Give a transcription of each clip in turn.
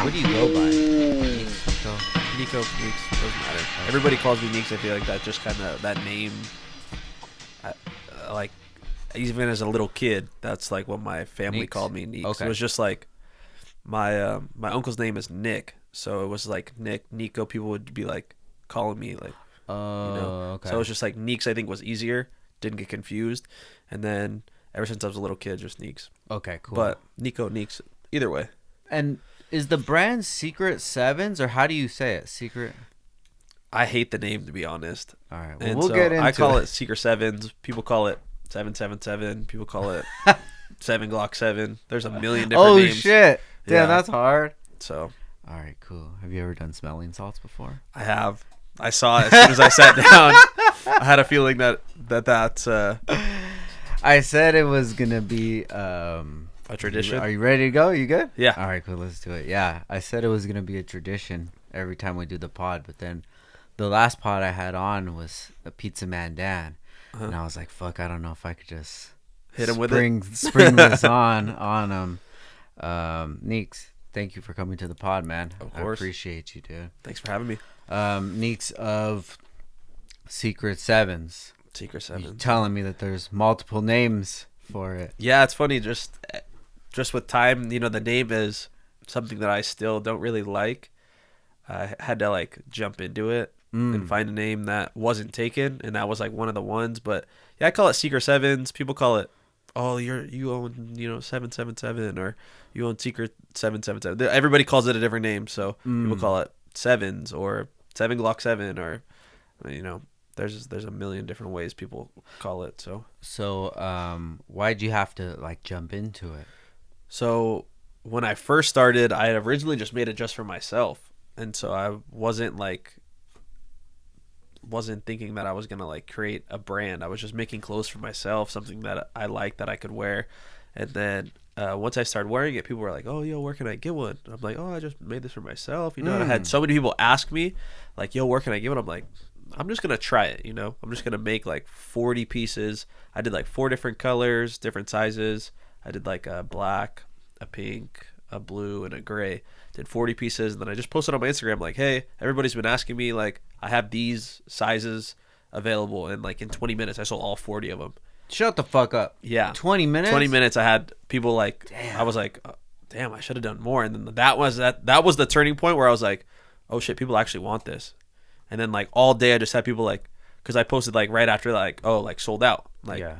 What do you go by? Nico, Neeks, doesn't matter. Everybody calls me Neeks. I feel like that just kind of, that name, like, even as a little kid, that's like what my family Neeks? called me, Neeks. Okay. It was just like, my uncle's name is Nick, so it was like Nico. People would be like calling me like, Okay. So it was just like Neeks. I think was easier, didn't get confused, and then ever since I was a little kid, just Neeks. Okay, cool. But Nico, Neeks, either way. And is the brand Secret Sevens, or how do you say it? Secret? I hate the name, to be honest. All right, well, And we'll so get into I call it Secret Sevens. People call it 777. People call it 7 Glock 7. There's a million different names. Oh shit! Damn, Yeah. that's hard. So All right, cool. Have you ever done smelling salts before? I have. I saw it as soon as I sat down. I had a feeling that's I said it was gonna be a tradition. Are you ready to go? You good? Yeah. All right, cool. Let's do it. Yeah, I said it was gonna be a tradition every time we do the pod, but then the last pod I had on was a Pizza Man Dan, and I was like, "Fuck, I don't know if I could just Hit him with it. spring this on him." Neeks, thank you for coming to the pod, man. Of course. I appreciate you, dude. Thanks for having me. Neeks of Secret Sevens. Secret You're 7. telling me that there's multiple names for it. Yeah, it's funny. Just with time, the name is something that I still don't really like. I had to like jump into it and find a name that wasn't taken, and that was like one of the ones. But yeah, I call it Secret Sevens. People call it, oh, you own 777, or you own Secret 777. Everybody calls it a different name, so people call it Sevens or 7 Glock 7, or there's a million different ways people call it. So why'd you have to like jump into it? So when I first started, I had originally just made it just for myself. And so I wasn't thinking that I was going to like create a brand. I was just making clothes for myself, something that I liked that I could wear. And then once I started wearing it, people were like, oh, yo, where can I get one? I'm like, oh, I just made this for myself. And I had so many people ask me like, yo, where can I get one? I'm like, I'm just going to try it. I'm just going to make like 40 pieces. I did like 4 different colors, different sizes. I did like a black, a pink, a blue, and a gray. Did 40 pieces, and then I just posted on my Instagram like, hey, everybody's been asking me, like, I have these sizes available, and like in 20 minutes I sold all 40 of them. Shut the fuck up. Yeah. 20 minutes? 20 minutes I had people like, damn. I was like, oh, damn, I should have done more. And then that was the turning point where I was like, oh shit, people actually want this. And then like all day I just had people like, because I posted like right after like, oh, like sold out. Like, yeah.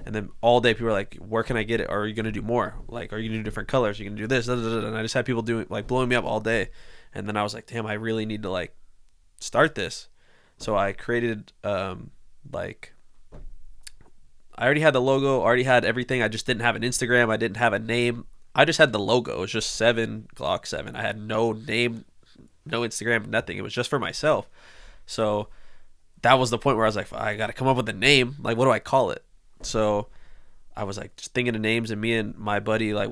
And then all day people were like, where can I get it? Or are you going to do more? Like, are you going to do different colors? Are you going to do this? And I just had people doing like blowing me up all day. And then I was like, damn, I really need to like start this. So I created like, I already had the logo, already had everything. I just didn't have an Instagram. I didn't have a name. I just had the logo. It was just 7 Glock 7. I had no name, no Instagram, nothing. It was just for myself. So that was the point where I was like, I got to come up with a name. Like, what do I call it? So I was like just thinking of names, and me and my buddy like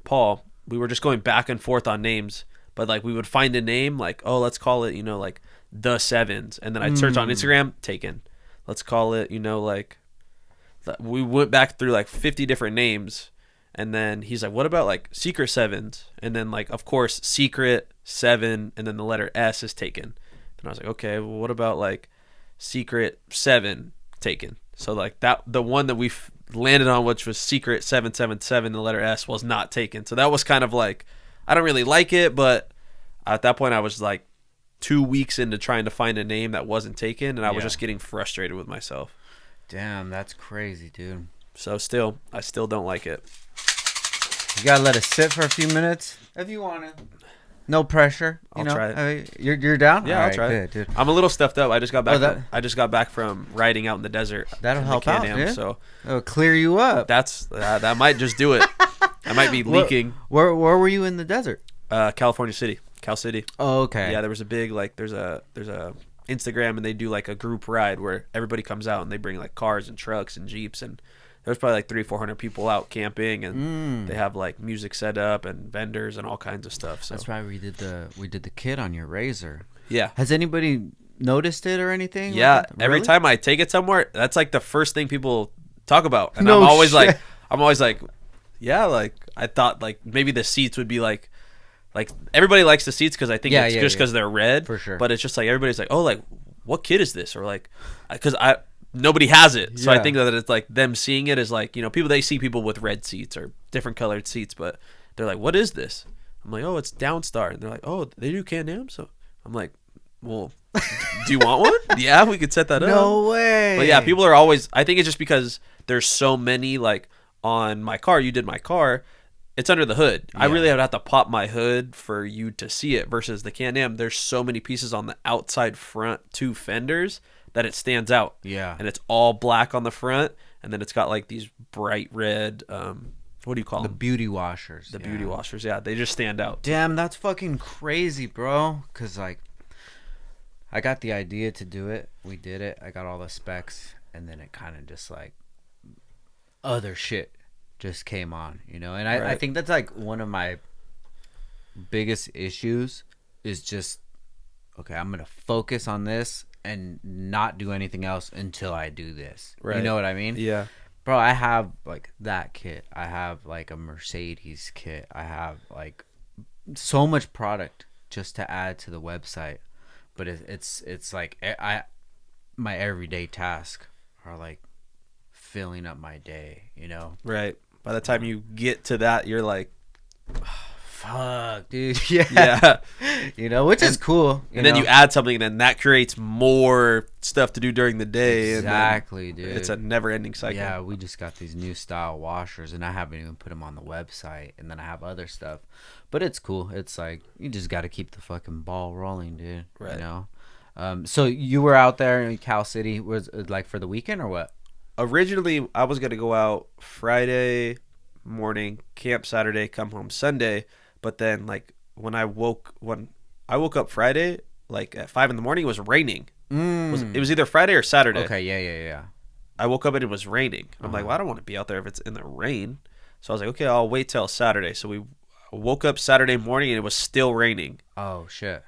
Paul, we were just going back and forth on names, but like we would find a name like, oh, let's call it like the Sevens, and then I'd search on Instagram, taken. Let's call it like we went back through like 50 different names, and then he's like, what about like Secret Sevens? And then like of course Secret 7 and then the letter S is taken. And I was like, okay, well, what about like Secret 7 taken? So like that, the one that we landed on, which was Secret 777, the letter S, was not taken. So that was kind of like, I don't really like it, but at that point I was like 2 weeks into trying to find a name that wasn't taken, and I was just getting frustrated with myself. Damn, that's crazy, dude. So I still don't like it. You gotta let it sit for a few minutes if you want to. No pressure. I'll try it. I mean, you're down? Yeah, All I'll right, try good, it. dude. I'm a little stuffed up. I just got back. I just got back from riding out in the desert. That'll in the help out, Can-Am, dude. So It'll clear you up. that might just do it. I might be leaking. Where were you in the desert? California City, Cal City. Oh, okay. Yeah, there was a big like there's a Instagram, and they do like a group ride where everybody comes out and they bring like cars and trucks and Jeeps, and there's probably like 300-400 people out camping, and they have like music set up and vendors and all kinds of stuff. So That's right. We did the kit on your Razor. yeah. Has anybody noticed it or anything? Yeah, like that? every Really? time I take it somewhere, that's like the first thing people talk about, and No I'm always shit. like, yeah, like I thought like maybe the seats would be like like everybody likes the seats because I think it's just because they're red. For sure. But it's just like everybody's like, oh, like what kid is this? Or like, because nobody has it, so I think that it's like them seeing it is like, you know, they see people with red seats or different colored seats, but they're like, what is this? I'm like, oh, it's Downstar, and they're like, oh, they do Can-Am. So I'm like, well, do you want one? Yeah, we could set that up. No way. But yeah, people are always. I think it's just because there's so many. Like on my car, you did my car. It's under the hood. Yeah. I really would have to pop my hood for you to see it. Versus the Can-Am, there's so many pieces on the outside front two fenders that it stands out. Yeah, and it's all black on the front, and then it's got like these bright red. What do you call them? The beauty washers. The beauty washers. Yeah, they just stand out. Damn, that's fucking crazy, bro. Cause like, I got the idea to do it. We did it. I got all the specs, and then it kind of just like other shit just came on, you know. And I think that's like one of my biggest issues is just, okay, I'm gonna focus on this and not do anything else until I do this. Right. You know what I mean? Yeah. Bro, I have like that kit. I have like a Mercedes kit. I have like so much product just to add to the website. But it's like my everyday tasks are like filling up my day, you know? Right. By the time you get to that, you're like, fuck, dude. Yeah. You know, which is cool. And then you add something, and then that creates more stuff to do during the day. Exactly, dude. It's a never-ending cycle. Yeah, we just got these new style washers, and I haven't even put them on the website. And then I have other stuff. But it's cool. It's like, you just got to keep the fucking ball rolling, dude. Right. You know? So you were out there in Cal City, was it like for the weekend or what? Originally, I was going to go out Friday morning, camp Saturday, come home Sunday. But then, like, when I woke up Friday, like at 5 a.m, it was raining. It was either Friday or Saturday. Okay, yeah. I woke up and it was raining. I'm like, well, I don't want to be out there if it's in the rain. So I was like, okay, I'll wait till Saturday. So we woke up Saturday morning and it was still raining. Oh shit!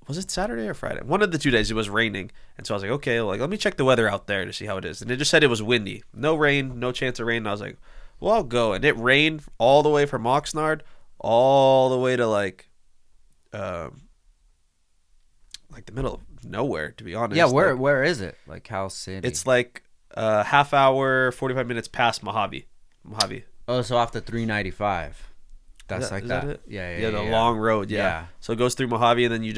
Was it Saturday or Friday? One of the 2 days it was raining, and so I was like, okay, like let me check the weather out there to see how it is. And it just said it was windy, no rain, no chance of rain. And I was like, well, I'll go. And it rained all the way from Oxnard all the way to like the middle of nowhere, to be honest. Yeah, where is it? Like Cal City? It's like half hour, 45 minutes past Mojave. Oh, so off the 395. That's like that. It? Yeah, the long road. Yeah. So it goes through Mojave, and then you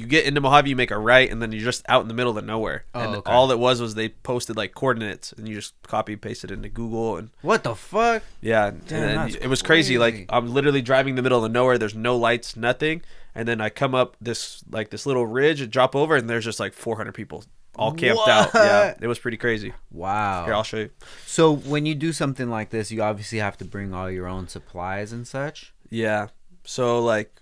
get into Mojave, you make a right, and then you're just out in the middle of nowhere. Oh, and all it was they posted like coordinates, and you just copy and paste it into Google. And what the fuck? Yeah, damn, and it was crazy. Like I'm literally driving in the middle of nowhere. There's no lights, nothing, and then I come up this little ridge and drop over, and there's just like 400 people all camped out. Yeah, it was pretty crazy. Wow. Here, I'll show you. So when you do something like this, you obviously have to bring all your own supplies and such. Yeah. So like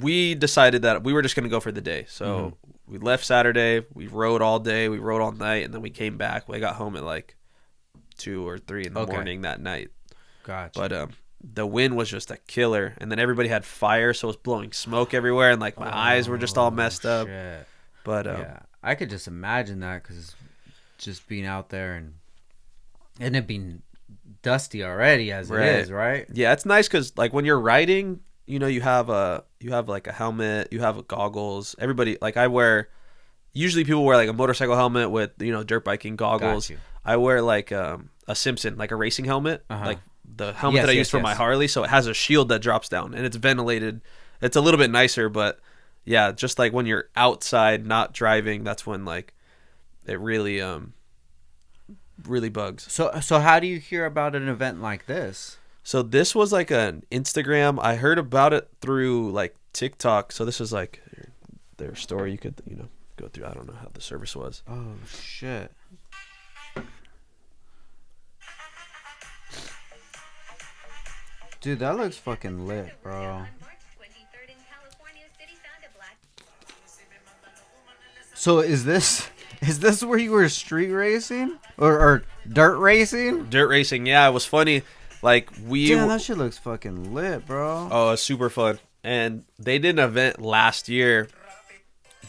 we decided that we were just going to go for the day. So we left Saturday, we rode all day, we rode all night, and then we came back. We got home at like 2 or 3 in the morning that night. Gotcha. But the wind was just a killer, and then everybody had fire, so it was blowing smoke everywhere, and like my eyes were just all messed up. But yeah, I could just imagine that, because just being out there and it being dusty already as it is, right? Yeah, it's nice because like when you're riding, you know, you have like a helmet, you have goggles. Everybody, like usually people wear like a motorcycle helmet with, you know, dirt biking goggles. I wear like a Simpson, like a racing helmet, like the helmet that I use for my Harley. So it has a shield that drops down and it's ventilated. It's a little bit nicer, but yeah, just like when you're outside not driving, that's when like it really bugs. So how do you hear about an event like this? So this was like an Instagram. I heard about it through like TikTok. So this is like their story. You could, you know, go through. I don't know how the service was. Oh shit. Dude, that looks fucking lit, bro. So is this where you were street racing or dirt racing? Dirt racing, yeah. It was funny. Like damn, that shit looks fucking lit, bro. Oh, it's super fun. And they did an event last year.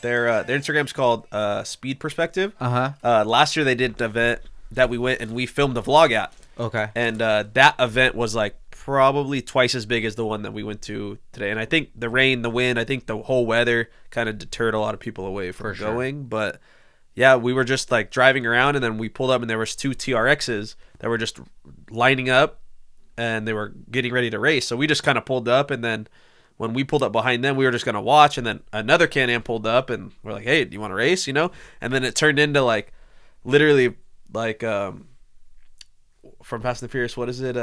Their Instagram's called Speed Perspective. Last year they did an event that we went and we filmed a vlog at. Okay. And that event was like probably twice as big as the one that we went to today. And I think the rain, the wind, I think the whole weather kind of deterred a lot of people away from going. But yeah, we were just like driving around, and then we pulled up, and there was 2 TRXs that were just lining up, and they were getting ready to race. So we just kind of pulled up, and then when we pulled up behind them, we were just going to watch, and then another Can-Am pulled up, and we're like, hey, do you want to race, you know? And then it turned into like literally like from Fast and the Furious, what is it?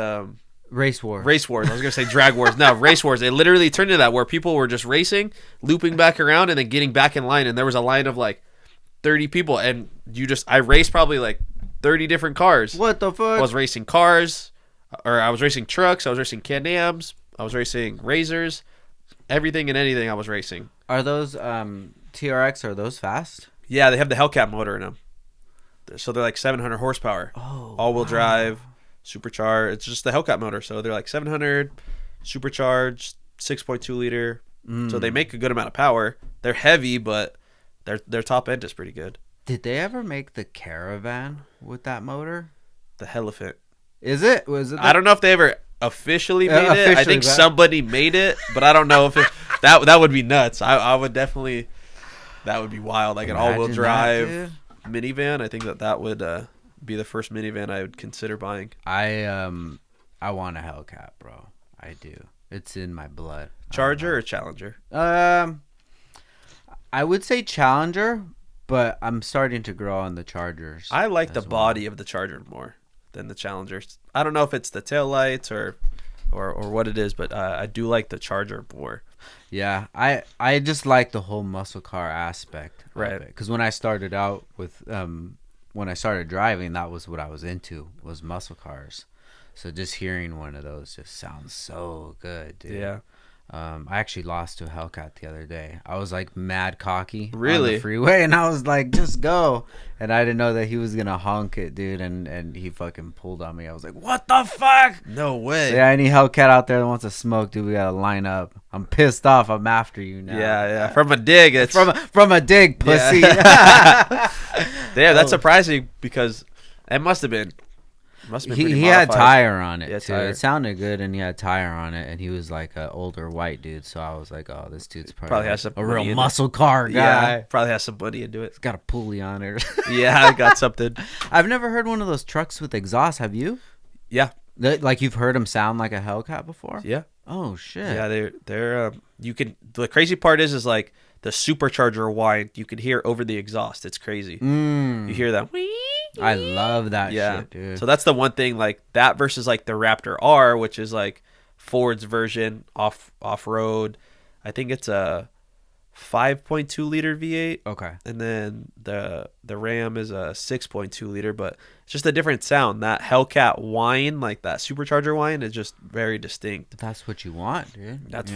Race Wars. Race Wars. I was going to say Drag Wars. No, Race Wars. It literally turned into that where people were just racing, looping back around, and then getting back in line. And there was a line of like 30 people. And I raced probably like 30 different cars. What the fuck? I was racing cars, or I was racing trucks. I was racing Can-Ams. I was racing Razors. Everything and anything I was racing. Are those TRX, are those fast? Yeah, they have the Hellcat motor in them. So they're like 700 horsepower. Oh, all-wheel drive. Supercharged. It's just the Hellcat motor, so they're like 700 supercharged, 6.2 liter. So they make a good amount of power. They're heavy, but their top end is pretty good. Did they ever make the Caravan with that motor? The Elephant. Is it? Was it? I don't know if they ever officially made it. I think somebody made it, but I don't know if that would be nuts. I would definitely. That would be wild. Like an all-wheel drive minivan. I think that would. Be the first minivan I would consider buying. I want a Hellcat, bro. I do. It's in my blood. Charger or Challenger? I would say Challenger, but I'm starting to grow on the Chargers. I like the body of the Charger more than the Challengers. I don't know if it's the taillights or what it is, but I do like the Charger more. Yeah, I just like the whole muscle car aspect of right? it. Because when I started out with when I started driving, that was what I was into, was muscle cars. So just hearing one of those just sounds so good, dude. Yeah. I actually lost to a Hellcat the other day. I was like mad cocky on really the freeway, and I was like, just go. And I didn't know that he was gonna honk it, dude, and he fucking pulled on me. I was like, what the fuck? No way. So yeah, any Hellcat out there that wants to smoke, dude, we gotta line up. I'm pissed off. I'm after you now. Yeah. From a dig, it's from a dig, pussy. Yeah, that's surprising because it must have been. He had tire on it too. Tire. It sounded good, and he had tire on it, and he was like an older white dude. So I was like, "Oh, this dude's probably has some a real muscle car guy. Yeah, probably has some money into it. It's got a pulley on it. Yeah, I got something. I've never heard one of those trucks with exhaust. Have you? Yeah. Like you've heard them sound like a Hellcat before? Yeah. Oh shit. Yeah, they're you can. The crazy part is like the supercharger whine you can hear over the exhaust. It's crazy. You hear that. I love that shit, dude. So that's the one thing, like that versus like the Raptor R, which is like Ford's version off road. I think it's a 5.2 liter V8. Okay. And then the Ram is a 6.2 liter, but it's just a different sound. That Hellcat whine, like that supercharger whine, is just very distinct. That's what you want, dude. That's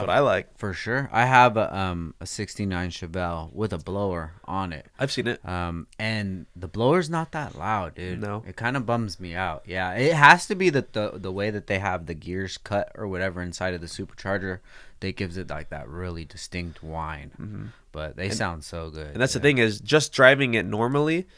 what I like. For sure. I have a 69 Chevelle with a blower on it. I've seen it. And the blower's not that loud, dude. No. It kind of bums me out. Yeah, it has to be that the way that they have the gears cut or whatever inside of the supercharger, that gives it like that really distinct whine. Mm-hmm. But they sound so good. And that's the thing is just driving it normally,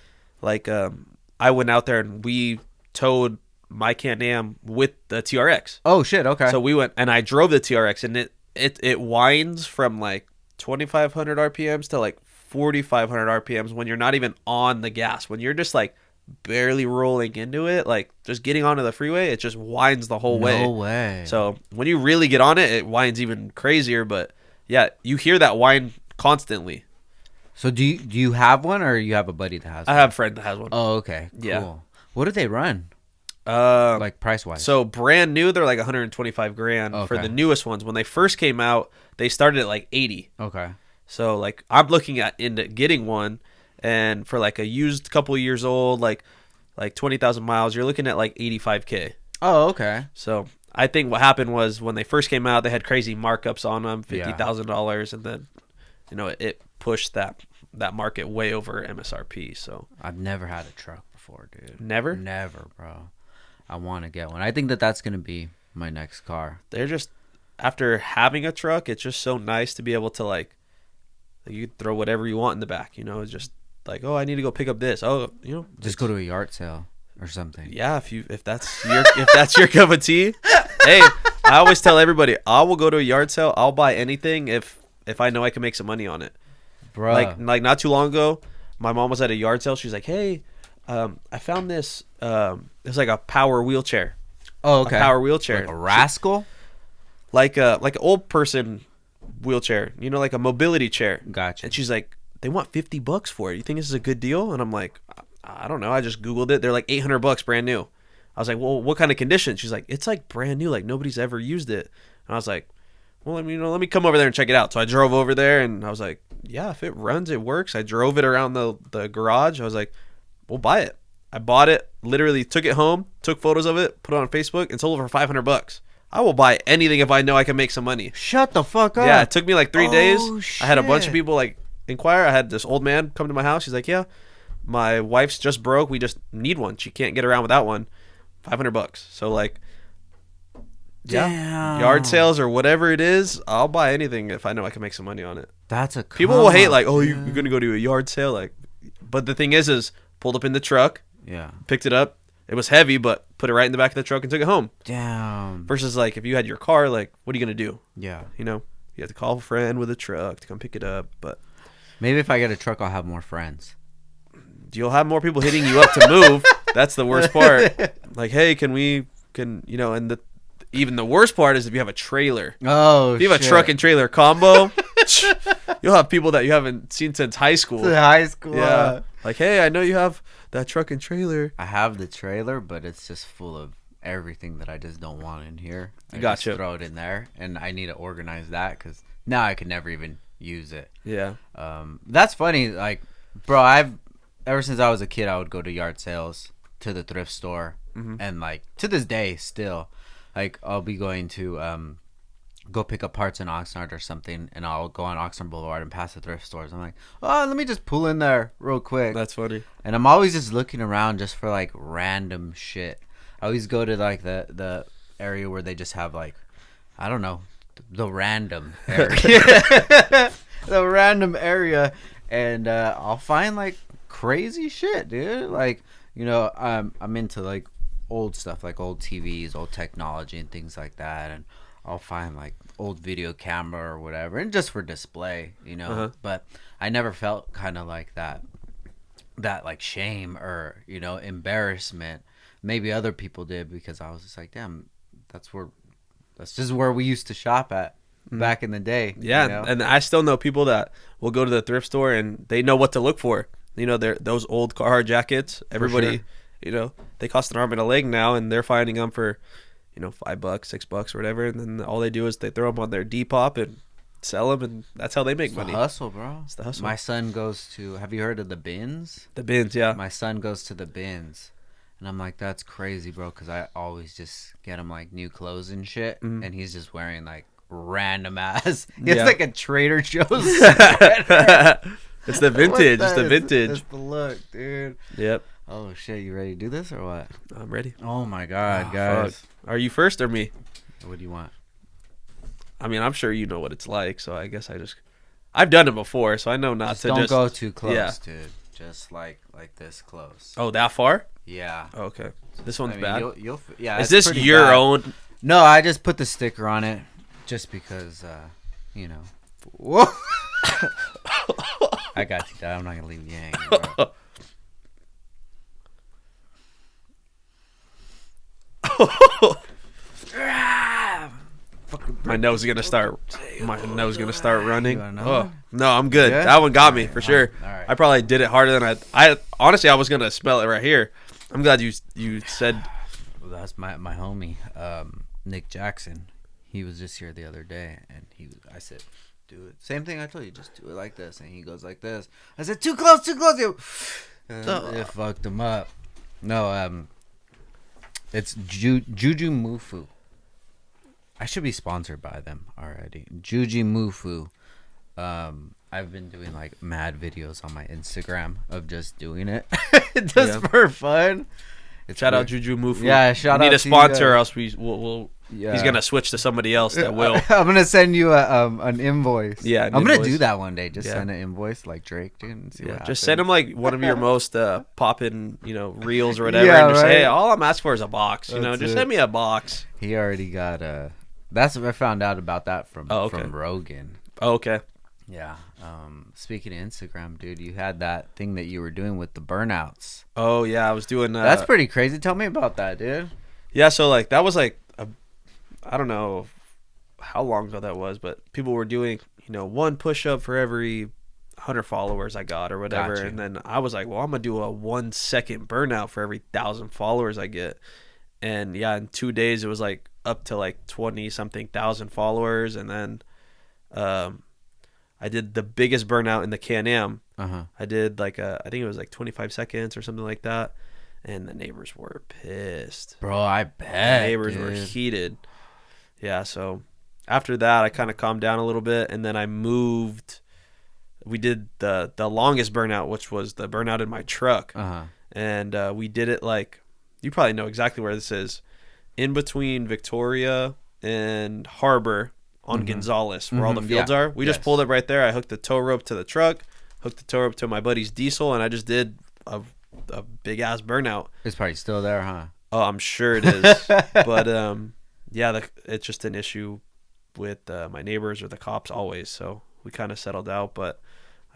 like I went out there and we towed my Can-Am with the TRX. Oh shit, okay. So we went and I drove the TRX, and it winds from like 2,500 RPMs to like 4,500 RPMs when you're not even on the gas. When you're just like barely rolling into it, like just getting onto the freeway, it just winds the whole way. No way. So when you really get on it, it winds even crazier. But yeah, you hear that whine constantly. So do you have one, or you have a buddy that has one? I have a friend that has one. Oh, okay. Cool. Yeah. What do they run? Like price wise. So brand new, they're like 125 grand for the newest ones. When they first came out, they started at like 80. Okay. So like I'm looking at into getting one, and for like a used couple of years old, like 20,000 miles, you're looking at like 85K. Oh, okay. So I think what happened was when they first came out, they had crazy markups on them, $50,000, and then it pushed that market way over MSRP. So I've never had a truck before, dude. Never, bro. I want to get one. I think that's going to be my next car. They're just, after having a truck, it's just so nice to be able to like you throw whatever you want in the back, just like, oh, I need to go pick up this. Oh, just go to a yard sale or something. Yeah, if that's your cup of tea. Hey, I always tell everybody, I will go to a yard sale. I'll buy anything if I know I can make some money on it. Bro. Like not too long ago, my mom was at a yard sale. She's like, "Hey, I found this. It's like a power wheelchair. Oh, okay. A power wheelchair. Like a rascal? Like an old person wheelchair. You know, like a mobility chair. Gotcha. And she's like, they want $50 for it. You think this is a good deal? And I'm like, I don't know. I just Googled it. They're like $800 brand new. I was like, well, what kind of condition? She's like, it's like brand new. Like nobody's ever used it. And I was like, well, let me come over there and check it out. So I drove over there and I was like, yeah, if it runs, it works. I drove it around the garage. I was like, we'll buy it. I bought it, literally took it home, took photos of it, put it on Facebook, and sold it for $500. I will buy anything if I know I can make some money. Shut the fuck up. Yeah, it took me like 3 days. Shit. I had a bunch of people like inquire. I had this old man come to my house. He's like, yeah, my wife's just broke. We just need one. She can't get around without one. $500. So like, yeah, Damn. yard sales or whatever it is, I'll buy anything if I know I can make some money on it. That's a People will hate like, oh, you're gonna go to a yard sale, like, but the thing is pulled up in the truck, picked it up. It was heavy, but put it right in the back of the truck and took it home. Damn. Versus like if you had your car, like, what are you gonna do? Yeah. You know, you have to call a friend with a truck to come pick it up. But maybe if I get a truck, I'll have more friends. You'll have more people hitting you up to move. That's the worst part. Like, hey, can you know? And even the worst part is if you have a trailer. Oh, if you have a truck and trailer combo, you'll have people that you haven't seen since high school. High school. Yeah. Like, hey, I know you have that truck and trailer. I have the trailer, but it's just full of everything that I just don't want in here. I Gotcha. just throw it in there, and I need to organize that because now I can never even use it. Yeah. That's funny. Like, bro, ever since I was a kid, I would go to yard sales, to the thrift store, and like to this day still, like I'll be going to go pick up parts in Oxnard or something, and I'll go on Oxnard Boulevard and pass the thrift stores. I'm like, oh, let me just pull in there real quick. That's funny. And I'm always just looking around just for like random shit. I always go to like the area where they just have like, I don't know, the random area. The random area, and I'll find like crazy shit, dude. Like, you know, I'm into like old stuff, like old TVs, old technology and things like that, and I'll find like old video camera or whatever, and just for display, you know. But I never felt kind of like that like shame or, you know, embarrassment. Maybe other people did, because I was just like, damn, that's just where we used to shop at back in the day. Yeah, you know? and I still know people that will go to the thrift store and they know what to look for. You know, those old Carhartt jackets. Everybody, sure. You know, they cost an arm and a leg now, and they're finding them for, you know, $5, $6 or whatever. And then all they do is they throw them on their Depop and sell them, and that's how they make money. It's the hustle, bro. It's the hustle. My son goes to. Have you heard of the bins? The bins, yeah. My son goes to the bins, and I'm like, that's crazy, bro. Because I always just get him like new clothes and shit, and he's just wearing like random ass. It's like a Trader Joe's sweater. It's the vintage. It's the vintage. It's the look, dude. Yep. Oh shit! You ready to do this or what? I'm ready. Oh my god, guys! Fuck. Are you first or me? What do you want? I mean, I'm sure you know what it's like, so I guess I've done it before, so I know not to don't go too close, dude. Just like this close. Oh, that far? Yeah. Okay. This one's bad. Yeah. Is this your bad. own? No, I just put the sticker on it, just because, you know. Whoa. I got you, Dad. I'm not gonna leave you hanging, bro. My nose is gonna start. My nose is gonna start running. Oh no, I'm good. Yeah? That one got me for sure. All right. I probably did it harder than I honestly, I was gonna smell it right here. I'm glad you said. Well, that's my homie, Nick Jackson. He was just here the other day, and I said, do it. Same thing I told you, just do it like this. And he goes like this. I said, too close. It fucked him up. No, it's Juju Mufu. I should be sponsored by them already. Juju Mufu. I've been doing like mad videos on my Instagram of just doing it, just for fun. Shout out Juju Mufu. Yeah, shout out. We need a to sponsor, or else we'll Yeah. He's gonna switch to somebody else that will. I'm gonna send you an invoice. Yeah, I'm gonna do that one day. Just Yeah. send an invoice like Drake, dude, and see what happens. Just send him like one of your most poppin', reels or whatever, Yeah, and just right. say, hey, all I'm asking for is a box. That's Just it. send me a box. He already got That's what I found out about that from okay. Rogan. Oh, okay. Yeah. Speaking of Instagram, dude, you had that thing that you were doing with the burnouts. Oh yeah, I was doing. That's pretty crazy. Tell me about that, dude. Yeah, so like that was like I don't know how long ago that was, but people were doing one push up for every 100 followers I got or whatever, Gotcha. and then I was like, well, I'm gonna do a 1 second burnout for every 1,000 followers I get, and yeah, in 2 days it was like up to like 20 something thousand followers, and then I did the biggest burnout in the Can-Am. I did like I think it was like 25 seconds or something like that, and the neighbors were pissed. Bro, I bet. The neighbors were heated. Yeah, so after that I kind of calmed down a little bit, and then I moved. We did the longest burnout, which was the burnout in my truck. And we did it like, you probably know exactly where this is, in between Victoria and Harbor on Gonzales, where all the fields are. We just pulled up right there. I hooked the tow rope to the truck, hooked the tow rope to my buddy's diesel, and I just did a big ass burnout. It's probably still there, huh? Oh, I'm sure it is. But yeah, it's just an issue with my neighbors or the cops always. So we kind of settled out, but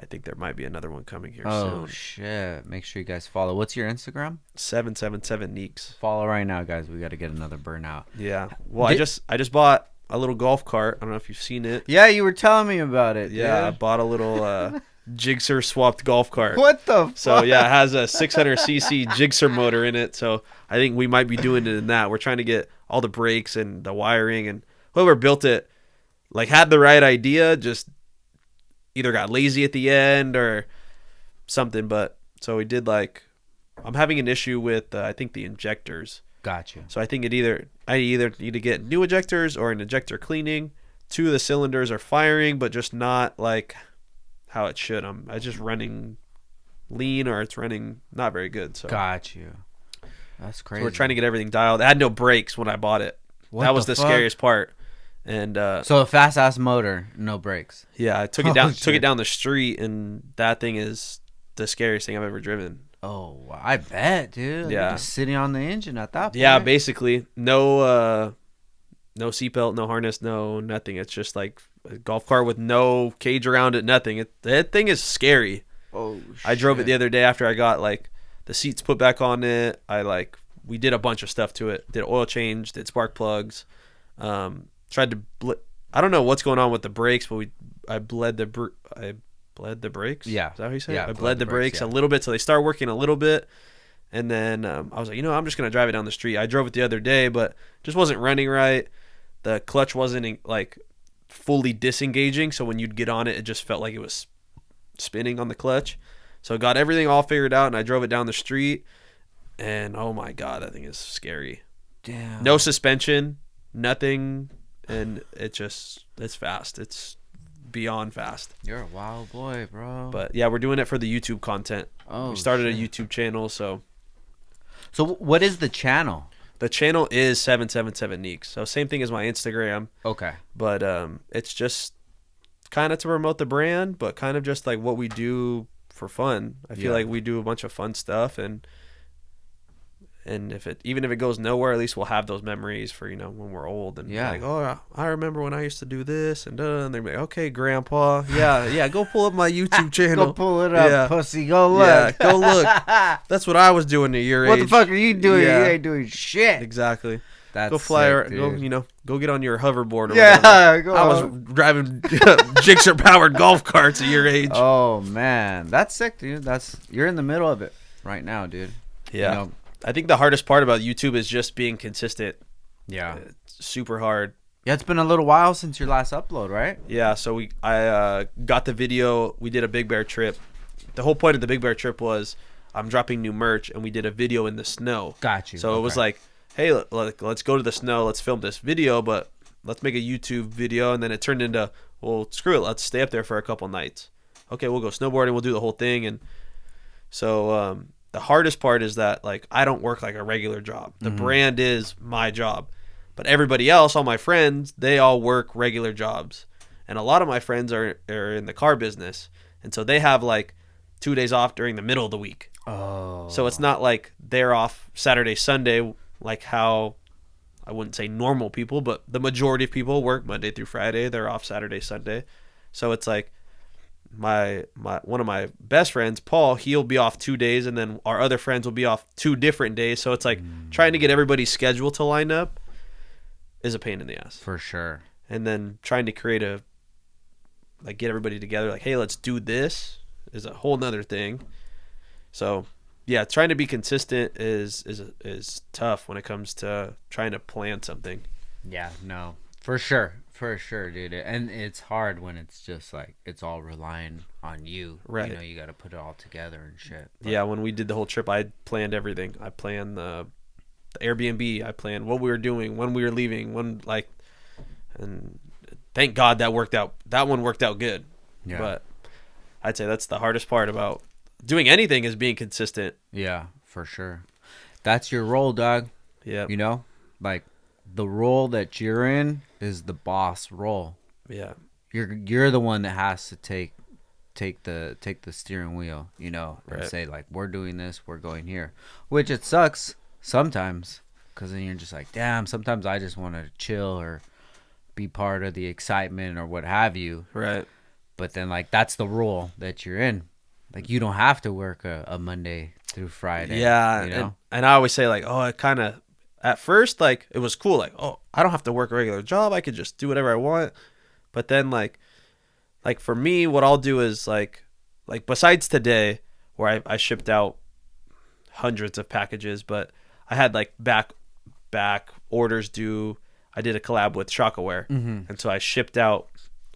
I think there might be another one coming here soon. Oh shit! Make sure you guys follow. What's your Instagram? 777 Neeks. Follow right now, guys. We got to get another burnout. Yeah. Well, I just bought a little golf cart. I don't know if you've seen it. Yeah, you were telling me about it. Yeah, I dude. bought a little Jigsaw swapped golf cart. What the fuck? So yeah, it has a 600cc Jigsaw motor in it. So I think we might be doing it in that. We're trying to get all the brakes and the wiring, and whoever built it like had the right idea, just either got lazy at the end or something. But so we did like, I'm having an issue with I think the injectors. Gotcha. So I think I either need to get new injectors or an injector cleaning. 2 of the cylinders are firing, but just not like how it should. I just running lean, or it's running not very good. So got you. That's crazy. So we're trying to get everything dialed. I had no brakes when I bought it. That was the scariest part. And so a fast ass motor, no brakes. Yeah, I took it down the street, and that thing is the scariest thing I've ever driven. Oh, I bet, dude. Yeah. You're just sitting on the engine at that point. Yeah, basically no seatbelt, no harness, no nothing. It's just like a golf cart with no cage around it, nothing. That thing is scary. Oh, I drove it the other day after I got like the seats put back on it. We did a bunch of stuff to it. Did oil change, did spark plugs. Tried to I don't know what's going on with the brakes, but I bled the brakes. Yeah. Is that how you say it? Yeah, I bled the brakes a little bit so they start working a little bit. And then I was like, I'm just going to drive it down the street. I drove it the other day, but just wasn't running right. The clutch wasn't like fully disengaging. So when you'd get on it, it just felt like it was spinning on the clutch. So I got everything all figured out, and I drove it down the street. And oh my God, that thing is scary. Damn. No suspension, nothing. And it's fast. It's beyond fast. You're a wild boy, bro. But yeah, we're doing it for the YouTube content. Oh, we started shit. a YouTube channel, so what is the channel? the channel is 777 Neeks. So same thing as my Instagram, Okay. but it's just kind of to promote the brand, but kind of just like what we do for fun. I feel like we do a bunch of fun stuff, and even if it goes nowhere, at least we'll have those memories for when we're old and like, oh, I remember when I used to do this, and they're like, okay, Grandpa, yeah, go pull up my YouTube channel. Go pull it up, pussy. Go look. Yeah, go look. That's what I was doing at your age. What the fuck are you doing? Yeah. You ain't doing shit. Exactly. That's go fly sick, around. dude. Go get on your hoverboard. Or Yeah, whatever. go I was on. driving Jigsaw powered golf carts at your age. Oh man, that's sick, dude. You're in the middle of it right now, dude. Yeah. I think the hardest part about YouTube is just being consistent. Yeah. It's super hard. Yeah, it's been a little while since your last upload, right? Yeah, so I got the video. We did a Big Bear trip. The whole point of the Big Bear trip was I'm dropping new merch, and we did a video in the snow. Got you. So it was like, hey, let's go to the snow. Let's film this video, but let's make a YouTube video. And then it turned into, well, screw it. Let's stay up there for a couple nights. Okay, we'll go snowboarding. We'll do the whole thing. And so the hardest part is that, like, I don't work like a regular job. The brand is my job. But everybody else, all my friends, they all work regular jobs. And a lot of my friends are in the car business. And so they have like 2 days off during the middle of the week. Oh. So it's not like they're off Saturday, Sunday, like how I wouldn't say normal people, but the majority of people work Monday through Friday. They're off Saturday, Sunday. So it's like my one of my best friends, Paul, he'll be off 2 days, and then our other friends will be off 2 different days. So it's like trying to get everybody's schedule to line up is a pain in the ass. For sure. And then trying to create get everybody together, like, hey, let's do this, is a whole nother thing. So yeah, trying to be consistent is tough when it comes to trying to plan something. Yeah, no, for sure, dude. And it's hard when it's just like it's all relying on you. Right. You know, you got to put it all together and shit. But Yeah, when we did the whole trip, I planned everything. I planned the Airbnb. I planned what we were doing, when we were leaving, and thank God that worked out. That one worked out good. Yeah. But I'd say that's the hardest part about doing anything is being consistent. Yeah, for sure. That's your role, dog. Yeah. You know, like the role that you're in is the boss role. Yeah. You're the one that has to take the steering wheel, you know, and Right. say like, we're doing this, we're going here, which it sucks sometimes, because then you're just like, damn, sometimes I just want to chill or be part of the excitement or what have you. Right. But then like that's the role that you're in. Like you don't have to work a Monday through Friday. Yeah. You know? And I always say like, oh, it kind of, at first, like it was cool. Like, oh, I don't have to work a regular job. I could just do whatever I want. But then like for me, what I'll do is like besides today where I shipped out hundreds of packages, but I had like back orders due. I did a collab with Shaka. And so I shipped out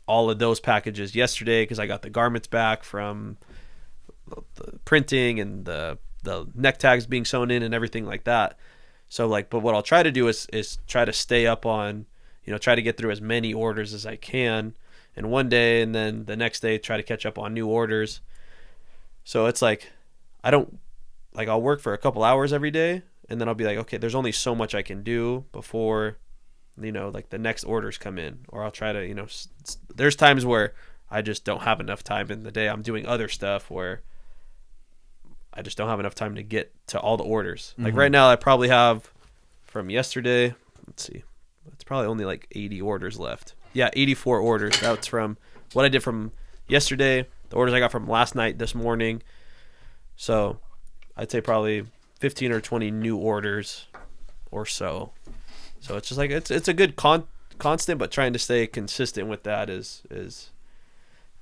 all of those packages yesterday because I got the garments back from the printing and the neck tags being sewn in and everything like that. So like, but what I'll try to do is try to stay up on, you know, try to get through as many orders as I can in one day, and then the next day try to catch up on new orders. So it's like, I'll work for a couple hours every day, and then I'll be like, okay, there's only so much I can do before, you know, like the next orders come in. Or I'll try to, you know, there's times where I just don't have enough time in the day. I'm doing other stuff where I just don't have enough time to get to all the orders. Like right now, I probably have from yesterday, let's see, it's probably only like 80 orders left. Yeah, 84 orders. That's from what I did from yesterday, the orders I got from last night, this morning. So I'd say probably 15 or 20 new orders or so. So it's just like, it's a good constant, but trying to stay consistent with that is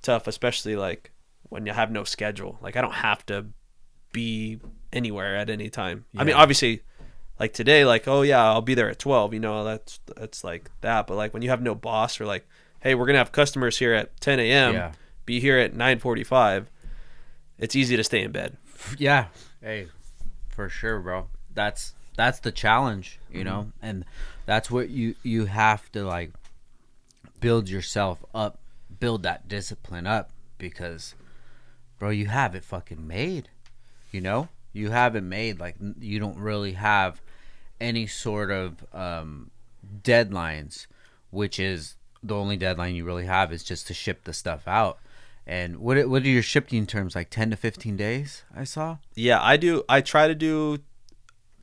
tough, especially like when you have no schedule. Like I don't have to be anywhere at any time. Yeah. I mean, obviously like today, like, oh yeah, I'll be there at 12, you know, that's like that. But like when you have no boss or like, hey, we're going to have customers here at 10 a.m. Be here at 9:45. It's easy to stay in bed. Yeah. Hey, for sure, bro. That's the challenge, you know, and that's what you have to like build yourself up, build that discipline up, because bro, you have it fucking made, you know, you have it made. Like you don't really have any sort of deadlines, which is the only deadline you really have is just to ship the stuff out. And what are your shipping terms, like 10 to 15 days? I saw. Yeah, I try to do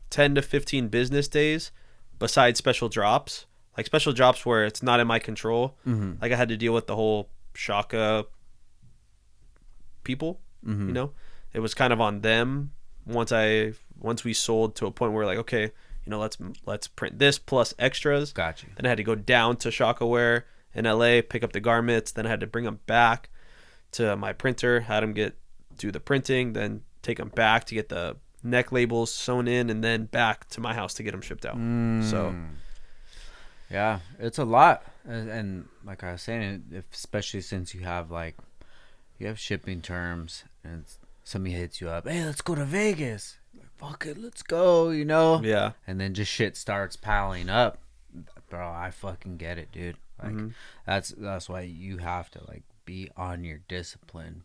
10 to 15 business days besides special drops. Like special drops where it's not in my control. Like I had to deal with the whole Shaka people, you know. It was kind of on them once we sold to a point where like, okay, you know, let's print this plus extras. Gotcha. Then I had to go down to Shaka in LA, pick up the garments, then I had to bring them back to my printer, had them do the printing, then take them back to get the neck labels sewn in, and then back to my house to get them shipped out. So yeah, it's a lot. And like I was saying, especially since you have shipping terms and somebody hits you up, hey, let's go to Vegas. Like, fuck it, let's go, you know? Yeah. And then just shit starts piling up. Bro, I fucking get it, dude. Like that's why you have to like be on your discipline.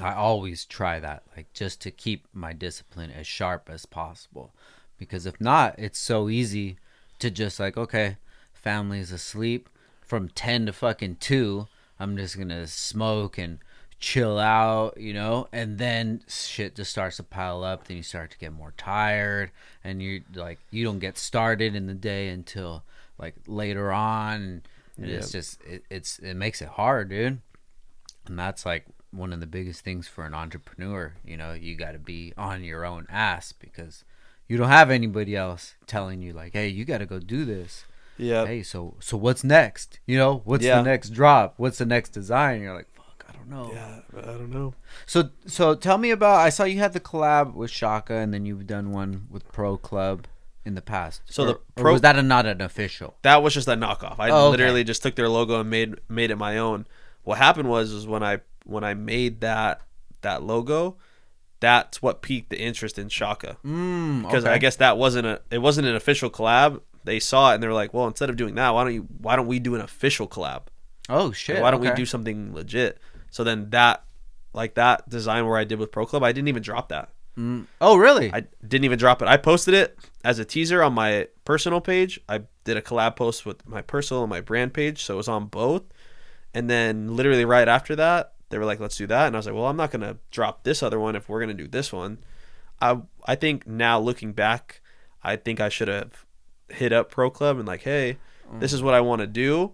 I always try that, like just to keep my discipline as sharp as possible, because if not, it's so easy to just like, okay, family's asleep from 10 to fucking 2. I'm just going to smoke and chill out, you know, and then shit just starts to pile up. Then you start to get more tired, and you like, you don't get started in the day until like later on. And it's just, it makes it hard, dude. And that's like one of the biggest things for an entrepreneur. You know, you got to be on your own ass because you don't have anybody else telling you like, hey, you got to go do this. Yeah. Hey, so what's next? You know, what's the next drop? What's the next design? You're like, fuck, I don't know. Yeah, I don't know. So tell me about, I saw you had the collab with Shaka, and then you've done one with Pro Club in the past. So or was that not an official? That was just a knockoff. I literally just took their logo and made it my own. What happened was when I made that logo, that's what piqued the interest in Shaka. Because I guess it wasn't an official collab. They saw it and they were like, well, instead of doing that, why don't we do an official collab? Oh shit! Like, why don't we do something legit? So then that design where I did with Pro Club, I didn't even drop that. Oh really? I didn't even drop it. I posted it as a teaser on my personal page. I did a collab post with my personal and my brand page, so it was on both. And then literally right after that, they were like, let's do that. And I was like, well, I'm not going to drop this other one if we're going to do this one. I think now looking back, I think I should have hit up Pro Club and like, hey, this is what I want to do.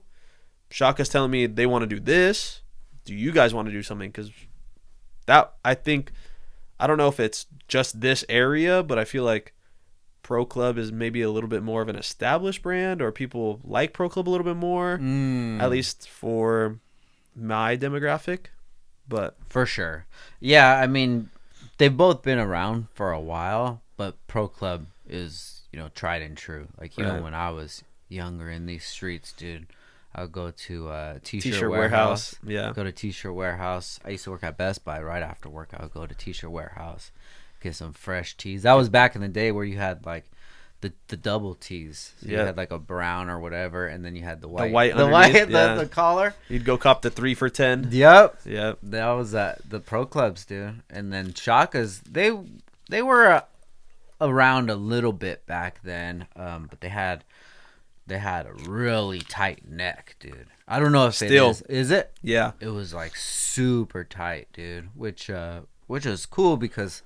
Shaka's telling me they want to do this. Do you guys want to do something? Because that, I think, I don't know if it's just this area, but I feel like Pro Club is maybe a little bit more of an established brand, or people like Pro Club a little bit more, at least for my demographic. But for sure. Yeah, I mean, they've both been around for a while, but Pro Club is, you know, tried and true. Like, you know, when I was younger in these streets, dude, I would go to T-shirt warehouse. Yeah. Go to T-shirt warehouse. I used to work at Best Buy. Right after work, I would go to T-shirt warehouse, get some fresh tees. That was back in the day where you had like the double tees. So you had like a brown or whatever, and then you had the white, the collar. You'd go cop the 3 for $10. Yep. That was the Pro Clubs, dude. And then Shaka's, they were around a little bit back then, but they had a really tight neck, dude. I don't know if it is it? Yeah. It was like super tight, dude, which is cool because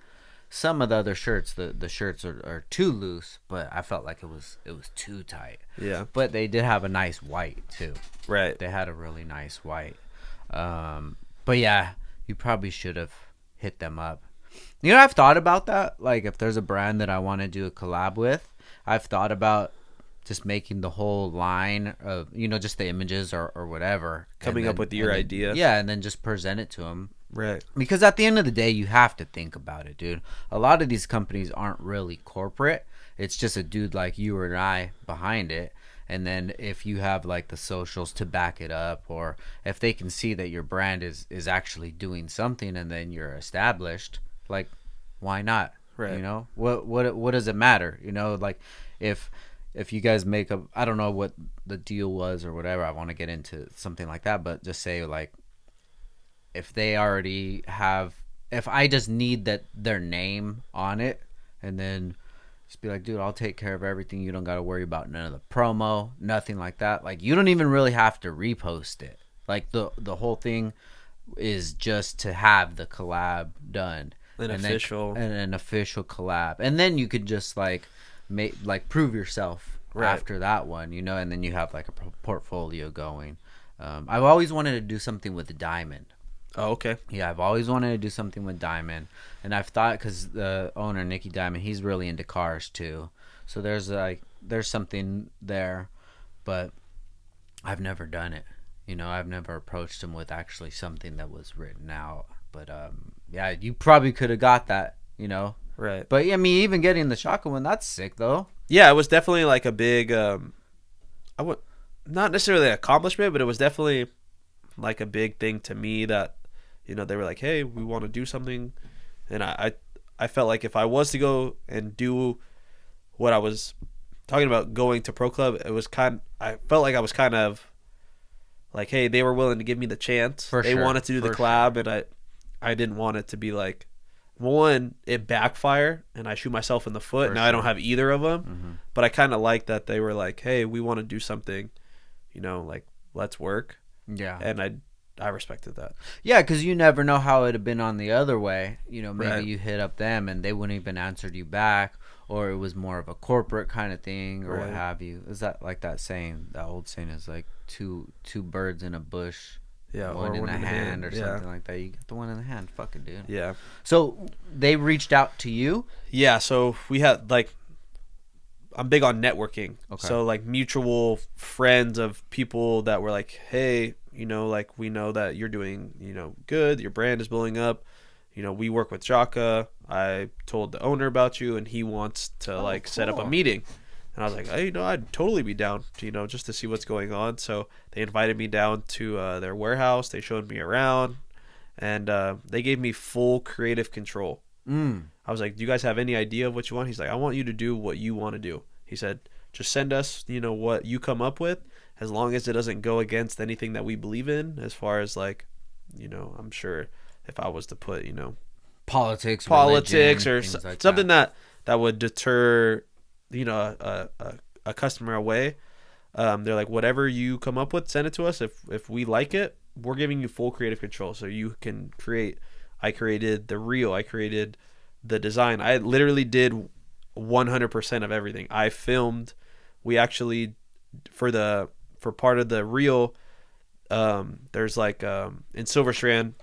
some of the other shirts, the shirts are too loose, but I felt like it was too tight. Yeah. But they did have a nice white too. Right. They had a really nice white. But yeah, you probably should have hit them up. You know, I've thought about that. Like, if there's a brand that I want to do a collab with, I've thought about just making the whole line of, you know, just the images or whatever. Coming up with your idea. Yeah, and then just present it to them. Right. Because at the end of the day, you have to think about it, dude. A lot of these companies aren't really corporate. It's just a dude like you or I behind it. And then if you have like the socials to back it up, or if they can see that your brand is actually doing something and then you're established, like, why not? Right. You know, what does it matter? You know, like if you guys make a, I don't know what the deal was or whatever, I want to get into something like that, but just say like, if they already have, if I just need their name on it, and then just be like, dude, I'll take care of everything. You don't got to worry about none of the promo, nothing like that. Like, you don't even really have to repost it. Like, the whole thing is just to have the collab done. An official collab. And then you could just like prove yourself after that one, you know, and then you have like a portfolio going. I've always wanted to do something with the diamond. Oh, okay. Yeah, I've always wanted to do something with diamond, and I've thought, because the owner, Nicky Diamond, he's really into cars too, so there's something there, but I've never done it. You know, I've never approached him with actually something that was written out. But yeah, you probably could have got that, you know. Right. But I mean, even getting the Shaka one, that's sick though. Yeah, it was definitely like a big, not necessarily an accomplishment, but it was definitely like a big thing to me that, you know, they were like, hey, we want to do something. And I felt like if I was to go and do what I was talking about, going to Pro Club, I felt like I was kind of like, hey, they were willing to give me the chance. They wanted to do the collab, and I didn't want it to be like, one, it backfire and I shoot myself in the foot. Now I don't have either of them. But I kind of like that they were like, hey, we want to do something, you know, like, let's work. Yeah. And I respected that. Yeah, because you never know how it'd have been on the other way. You know, maybe Right. you hit up them and they wouldn't even answered you back, or it was more of a corporate kind of thing, or what Right. have you. Is that like that saying? That old saying is like two birds in a bush, Yeah. one Or in one the in the hand, or yeah. something like that. You get the one in the hand. Fuck it, dude. Yeah. So they reached out to you. Yeah. So we had like, I'm big on networking. Okay. So like mutual friends of people that were like, hey, you know, like we know that you're doing, you know, good. Your brand is blowing up. You know, we work with Shaka. I told the owner about you, and he wants to like set up a cool. meeting. And I was like, hey, you know, I'd totally be down, to, you know, just to see what's going on. So they invited me down to their warehouse. They showed me around, and they gave me full creative control. I was like, do you guys have any idea of what you want? He's like, I want you to do what you want to do. He said, just send us, you know, what you come up with, as long as it doesn't go against anything that we believe in, as far as like, you know, I'm sure if I was to put, you know, Politics, politics religion, or things like something that would deter, you know, a customer away. They're like, whatever you come up with, send it to us. If we like it, we're giving you full creative control, so you can create. I created the reel. I created the design. I literally did 100% of everything. I filmed. We actually, for part of the reel, there's like in Silver Strand,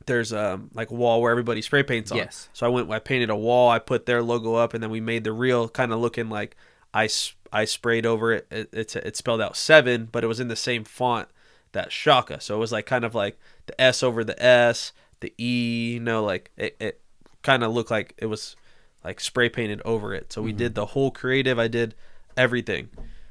there's like a wall where everybody spray paints on. Yes. So I painted a wall. I put their logo up, and then we made the reel kind of looking like I sprayed over it. It spelled out 7, but it was in the same font that Shaka. So it was like kind of like the S over the S, the E, you know, like it kind of looked like it was like spray painted over it. So we did the whole creative. I did everything.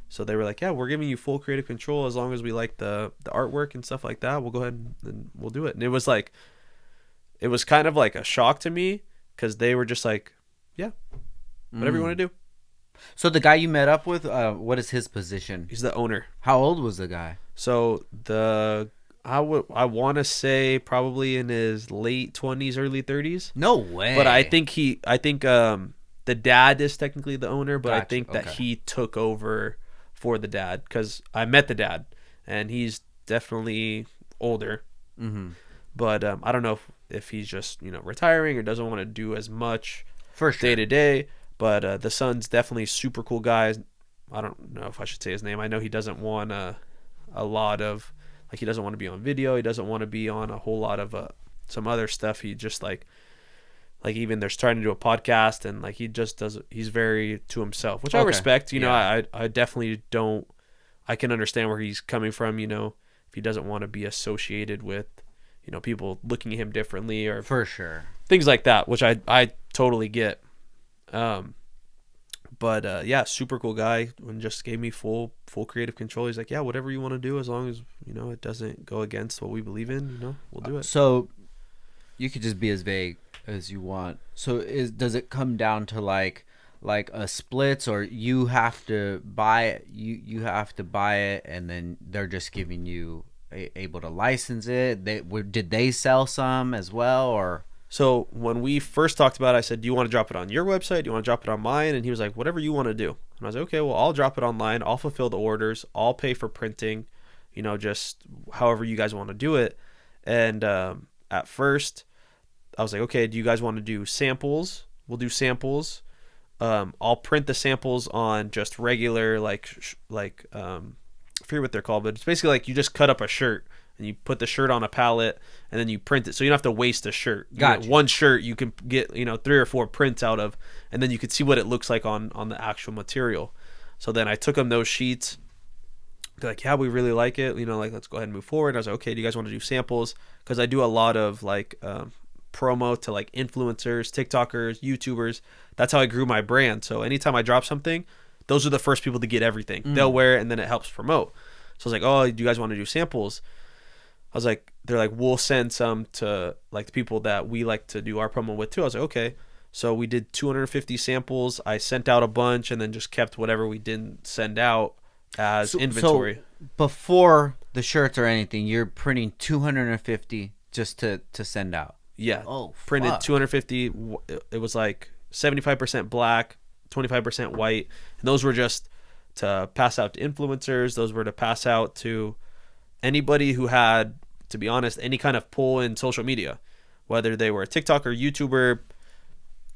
So they were like, yeah, we're giving you full creative control as long as we like the artwork and stuff like that. We'll go ahead and we'll do it. And it was kind of like a shock to me, because they were just like, yeah, whatever you want to do. So the guy you met up with, what is his position? He's the owner. How old was the guy? So I want to say probably in his late 20s, early 30s. No way. But I think the dad is technically the owner, but I Gotcha. think that Okay. he took over for the dad, because I met the dad, and he's definitely older. Mm-hmm. But I don't know if he's just, you know, retiring or doesn't want to do as much For sure. day to day. But the son's definitely super cool guy. I don't know if I should say his name. I know he doesn't want a lot of, like, he doesn't want to be on video. He doesn't want to be on a whole lot of some other stuff. He just like even they're trying to do a podcast, and like he just does. He's very to himself, which I Okay. respect. You know, Yeah. I definitely don't. I can understand where he's coming from. You know, if he doesn't want to be associated with, you know, people looking at him differently or For sure. things like that, which I totally get. But yeah, super cool guy, and just gave me full creative control. He's like, yeah, whatever you want to do, as long as, you know, it doesn't go against what we believe in, you know, we'll do it. So you could just be as vague as you want. So does it come down to like a splits, or you have to buy it, you have to buy it, and then they're just giving you able to license it? Did they sell some as well, or? So when we first talked about it, I said, do you want to drop it on your website? Do you want to drop it on mine? And he was like, whatever you want to do. And I was like, okay, well, I'll drop it online. I'll fulfill the orders. I'll pay for printing, you know, just however you guys want to do it. And at first, I was like, okay, do you guys want to do samples? We'll do samples. I'll print the samples on just regular, I forget what they're called, but it's basically like you just cut up a shirt and you put the shirt on a pallet, and then you print it, so you don't have to waste a shirt. Gotcha. One shirt you can get, you know, 3 or 4 prints out of, and then you could see what it looks like on the actual material. So then I took them those sheets. They're like, yeah, we really like it, you know, like, let's go ahead and move forward. And I was like, okay, do you guys want to do samples? Because I do a lot of like promo to like influencers, TikTokers, YouTubers. That's how I grew my brand. So anytime I drop something, those are the first people to get everything. They'll wear it, and then it helps promote. So I was like, oh, do you guys want to do samples? I was like, they're like, we'll send some to like the people that we like to do our promo with too. I was like, okay. So we did 250 samples. I sent out a bunch, and then just kept whatever we didn't send out as inventory. So before the shirts or anything, you're printing 250 just to send out. Yeah. Oh, Printed fuck. 250. It was like 75% black, 25% white. And those were just to pass out to influencers. Those were to pass out to anybody who had, to be honest, any kind of pull in social media, whether they were a TikToker, YouTuber,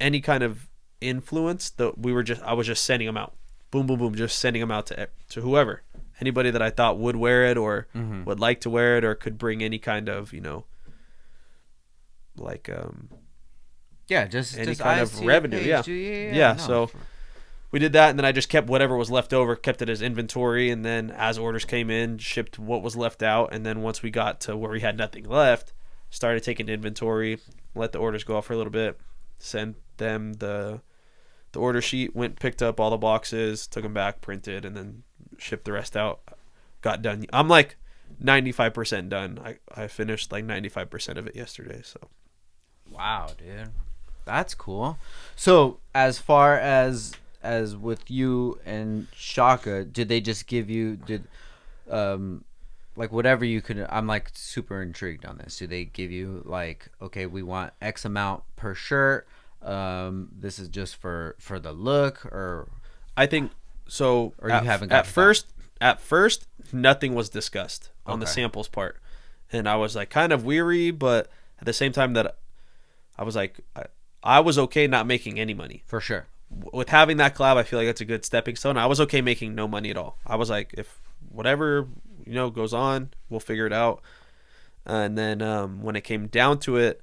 any kind of influence. That I was just sending them out, boom, boom, boom, just sending them out to whoever, anybody that I thought would wear it or would like to wear it or could bring any kind of, like any kind of revenue. Yeah. No. So we did that, and then I just kept whatever was left over, kept it as inventory, and then as orders came in, shipped what was left out, and then once we got to where we had nothing left, started taking inventory, let the orders go off for a little bit, sent them the order sheet, went picked up all the boxes, took them back, printed, and then shipped the rest out. Got done. I'm like 95% done. I finished like 95% of it yesterday. So wow, dude, that's cool. So as far as with you and Shaka, did they just give you like whatever you could? I'm like super intrigued on this. Do they give you like, okay, we want X amount per shirt, this is just for the look? Or I think so. Or you haven't at first nothing was discussed on the samples part, and I was like kind of weary, but at the same time that I was like I was okay not making any money for sure. With having that collab, I feel like that's a good stepping stone. I was okay making no money at all. I was like, if whatever goes on, we'll figure it out. And then when it came down to it,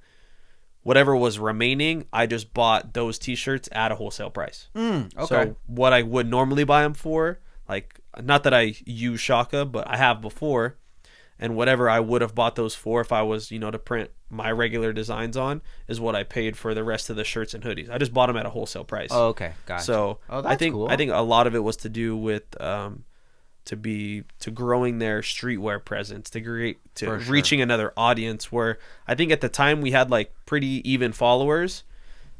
whatever was remaining, I just bought those t-shirts at a wholesale price. Okay. So what I would normally buy them for, like, not that I use Shaka, but I have before, and whatever I would have bought those for if I was, to print my regular designs on, is what I paid for the rest of the shirts and hoodies. I just bought them at a wholesale price. Oh, okay, gotcha. So I think cool. I think a lot of it was to do with to growing their streetwear presence, reaching another audience. Where I think at the time we had like pretty even followers,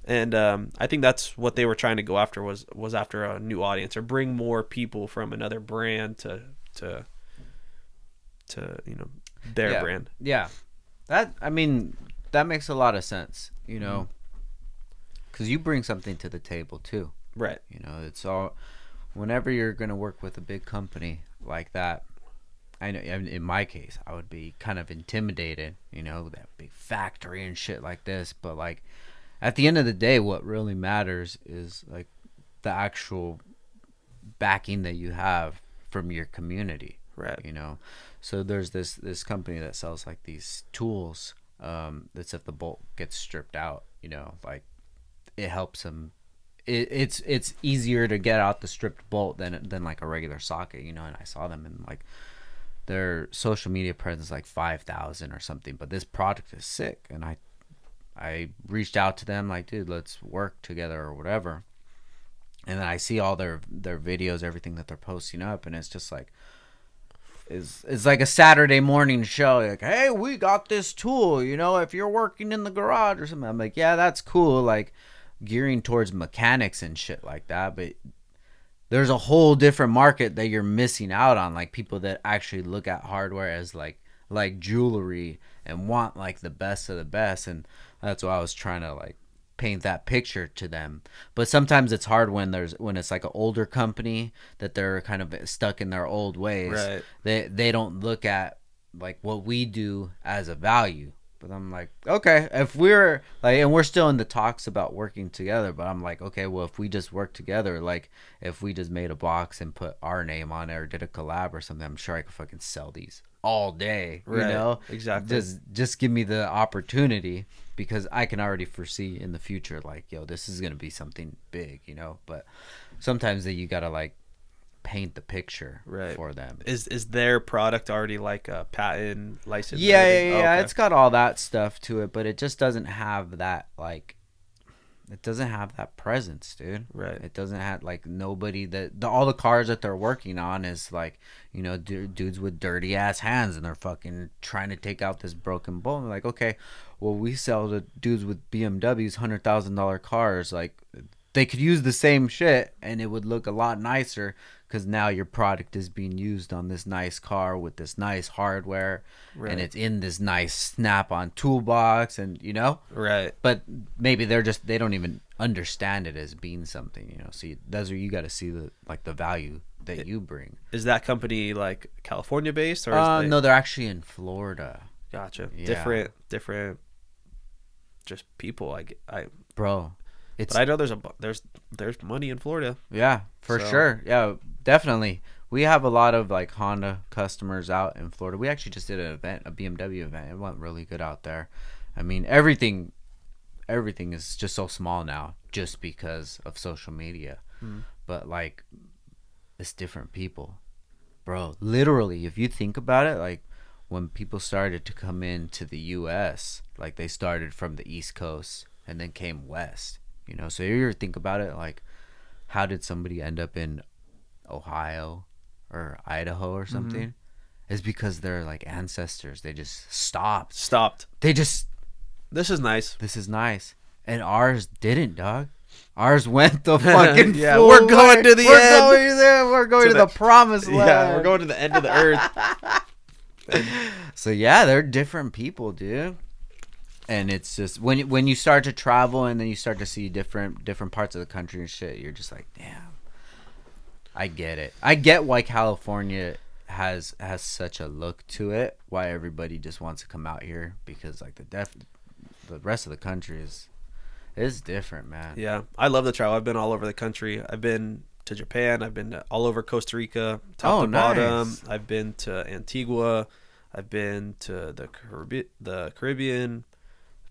and I think that's what they were trying to go after was after a new audience or bring more people from another brand to their brand. Yeah. That makes a lot of sense, because you bring something to the table too. Right. It's all, whenever you're going to work with a big company like that, I know in my case, I would be kind of intimidated, that big factory and shit like this. But like at the end of the day, what really matters is like the actual backing that you have from your community. Right. So there's this company that sells like these tools, that's if the bolt gets stripped out, like it helps them. It's easier to get out the stripped bolt than like a regular socket, and I saw them and like their social media presence is like 5,000 or something, but this product is sick. And I reached out to them like, dude, let's work together or whatever. And then I see all their videos, everything that they're posting up, and it's just like, it's like a Saturday morning show. Like, hey, we got this tool, if you're working in the garage or something. I'm like, yeah, that's cool. Like gearing towards mechanics and shit like that. But there's a whole different market that you're missing out on. Like people that actually look at hardware as like jewelry and want like the best of the best. And that's why I was trying to like paint that picture to them. But sometimes it's hard when it's like an older company that they're kind of stuck in their old ways. Right. They don't look at like what we do as a value. But I'm like, okay, if we're like, and we're still in the talks about working together, but I'm like, okay, well, if we just work together, like if we just made a box and put our name on it or did a collab or something, I'm sure I could fucking sell these all day, right. Exactly. Just give me the opportunity, because I can already foresee in the future, like, yo, this is going to be something big, but sometimes that you got to like paint the picture for them. Is their product already like a patent license? Yeah. Okay. It's got all that stuff to it, but it just doesn't have that like, it doesn't have that presence, dude. Right. It doesn't have like nobody all the cars that they're working on is like, dudes with dirty ass hands, and they're fucking trying to take out this broken bolt. And like, okay, well, we sell to dudes with BMWs, $100,000 cars. Like, they could use the same shit and it would look a lot nicer because now your product is being used on this nice car with this nice hardware, Right. and it's in this nice snap-on toolbox, and Right. but maybe they don't even understand it as being something, so that's where you got to see the value that you bring. Is that company like California based, or is No, they're actually in Florida. Gotcha. Yeah. Different just people. Bro, but I know there's money in Florida. Yeah, for So- sure. Yeah, definitely. We have a lot of like Honda customers out in Florida. We actually just did an event, a BMW event. It went really good out there. I mean, everything is just so small now just because of social media. But like, it's different people. Bro, literally, if you think about it, like when people started to come into the US, like they started from the East Coast and then came west. So you think about it, like, how did somebody end up in Ohio or Idaho or something? It's because their like ancestors, they just stopped. They just, This is nice. this is nice, and ours didn't, dog. Ours went the fucking Yeah, full we're going way. to the We're end. going there. We're going to the promised land. Yeah, we're going to the end of the earth. So yeah, they're different people, dude. And it's just when you start to travel and then you start to see different parts of the country and shit, you're just like, damn. I get it. I get why California has such a look to it. Why everybody just wants to come out here, because like the rest of the country is different, man. Yeah, I love the travel. I've been all over the country. I've been to Japan. I've been all over Costa Rica, top to bottom. Nice. I've been to Antigua. I've been to the Caribbean.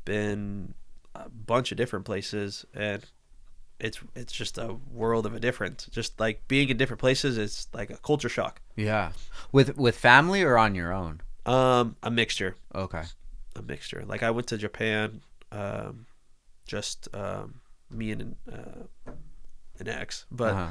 Been a bunch of different places, and it's just a world of a difference. Just like being in different places, it's like a culture shock. Yeah. With family or on your own? A mixture. Okay. A mixture. Like I went to Japan, just me and an ex, but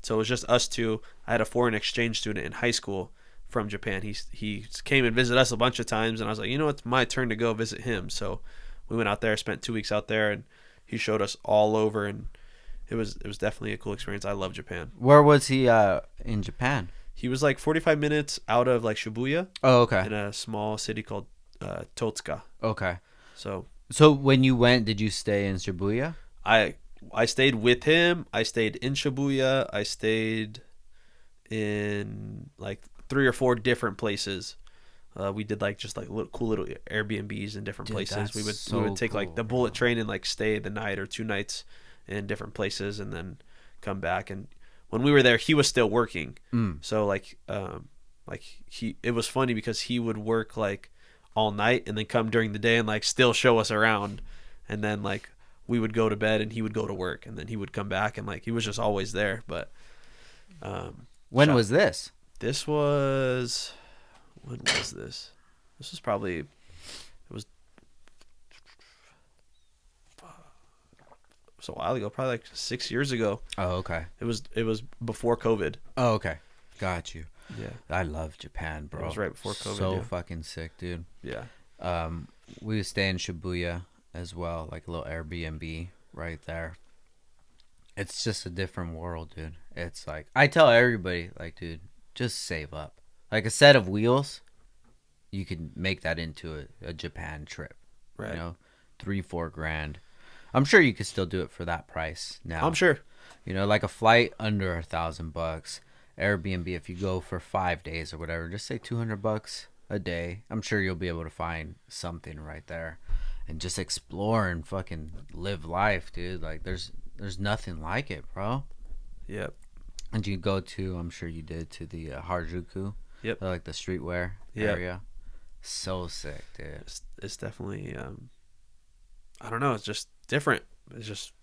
so it was just us two. I had a foreign exchange student in high school from Japan. He came and visited us a bunch of times, and I was like, it's my turn to go visit him. So we went out there, spent 2 weeks out there, and he showed us all over, and it was definitely a cool experience. I love Japan. Where was he in Japan? He was like 45 minutes out of like Shibuya. Oh, okay. In a small city called Totsuka. Okay. So when you went, did you stay in Shibuya? I stayed with him. I stayed in Shibuya. I stayed in like 3 or 4 different places. We did like just like cool little Airbnbs in different places. We would take like the bullet train and like stay the night or 2 nights in different places and then come back. And when we were there, he was still working. So it was funny because he would work like all night and then come during the day and like still show us around, and then like we would go to bed and he would go to work, and then he would come back, and like he was just always there. But when was this? This was this was probably it was a while ago, probably like 6 years ago. Oh, okay. It was before COVID. Oh, okay. Got you. Yeah. I love Japan, bro. It was right before COVID. So yeah. fucking sick, dude. Yeah. We would stay in Shibuya as well, like a little Airbnb right there. It's just a different world, dude. It's like, I tell everybody, like, dude, just save up. Like a set of wheels, you can make that into a Japan trip. Right. 3-4 grand. I'm sure you could still do it for that price now. I'm sure. Like a flight under $1,000. Airbnb, if you go for 5 days or whatever, just say $200 a day. I'm sure you'll be able to find something right there, and just explore and fucking live life, dude. Like there's nothing like it, bro. Yep. And you go to, I'm sure you did, to the Harajuku. Yep. Like the streetwear area. So sick, dude. It's definitely I don't know, it's just different. It's just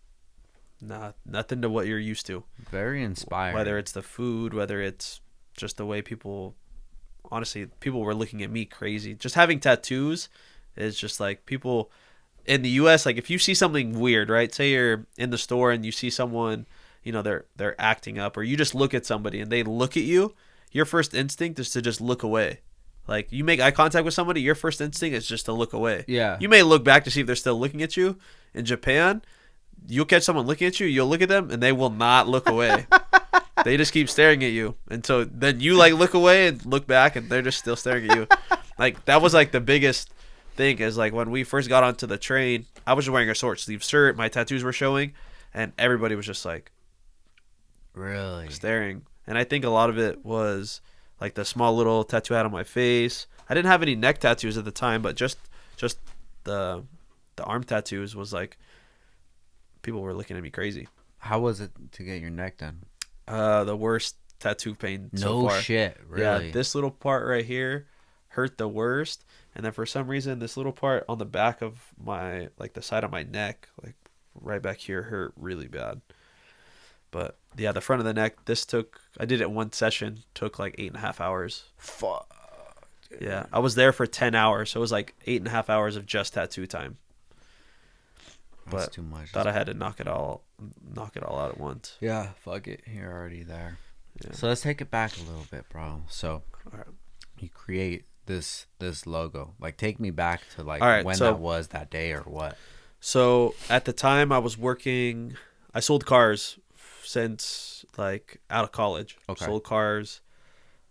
nothing to what you're used to. Very inspiring. Whether it's the food, whether it's just the way people were looking at me crazy. Just having tattoos is just like, people in the US, like if you see something weird, right? Say you're in the store and you see someone, they're acting up, or you just look at somebody and they look at you, your first instinct is to just look away. Like you make eye contact with somebody, your first instinct is just to look away. Yeah. You may look back to see if they're still looking at you. In Japan, you'll catch someone looking at you, you'll look at them, and they will not look away. They just keep staring at you. And so then you like look away and look back, and they're just still staring at you. Like that was like the biggest thing is like when we first got onto the train, I was just wearing a short sleeve shirt, my tattoos were showing, and everybody was just like really staring. And I think a lot of it was like the small little tattoo I had on my face. I didn't have any neck tattoos at the time, but just the arm tattoos was like people were looking at me crazy. How was it to get your neck done? The worst tattoo pain so far. No shit, really. Yeah, this little part right here hurt the worst, and then for some reason this little part on the back of my like the side of my neck, like right back here, hurt really bad. But yeah, the front of the neck, I did it in one session, took like 8.5 hours. Fuck. Dude. Yeah, I was there for 10 hours, so it was like 8.5 hours of just tattoo time. That's But too much. Thought I had to knock it all out at once. Yeah, fuck it. You're already there. Yeah. So let's take it back a little bit, bro. So All right. you create this logo. Like, take me back to like All right, when so- that was, that day or what. So at the time I was working, I sold cars since like out of college. Okay. Sold cars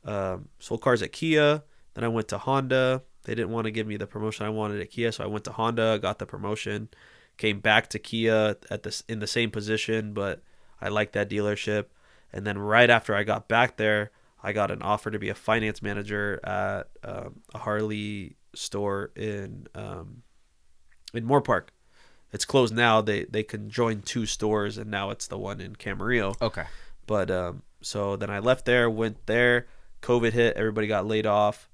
at Kia. Then I went to Honda. They didn't want to give me the promotion I wanted at Kia, so I went to Honda, got the promotion, came back to Kia in the same position, but I liked that dealership. And then right after I got back there, I got an offer to be a finance manager at a Harley store in Moore Park. It's closed now. They can join 2 stores, and now it's the one in Camarillo. Okay. But so then I left there, went there. COVID hit. Everybody got laid off.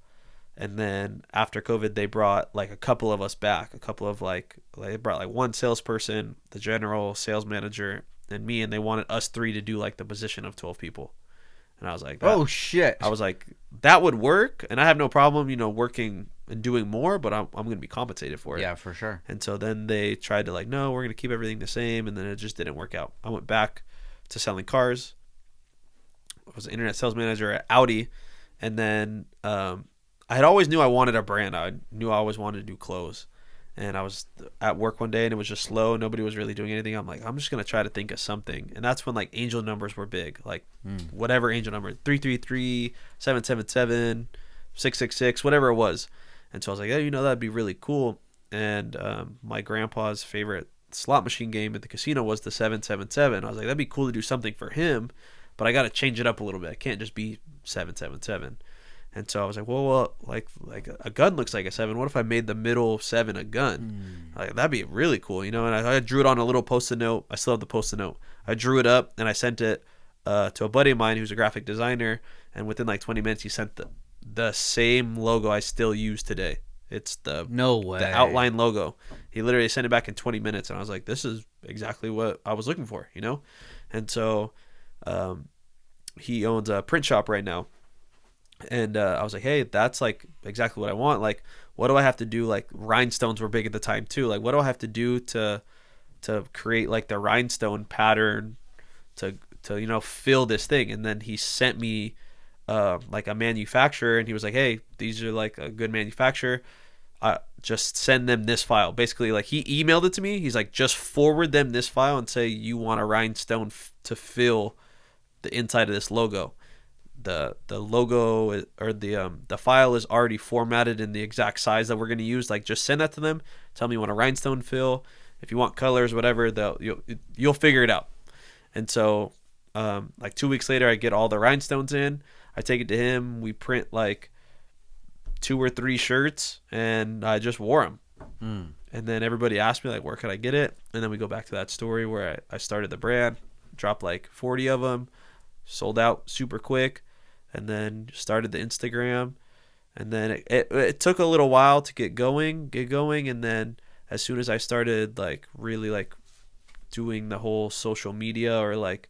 And then after COVID, they brought like a couple of us back. A couple of they brought like one salesperson, the general sales manager, and me. And they wanted us 3 to do like the position of 12 people. And I was like, Oh shit. I was like, that would work. And I have no problem, working and doing more, but I'm going to be compensated for it. Yeah, for sure. And so then they tried to like, no, we're going to keep everything the same. And then it just didn't work out. I went back to selling cars. I was an internet sales manager at Audi. And then I had always knew I wanted a brand. I knew I always wanted to do clothes. And I was at work one day and it was just slow. Nobody was really doing anything. I'm like, I'm just going to try to think of something. And that's when like angel numbers were big. Like whatever angel number, 333, 777, 666, whatever it was. And so I was like, yeah, that'd be really cool. And my grandpa's favorite slot machine game at the casino was the 777. I was like, that'd be cool to do something for him, but I got to change it up a little bit. I can't just be 777. And so I was like, well, like a gun looks like a 7. What if I made the middle 7 a gun? Like, that'd be really cool, And I drew it on a little Post-it note. I still have the Post-it note. I drew it up and I sent it to a buddy of mine who's a graphic designer. And within like 20 minutes, he sent the same logo I still use today. It's No way. the outline logo. He literally sent it back in 20 minutes. And I was like, this is exactly what I was looking for, And so he owns a print shop right now. And I was like, hey, that's like exactly what I want. Like, what do I have to do? Like, rhinestones were big at the time too. Like, what do I have to do to create like the rhinestone pattern to fill this thing? And then he sent me like a manufacturer, and he was like, hey, these are like a good manufacturer. Just send them this file. Basically, like, he emailed it to me. He's like, just forward them this file and say you want a rhinestone to fill the inside of this logo. The logo or the file is already formatted in the exact size that we're going to use. Like, just send that to them. Tell me you want a rhinestone fill. If you want colors, whatever, you'll figure it out. And so like 2 weeks later, I get all the rhinestones in. I take it to him. We print like 2 or 3 shirts, and I just wore them. And then everybody asked me like, where could I get it? And then we go back to that story where I started the brand, dropped like 40 of them, sold out super quick. And then started the Instagram, and then it took a little while to get going. And then as soon as I started like really like doing the whole social media or like,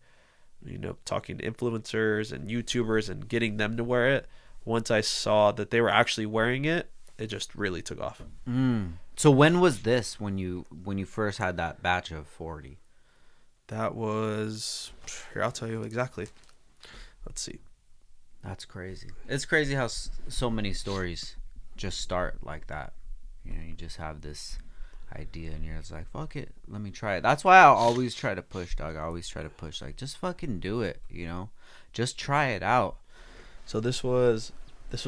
talking to influencers and YouTubers and getting them to wear it, once I saw that they were actually wearing it, it just really took off. So when was this when you first had that batch of 40? That was, here, I'll tell you exactly. Let's see. That's crazy. It's crazy how so many stories just start like that. You just have this idea and you're just like, fuck it, let me try it. That's why I always try to push, dog. I always try to push, like, just fucking do it, you know? Just try it out. So this was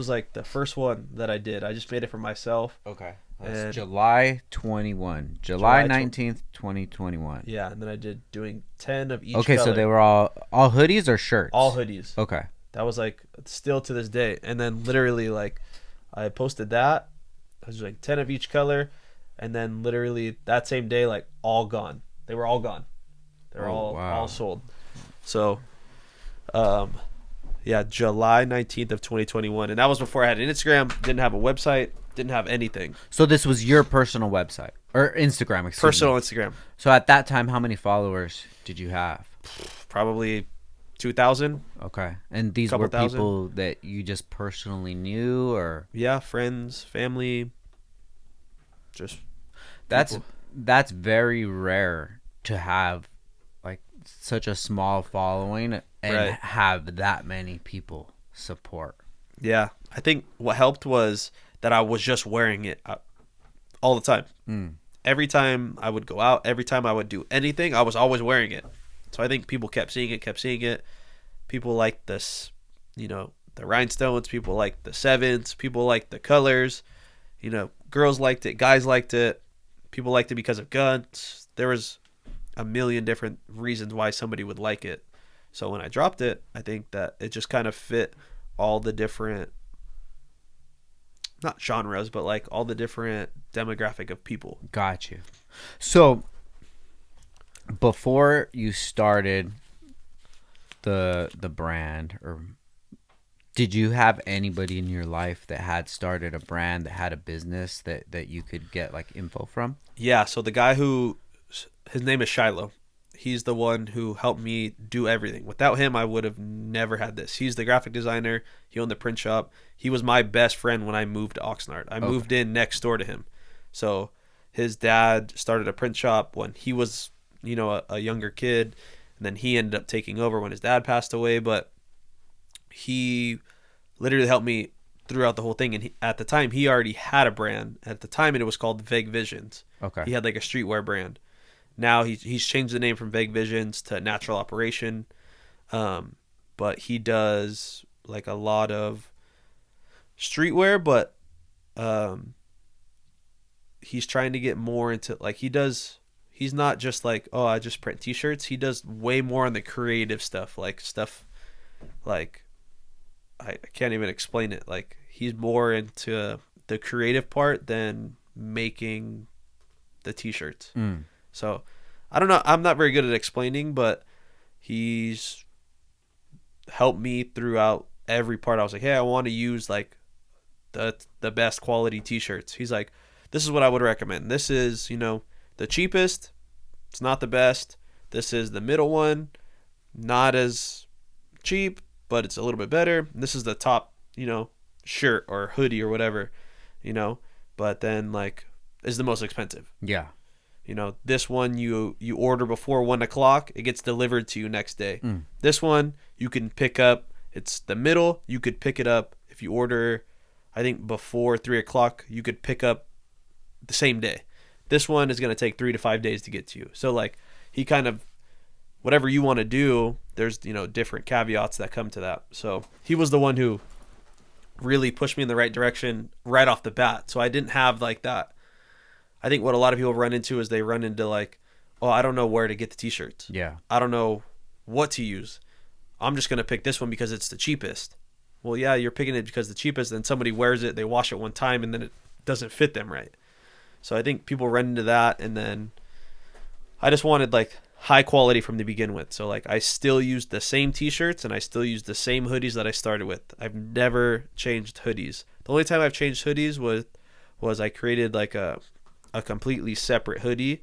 like the first one that I did. I just made it for myself. Okay. And That's July 21. July July 19th, 2021. yeah, and then I did doing 10 of each Okay, color. so they were all hoodies or shirts? all hoodies. Okay. That was like still to this day. And then literally like I posted that. I was like 10 of each color, and then literally that same day, like all gone. They were all gone. They were all sold. So yeah, July 19th of 2021. And that was before I had an Instagram, didn't have a website, didn't have anything. So this was your personal website or Instagram, excuse Personal me. Instagram. So at that time, how many followers did you have? Probably 2,000. Okay. And these Couple were thousand. people that you just personally knew, or Yeah, friends, family. Just people. that's very rare to have like such a small following and Right. have that many people support. Yeah, I think what helped was that I was just wearing it all the time. Every time I would go out, every time I would do anything, I was always wearing it. So I think people kept seeing it. People liked this, the rhinestones. People liked the sevens. People liked the colors. Girls liked it. Guys liked it. People liked it because of guns. There was a million different reasons why somebody would like it. So when I dropped it, I think that it just kind of fit all the different, not genres, but like all the different demographic of people. Got you. So before you started the brand, or did you have anybody in your life that had started a brand, that had a business that you could get like info from? Yeah, so the guy his name is Shiloh. He's the one who helped me do everything. Without him, I would have never had this. He's the graphic designer. He owned the print shop. He was my best friend when I moved to Oxnard. I moved in next door to him. So his dad started a print shop when he was, a younger kid. And then he ended up taking over when his dad passed away. But he literally helped me throughout the whole thing. And at the time, he already had a brand. At the time, it was called Vague Visions. Okay. He had like a streetwear brand. Now he's changed the name from Vague Visions to Natural Operation, but he does like a lot of streetwear, but he's trying to get more into like he's not just like, oh, I just print t-shirts. He does way more on the creative stuff like I can't even explain it. Like he's more into the creative part than making the t-shirts. So, I don't know. I'm not very good at explaining, but he's helped me throughout every part. I was like, hey, I want to use like the best quality t-shirts. He's like, this is what I would recommend. This is, the cheapest. It's not the best. This is the middle one. Not as cheap, but it's a little bit better. And this is the top, shirt or hoodie or whatever, but then like is the most expensive. Yeah. This one you order before 1 o'clock, it gets delivered to you next day. This one you can pick up. It's the middle. You could pick it up if you order, I think before 3 o'clock, you could pick up the same day. This one is going to take 3 to 5 days to get to you. So like he kind of, whatever you want to do, there's, different caveats that come to that. So he was the one who really pushed me in the right direction right off the bat. So I didn't have like that. I think what a lot of people run into is they run into like, oh, I don't know where to get the t-shirts. Yeah. I don't know what to use. I'm just going to pick this one because it's the cheapest. Well, yeah, you're picking it because it's the cheapest. Then somebody wears it, they wash it one time, and then it doesn't fit them right. So I think people run into that. And then I just wanted like high quality from the begin with. So like I still used the same t-shirts and I still used the same hoodies that I started with. I've never changed hoodies. The only time I've changed hoodies was I created like a completely separate hoodie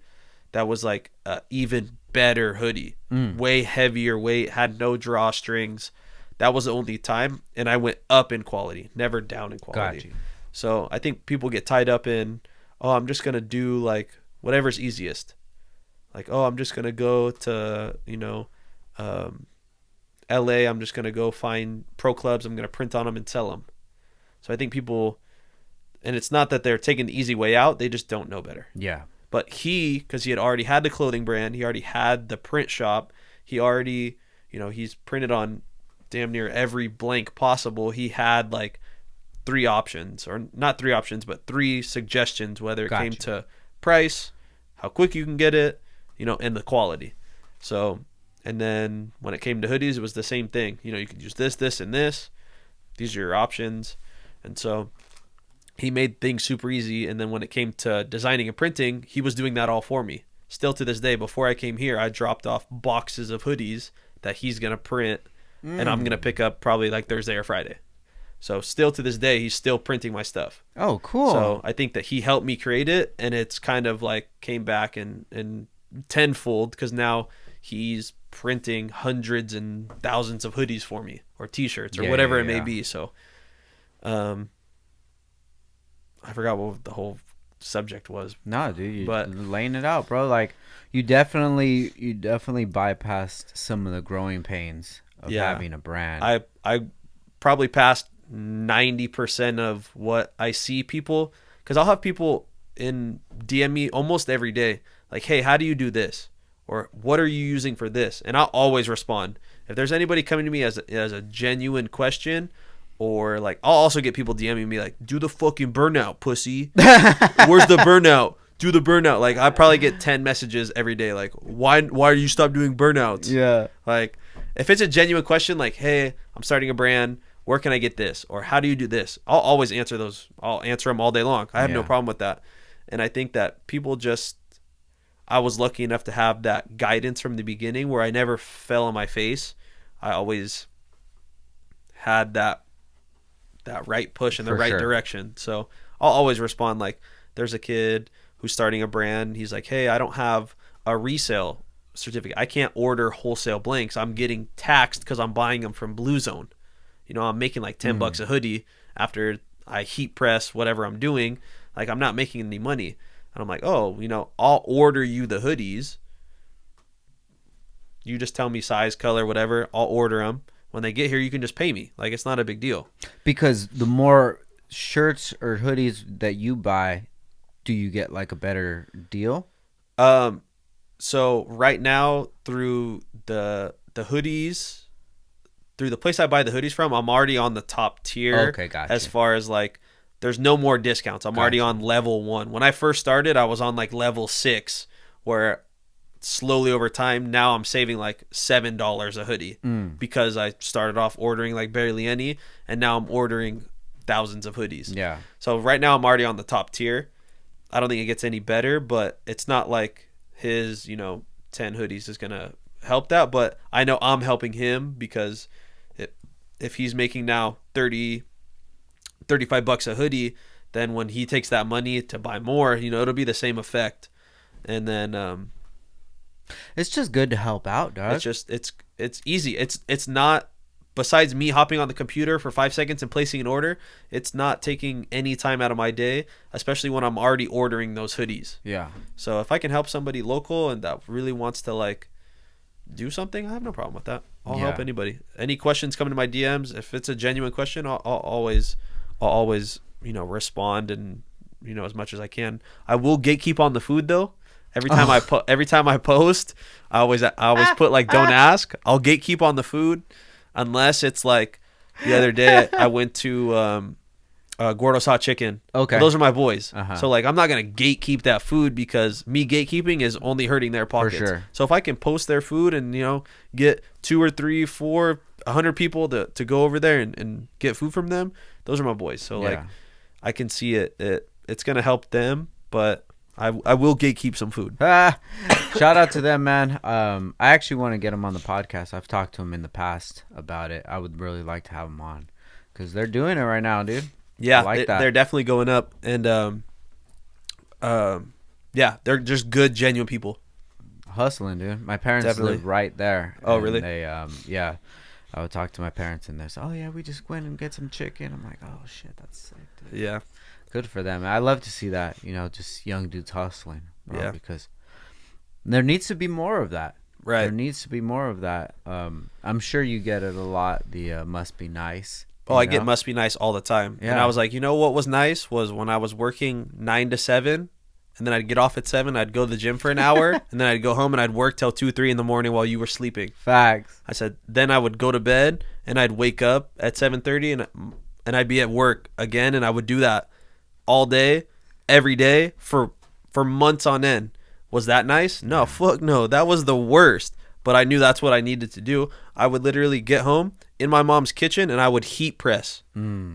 that was like a even better hoodie, way heavier weight, had no drawstrings. That was the only time, and I went up in quality, never down in quality. Got you. So I think people get tied up in, oh, I'm just gonna do like whatever's easiest. Like, oh, I'm just gonna go to LA. I'm just gonna go find pro clubs. I'm gonna print on them and sell them. So I think people. And it's not that they're taking the easy way out. They just don't know better. Yeah. But because he had already had the clothing brand, he already had the print shop, he already, he's printed on damn near every blank possible. He had like 3 options, or not 3 options, but 3 suggestions, whether it came to price, how quick you can get it, and the quality. So, and then when it came to hoodies, it was the same thing. You could use this, this, and this. These are your options. And so he made things super easy. And then when it came to designing and printing, he was doing that all for me. Still to this day, before I came here, I dropped off boxes of hoodies that he's going to print, and I'm going to pick up probably like Thursday or Friday. So still to this day, he's still printing my stuff. Oh, cool. So I think that he helped me create it, and it's kind of like came back and tenfold, because now he's printing hundreds and thousands of hoodies for me, or t-shirts, or whatever it may be. So I forgot what the whole subject was. No, dude, you're laying it out, bro. Like you definitely bypassed some of the growing pains of having a brand. I probably passed 90% of what I see people, because I'll have people in DM me almost every day like, hey, how do you do this, or what are you using for this? And I'll always respond. If there's anybody coming to me as a genuine question, or like, I'll also get people DMing me like, do the fucking burnout, pussy. Where's the burnout? Do the burnout. Like, I probably get 10 messages every day like, why do you stop doing burnouts? Yeah. Like, if it's a genuine question like, hey, I'm starting a brand, where can I get this, or how do you do this, I'll always answer those. I'll answer them all day long. I have no problem with that. And I think that people I was lucky enough to have that guidance from the beginning, where I never fell on my face. I always had that right push in the right direction. So I'll always respond. Like, there's a kid who's starting a brand. He's like, hey, I don't have a resale certificate. I can't order wholesale blanks. I'm getting taxed because I'm buying them from Blue Zone. I'm making like $10 a hoodie after I heat press whatever I'm doing. Like, I'm not making any money. And I'm like, oh, I'll order you the hoodies. You just tell me size, color, whatever. I'll order them. When they get here, you can just pay me. Like, it's not a big deal. Because the more shirts or hoodies that you buy, do you get like a better deal? So right now, through the hoodies, through the place I buy the hoodies from, I'm already on the top tier. Okay, gotcha. As far as like, there's no more discounts. I'm already on level 1. When I first started, I was on like level 6, where slowly over time, now I'm saving like $7 a hoodie because I started off ordering like barely any, and now I'm ordering thousands of hoodies. Yeah. So right now I'm already on the top tier. I don't think it gets any better, but it's not like his, 10 hoodies is going to help that. But I know I'm helping him, because if he's making now $35 a hoodie, then when he takes that money to buy more, it'll be the same effect. And then it's just good to help out, dog. It's easy. It's not, besides me hopping on the computer for 5 seconds and placing an order, it's not taking any time out of my day, especially when I'm already ordering those hoodies. Yeah. So if I can help somebody local and that really wants to like do something, I have no problem with that. I'll help anybody. Any questions come into my DMs, if it's a genuine question, I'll always respond, and as much as I can. I will gatekeep on the food though. Every time I post, I always put like, don't ask. I'll gatekeep on the food, unless it's like the other day I went to Gordo's Hot Chicken. Okay. Those are my boys. Uh-huh. So like, I'm not going to gatekeep that food, because me gatekeeping is only hurting their pockets. For sure. So if I can post their food and, get 2 or 3, 4, 100 people to go over there and get food from them, those are my boys. So like, I can see it's going to help them, but I will gatekeep some food. Shout out to them, man. I actually want to get them on the podcast. I've talked to them in the past about it. I would really like to have them on, because they're doing it right now, dude. Yeah, like that. They're definitely going up, and they're just good, genuine people. Hustling, dude. My parents Definitely. live right there. Oh, really? They, I would talk to my parents, and they say, "Oh yeah, we just went and get some chicken." I'm like, "Oh shit, that's sick, dude." Yeah, good for them. I love to see that. Just young dudes hustling. Bro, yeah, because there needs to be more of that. Right. There needs to be more of that. I'm sure you get it a lot. The must be nice. Oh, I get must be nice all the time. Yeah. And I was like, what was nice was when I was working 9 to 7 and then I'd get off at 7. I'd go to the gym for an hour, and then I'd go home and I'd work till 2, 3 in the morning while you were sleeping. Facts. I said, then I would go to bed and I'd wake up at 7:30 and I'd be at work again, and I would do that all day, every day for months on end. Was that nice? No, fuck no. That was the worst. But I knew that's what I needed to do. I would literally get home in my mom's kitchen and I would heat press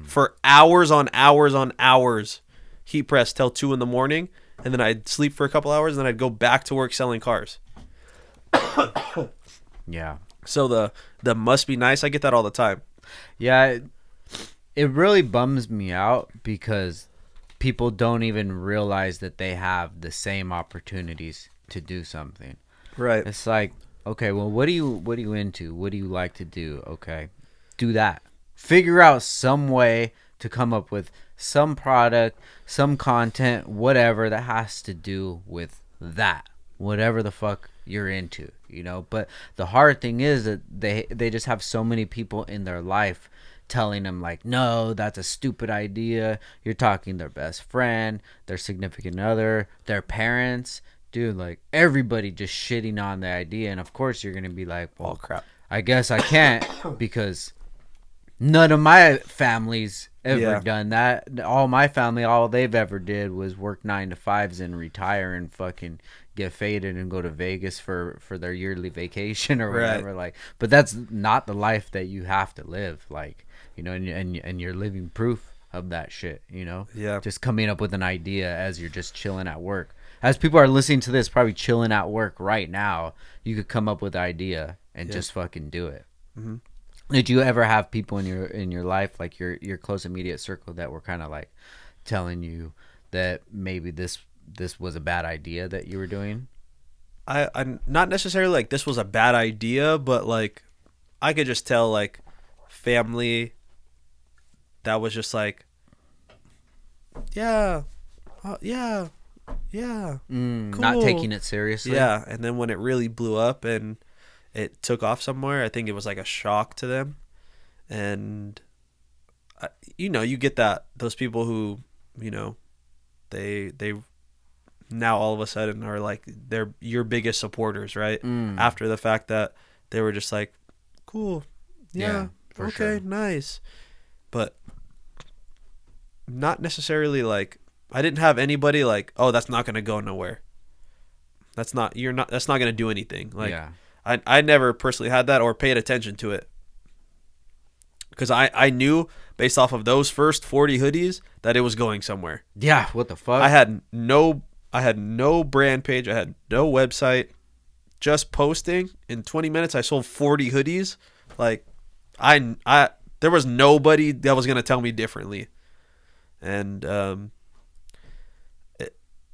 for hours on hours on hours. Heat press till 2 in the morning, and then I'd sleep for a couple hours, and then I'd go back to work selling cars. Yeah. So the must be nice, I get that all the time. Yeah, it really bums me out because people don't even realize that they have the same opportunities to do something. Right. It's like, okay, well, what are you into? What do you like to do? Okay, do that. Figure out some way to come up with some product, some content, whatever that has to do with that. Whatever the fuck you're into, you know? But the hard thing is that they just have so many people in their life telling them like, no, that's a stupid idea. You're talking their best friend, their significant other, their parents. Dude, like everybody just shitting on the idea. And of course you're going to be like, well, crap. I guess I can't because none of my family's ever done that. All my family, all they've ever did was work 9 to 5s and retire and fucking get faded and go to Vegas for their yearly vacation or whatever. Right. Like, but that's not the life that you have to live. Like, you know, and you're living proof of that shit, you know? Yeah. Just coming up with an idea as you're just chilling at work. As people are listening to this, probably chilling at work right now, you could come up with an idea and just fucking do it. Mm-hmm. Did you ever have people in your life, like your close immediate circle, that were kind of like telling you that maybe this was a bad idea that you were doing? I'm not necessarily like this was a bad idea, but like I could just tell like family that was just like, yeah, yeah. Cool. Not taking it seriously. Yeah, and then when it really blew up and it took off somewhere, I think it was like a shock to them. And you know, you get those people who, you know, they now all of a sudden are like they're your biggest supporters, right? After the fact that they were just like, cool, yeah okay, sure. Nice. But not necessarily like I didn't have anybody like, oh, that's not going to go nowhere. That's not going to do anything. Like, I never personally had that or paid attention to it. Because I knew based off of those first 40 hoodies that it was going somewhere. Yeah, what the fuck? I had no brand page. I had no website. Just posting. In 20 minutes, I sold 40 hoodies. Like, there was nobody that was going to tell me differently. And,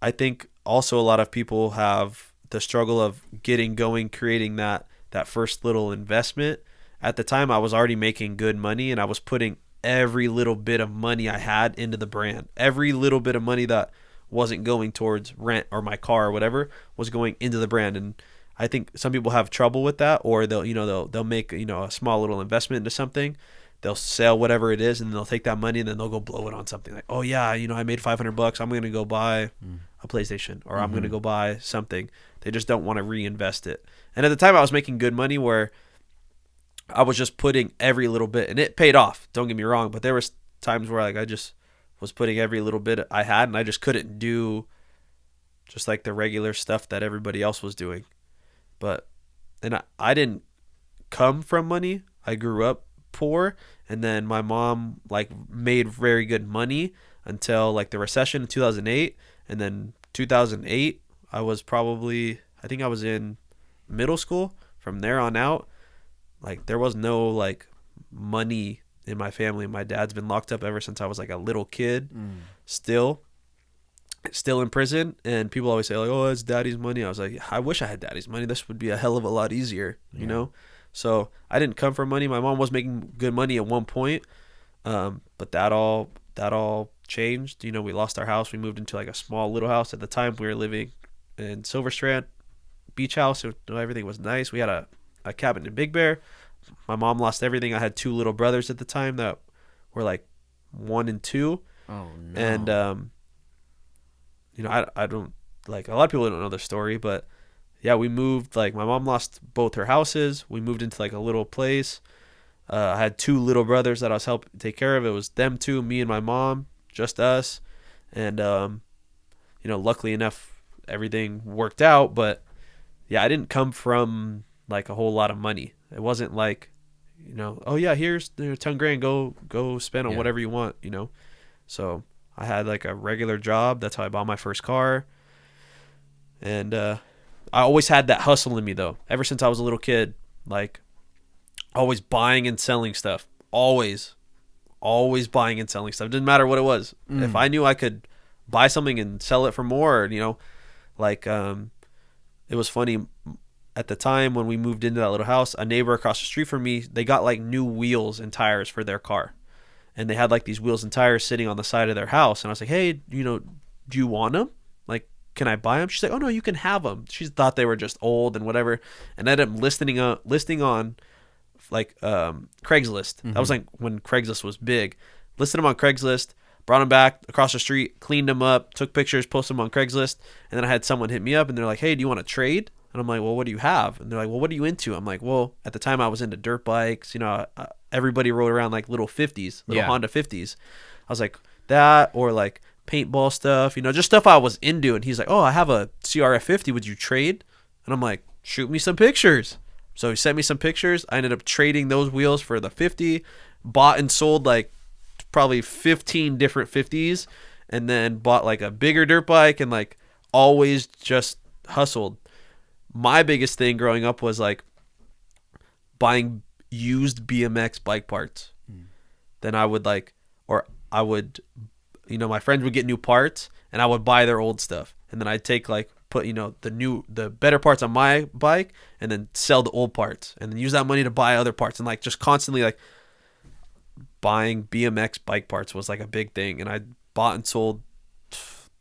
I think also a lot of people have the struggle of getting going, creating that first little investment. At the time, I was already making good money, and I was putting every little bit of money I had into the brand. Every little bit of money that wasn't going towards rent or my car or whatever was going into the brand. And I think some people have trouble with that, or they'll make, you know, a small little investment into something. They'll sell whatever it is, and they'll take that money and then they'll go blow it on something like, oh yeah, you know, I made $500. I'm going to go buy a PlayStation, or I'm going to go buy something. They just don't want to reinvest it. And at the time I was making good money where I was just putting every little bit, and it paid off. Don't get me wrong. But there was times where like I just was putting every little bit I had, and I just couldn't do just like the regular stuff that everybody else was doing. And I didn't come from money. I grew up poor, and then my mom like made very good money until like the recession in 2008. And then 2008 I think I was in middle school. From there on out, like there was no like money in my family. My dad's been locked up ever since I was like a little kid. Still in prison, and people always say like, oh, it's daddy's money. I was like, I wish I had daddy's money. This would be a hell of a lot easier, you know. So I didn't come from money. My mom was making good money at one point, but that all changed. You know, we lost our house. We moved into like a small little house. At the time, we were living in Silver Strand beach house. Everything was nice. We had a cabin in Big Bear. My mom lost everything. I had 2 little brothers at the time that were like 1 and 2. Oh no. And you know, like a lot of people don't know the story, but yeah, we moved. Like my mom lost both her houses. We moved into like a little place. I had two little brothers that I was helping take care of. It was them two, me and my mom, just us. And luckily enough, everything worked out. But yeah, I didn't come from like a whole lot of money. It wasn't like, oh yeah, here's the 10 grand. Go spend on whatever you want. So I had like a regular job. That's how I bought my first car. And I always had that hustle in me though. Ever since I was a little kid, like always buying and selling stuff. Always buying and selling stuff. Didn't matter what it was. If I knew I could buy something and sell it for more, it was funny. At the time when we moved into that little house, a neighbor across the street from me, they got like new wheels and tires for their car. And they had like these wheels and tires sitting on the side of their house. And I was like, hey, do you want them? Like, can I buy them? She's like, oh no, you can have them. She thought they were just old and whatever. And I ended up listing on like Craigslist. That was like when Craigslist was big. Listed them on Craigslist, brought them back across the street, cleaned them up, took pictures, posted them on Craigslist. And then I had someone hit me up and they're like, hey, do you want to trade? And I'm like, well, what do you have? And they're like, well, what are you into? I'm like, well, at the time I was into dirt bikes. Everybody rode around like little 50s, little Honda 50s. I was like, that or like paintball stuff, just stuff I was into. And he's like, oh, I have a CRF 50. Would you trade? And I'm like, shoot me some pictures. So he sent me some pictures. I ended up trading those wheels for the 50, bought and sold like probably 15 different 50s, and then bought like a bigger dirt bike and like always just hustled. My biggest thing growing up was like buying used BMX bike parts. Then I would my friends would get new parts and I would buy their old stuff. And then I'd take like, put, the better parts on my bike and then sell the old parts and then use that money to buy other parts. And like just constantly like buying BMX bike parts was like a big thing. And I bought and sold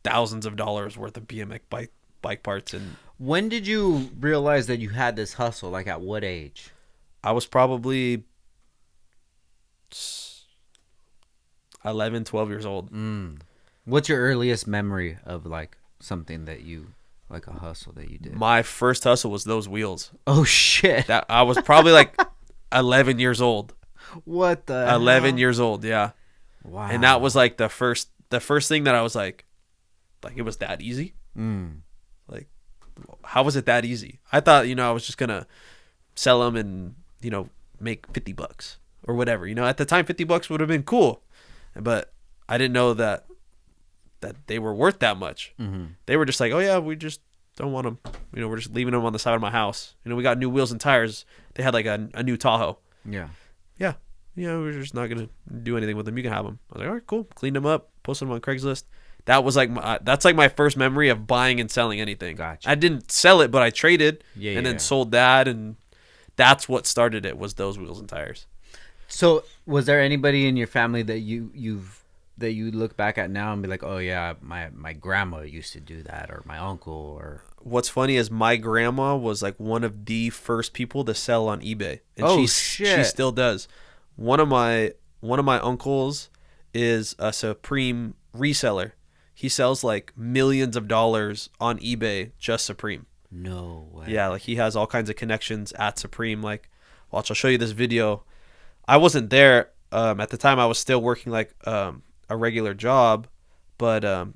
thousands of dollars worth of BMX bike parts. And when did you realize that you had this hustle? Like at what age? I was probably 11, 12 years old. What's your earliest memory of like something that you, like a hustle that you did? My first hustle was those wheels. Oh shit. That I was probably like 11 years old. What the 11 hell? years old, yeah. Wow. And that was like the first thing that I was like it was that easy. Like, how was it that easy? I thought, I was just gonna sell them and make $50 or whatever. At the time, $50 would have been cool, but I didn't know that they were worth that much. They were just like, oh yeah, we just don't want them. We're just leaving them on the side of my house. We got new wheels and tires. They had like a new Tahoe. Yeah. We're just not gonna do anything with them. You can have them. I was like, all right, cool. Cleaned them up, posted them on Craigslist. That was like that's like my first memory of buying and selling anything. Gotcha. I didn't sell it, but I traded and then sold that, and that's what started it, was those wheels and tires. So, was there anybody in your family that you look back at now and be like, oh yeah, my grandma used to do that, or my uncle? Or what's funny is my grandma was like one of the first people to sell on eBay, and she still does. One of my uncles is a Supreme reseller. He sells like millions of dollars on eBay, just Supreme. No way. Yeah, like he has all kinds of connections at Supreme. Like, watch, I'll show you this video. I wasn't there at the time. I was still working like a regular job, but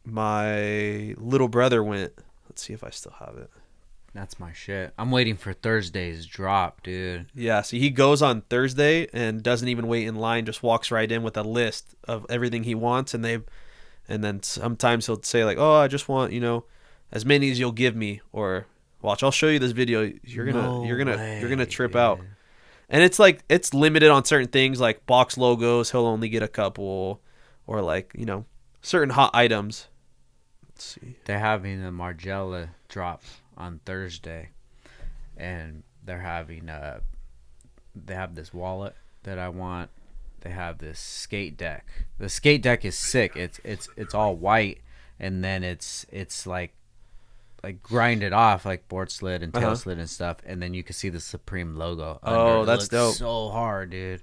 my little brother went. Let's see if I still have it. That's my shit. I'm waiting for Thursday's drop, dude. Yeah, so he goes on Thursday and doesn't even wait in line, just walks right in with a list of everything he wants, and then sometimes he'll say like, "Oh, I just want, as many as you'll give me," or watch, I'll show you this video. You're gonna trip out. And it's like it's limited on certain things like box logos, he'll only get a couple, or like, certain hot items. Let's see. They're having a Margiela drop on Thursday, and they're having they have this wallet that I want. They have this skate deck. The skate deck is sick. It's all white, and then it's like grinded off like board slit and tail slit and stuff, and then you can see the Supreme logo under. Oh, that's dope. So hard, dude.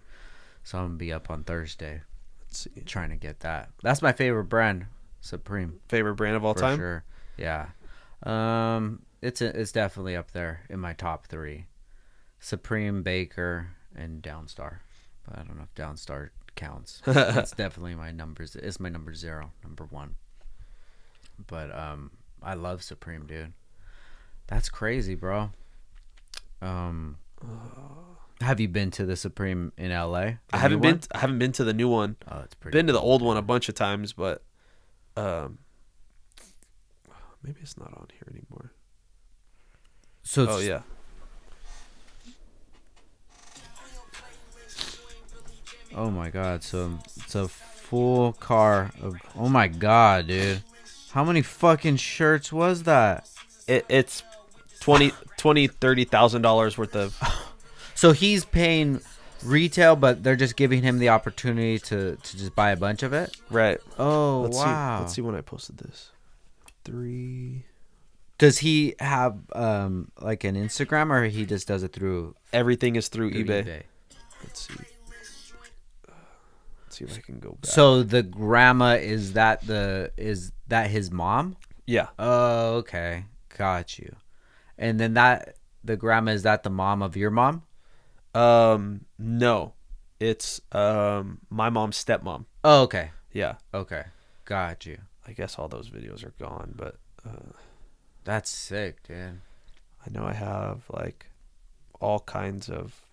So I'm gonna be up on Thursday. Let's see. Trying to get that. That's my favorite brand. Supreme. Favorite brand of all For time? sure. Yeah. It's definitely up there in my top 3. Supreme, Baker, and Downstar. But I don't know if Downstar counts. It's definitely my numbers. It's my number 0, number 1. But I love Supreme, dude. That's crazy, bro. Have you been to the Supreme in LA? I haven't been. I haven't been to the new one. Oh, it's pretty. Been to the cool, old dude. one a bunch of times, but maybe it's not on here anymore. So Oh yeah. Oh my god, so it's a full car of, oh my god, dude. How many fucking shirts was that? It's $30,000 worth of. So he's paying retail, but they're just giving him the opportunity to just buy a bunch of it? Right. Oh, Let's wow. see when I posted this. 3. Does he have like an Instagram, or he just does it through Everything is through eBay. Let's see. Let's see if I can go back. So the grandma, is that his mom? Yeah. Oh, okay. Got you. And then the grandma, is that the mom of your mom? No. It's my mom's stepmom. Oh, okay. Yeah. Okay. Got you. I guess all those videos are gone, but That's sick, dude. I know I have like all kinds of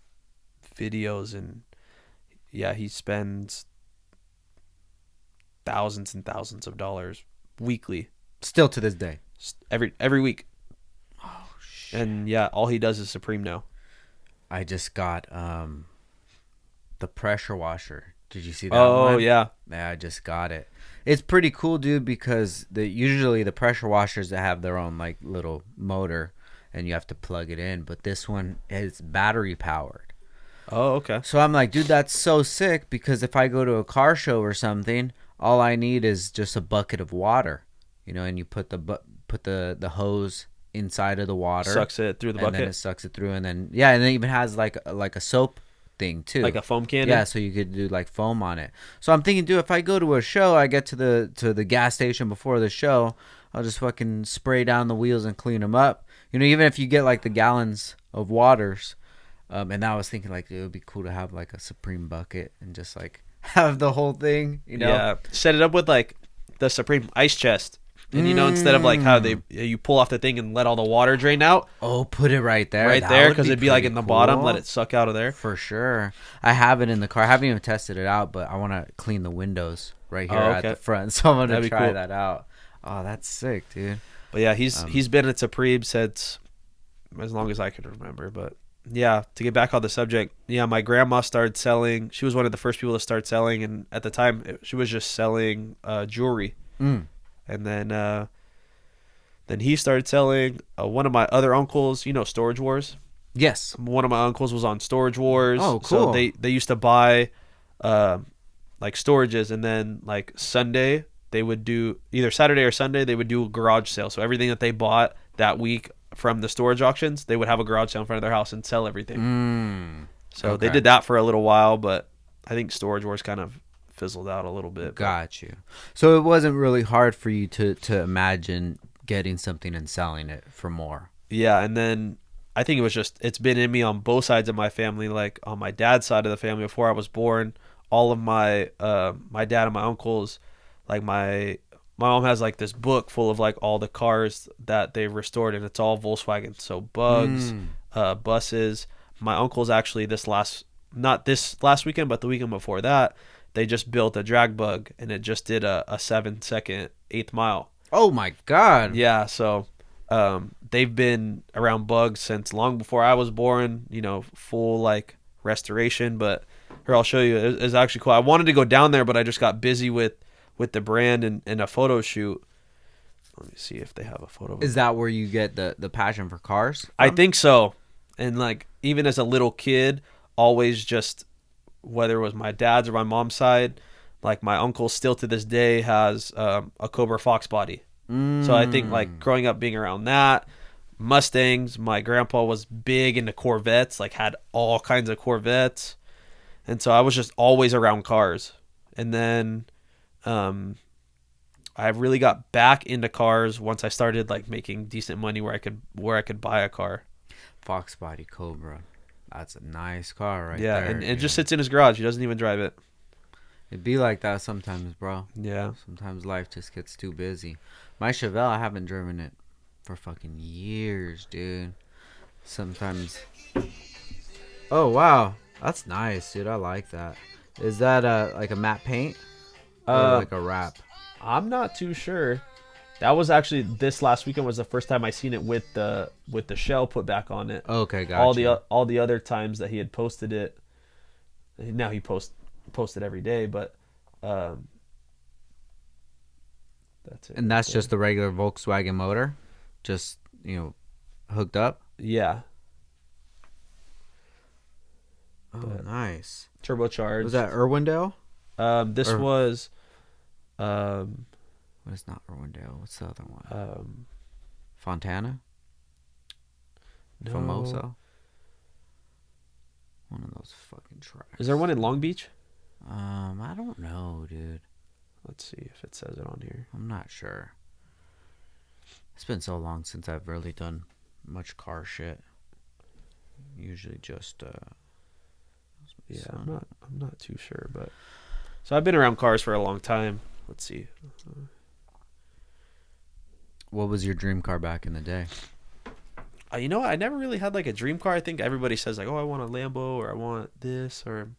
videos, and yeah, he spends thousands and thousands of dollars weekly, Still to this day. every week. Oh shit. And yeah, all he does is Supreme now. I just got the pressure washer. Did you see that Oh one? yeah. Yeah, I just got it. It's pretty cool, dude, because usually the pressure washers that have their own like little motor and you have to plug it in, but this one is battery powered. Oh okay. So I'm like, dude, that's so sick, because if I go to a car show or something, all I need is just a bucket of water, and you put the hose inside of the water, Sucks it through the and then bucket it sucks it through, and then and it even has like a soap thing too, like a foam cannon. yeah, so you could do like foam on it. So I'm thinking, dude, if I go to a show, I get to the gas station before the show, I'll just fucking spray down the wheels and clean them up. Even if you get like the gallons of waters. And I was thinking, like, it would be cool to have like a Supreme bucket and just like have the whole thing, Yeah, set it up with like the Supreme ice chest, and instead of like how you pull off the thing and let all the water drain out, Oh, put it right there. right That there, would because it'd be like pretty in the bottom, cool. let it suck out of there. For sure. I have it in the car. I haven't even tested it out, but I want to clean the windows right here at the front, so I'm That'd gonna be try cool. that out. Oh, that's sick, dude. But yeah, he's been at Supreme since as long as I can remember. But yeah, to get back on the subject, yeah, my grandma started selling. She was one of the first people to start selling, and at the time, she was just selling jewelry. Mm. And then he started selling. One of my other uncles, Storage Wars. Yes. One of my uncles was on Storage Wars. Oh, cool. So they used to buy like storages, and then like Sunday they would do, either Saturday or Sunday they would do a garage sale. So everything that they bought that week from the storage auctions, they would have a garage sale in front of their house and sell everything. So they did that for a little while, but I think Storage Wars kind of fizzled out a little bit. Got you. So it wasn't really hard for you to imagine getting something and selling it for more. Yeah, and then I think it's been in me on both sides of my family. Like on my dad's side of the family, before I was born, all of my my dad and my uncles, like my mom has like this book full of like all the cars that they've restored, and it's all Volkswagen. So Bugs, buses. My uncle's actually not this last weekend, but the weekend before that, they just built a drag bug, and it just did a 7-second 8th mile. Oh my God. Yeah, so they've been around bugs since long before I was born, full like restoration. But here, I'll show you. It's actually cool. I wanted to go down there, but I just got busy with the brand and a photo shoot. Let me see if they have a photo. Is that where you get the passion for cars from? I think so. And like even as a little kid, always just, whether it was my dad's or my mom's side, like my uncle still to this day has a Cobra Fox body. So I think like growing up being around that, Mustangs, my grandpa was big into Corvettes, like had all kinds of Corvettes. And so I was just always around cars. And then I really got back into cars once I started like making decent money where I could buy a car. Fox Body Cobra. That's a nice car right Yeah, there. and it dude. just sits in his garage. He doesn't even drive it. It'd be like that sometimes, bro. Yeah. Sometimes life just gets too busy. My Chevelle, I haven't driven it for fucking years, dude. Sometimes. Oh wow, that's nice, dude. I like that. Is that like a matte paint or like a wrap? I'm not too sure. That was actually this last weekend was the first time I seen it with the shell put back on it. Okay, gotcha. All the other times that he had posted it, now he posted every day, but that's it. And that's just the regular Volkswagen motor, just hooked up. Yeah. Oh, But nice. turbocharged. Was that Irwindale? This Or- was What is not Irwindale? What's the other one? Fontana? no. Famoso? One of those fucking tracks. Is there one in Long Beach? I don't know, dude. Let's see if it says it on here. I'm not sure. It's been so long since I've really done much car shit. Usually just Yeah, I'm not too sure, but so I've been around cars for a long time. Let's see. What was your dream car back in the day? I never really had like a dream car. I think everybody says like, "Oh, I want a Lambo," or "I want this," or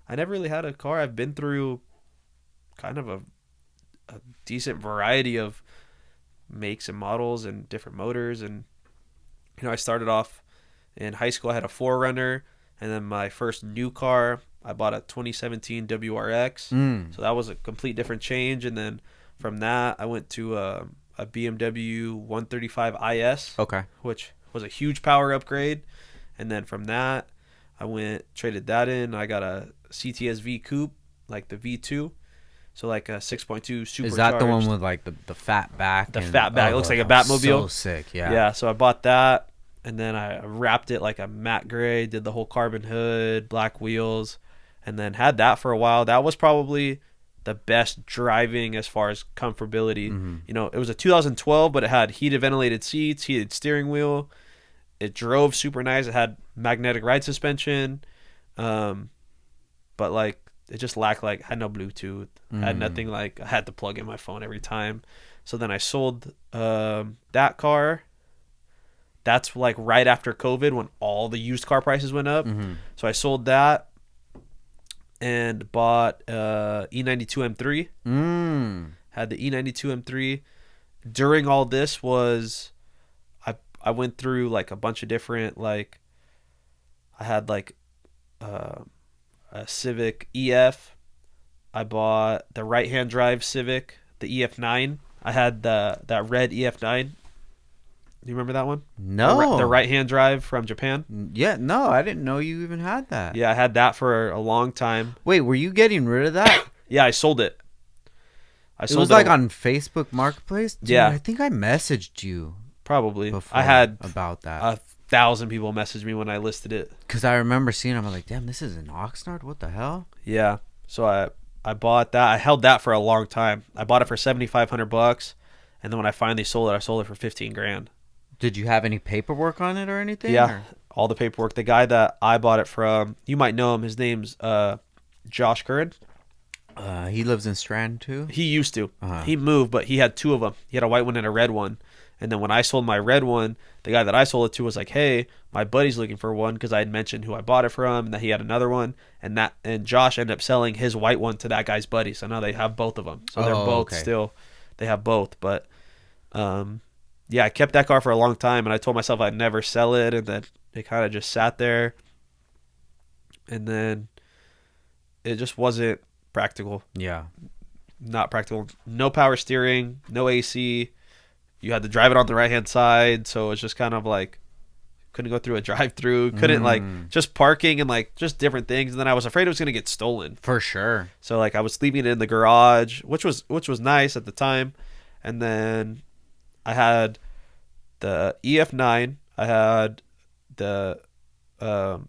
I never really had a car. I've been through kind of a decent variety of makes and models and different motors, and I started off in high school. I had a 4Runner, and then my first new car, I bought a 2017 WRX. So that was a complete different change, and then from that, I went to a BMW 135 IS, Okay. which was a huge power upgrade. And then from that, I traded that in. I got a CTS-V coupe, like the V2. So like a 6.2 supercharged. Is that the one with like the fat back? The fat back. It looks like a Batmobile. So sick, yeah. Yeah, so I bought that. And then I wrapped it like a matte gray, did the whole carbon hood, black wheels, and then had that for a while. That was probably the best driving as far as comfortability. It was a 2012, but it had heated ventilated seats, heated steering wheel. It drove super nice. It had magnetic ride suspension, but like it just lacked had no Bluetooth, had nothing. Like I had to plug in my phone every time. So then I sold that car. That's like right after COVID when all the used car prices went up. So I sold that and bought E92 M3. Had the E92 M3. During all this I went through like a bunch of different I had like a Civic EF. I bought the right-hand drive Civic, the EF9. I had that red EF9. Do you remember that one? No. The right-hand drive from Japan? Yeah, no, I didn't know you even had that. Yeah, I had that for a long time. Wait, were you getting rid of that? Yeah, I sold it. It was like on Facebook Marketplace? Dude, Yeah. I think I messaged you Probably. before I had about that. 1,000 people message me when I listed it. Because I remember seeing it. I'm like, damn, this is an Oxnard? What the hell? Yeah. So I bought that. I held that for a long time. I bought it for $7,500, and then when I finally sold it, I sold it for $15,000. Did you have any paperwork on it or anything? Yeah, or? all the paperwork. The guy that I bought it from, you might know him. His name's Josh Curran. He lives in Strand too? He used to. Uh-huh. He moved, but he had two of them. He had a white one and a red one. And then when I sold my red one, the guy that I sold it to was like, "Hey, my buddy's looking for one," because I had mentioned who I bought it from and that he had another one. And Josh ended up selling his white one to that guy's buddy. So now they have both of them. So they're both still, they have both. But yeah, I kept that car for a long time, and I told myself I'd never sell it, and then it kind of just sat there. And then it just wasn't practical. Yeah. Not practical. No power steering, no AC. You had to drive it on the right-hand side, so it's just kind of like couldn't go through a drive-through, couldn't just parking and just different things. And then I was afraid it was going to get stolen. For sure. So I was leaving it in the garage, which was nice at the time. And then I had the EF9, I had the E92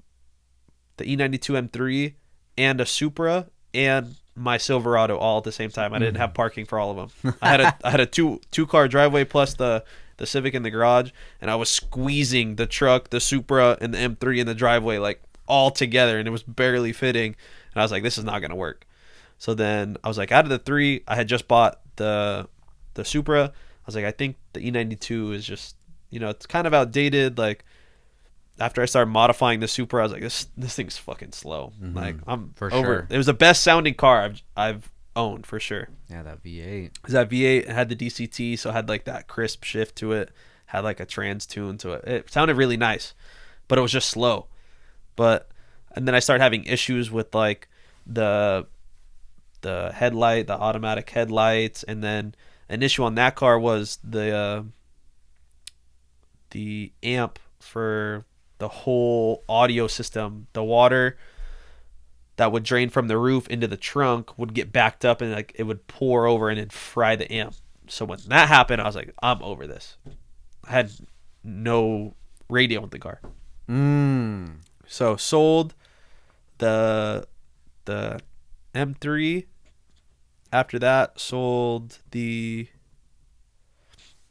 M3 and a Supra and my Silverado all at the same time. I didn't have parking for all of them. I had a two car driveway plus the Civic in the garage, and I was squeezing the truck, the Supra, and the M3 in the driveway like all together, and it was barely fitting. And I was like, this is not gonna work. So then I was like, out of the three, I had just bought the Supra. I was like, I think the E92 is just, it's kind of outdated. Like, after I started modifying the Supra, I was like, this thing's fucking slow. Like, I'm For over. sure. It was the best sounding car I've owned for sure. Yeah, that V8. Because that V8 had the DCT, so it had like that crisp shift to it, had like a trans tune to it. It sounded really nice, but it was just slow. And then I started having issues with like the headlight, the automatic headlights, and then an issue on that car was the amp for the whole audio system. The water that would drain from the roof into the trunk would get backed up, and like it would pour over and it'd fry the amp. So when that happened, I was like, I'm over this. I had no radio with the car. So sold the M3. After that, sold the,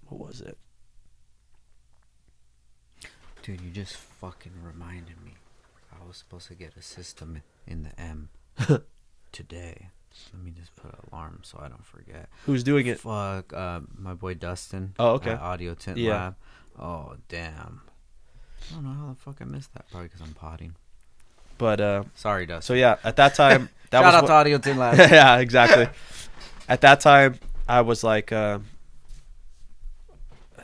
what was it? Dude, you just fucking reminded me. I was supposed to get a system in the M today. Let me just put an alarm so I don't forget. Who's doing it? Fuck, my boy Dustin. Oh, okay. Audio Tint Lab. Oh, damn. I don't know how the fuck I missed that. Probably because I'm potting. But sorry, Dustin. so yeah, at that time, that Shout was out to Audio Tint Lab. Yeah, exactly. At that time, I was like, at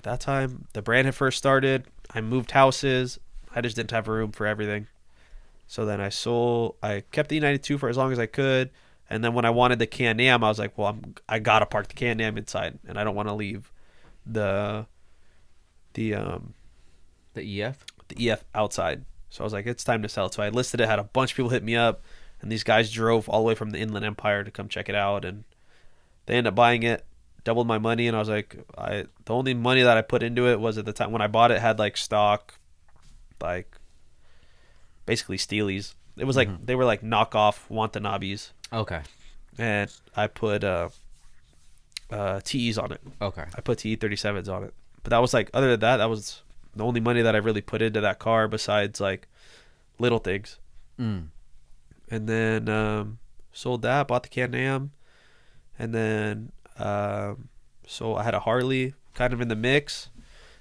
that time, the brand had first started. I moved houses. I just didn't have room for everything. So then I kept the E92 for as long as I could. And then when I wanted the Can-Am, I was like, well, I got to park the Can-Am inside. And I don't want to leave the EF? The EF outside. So I was like, it's time to sell it. So I listed it, had a bunch of people hit me up. And these guys drove all the way from the Inland Empire to come check it out. And they ended up buying it, doubled my money. And I was like, the only money that I put into it was at the time when I bought it, had like stock, like basically Steelies. It was like, they were like knockoff Watanabes. Okay. And I put TEs on it. Okay. I put TE 37s on it. But that was like, other than that, that was the only money that I really put into that car besides like little things. And then sold that, bought the Can-Am. And then so I had a Harley kind of in the mix.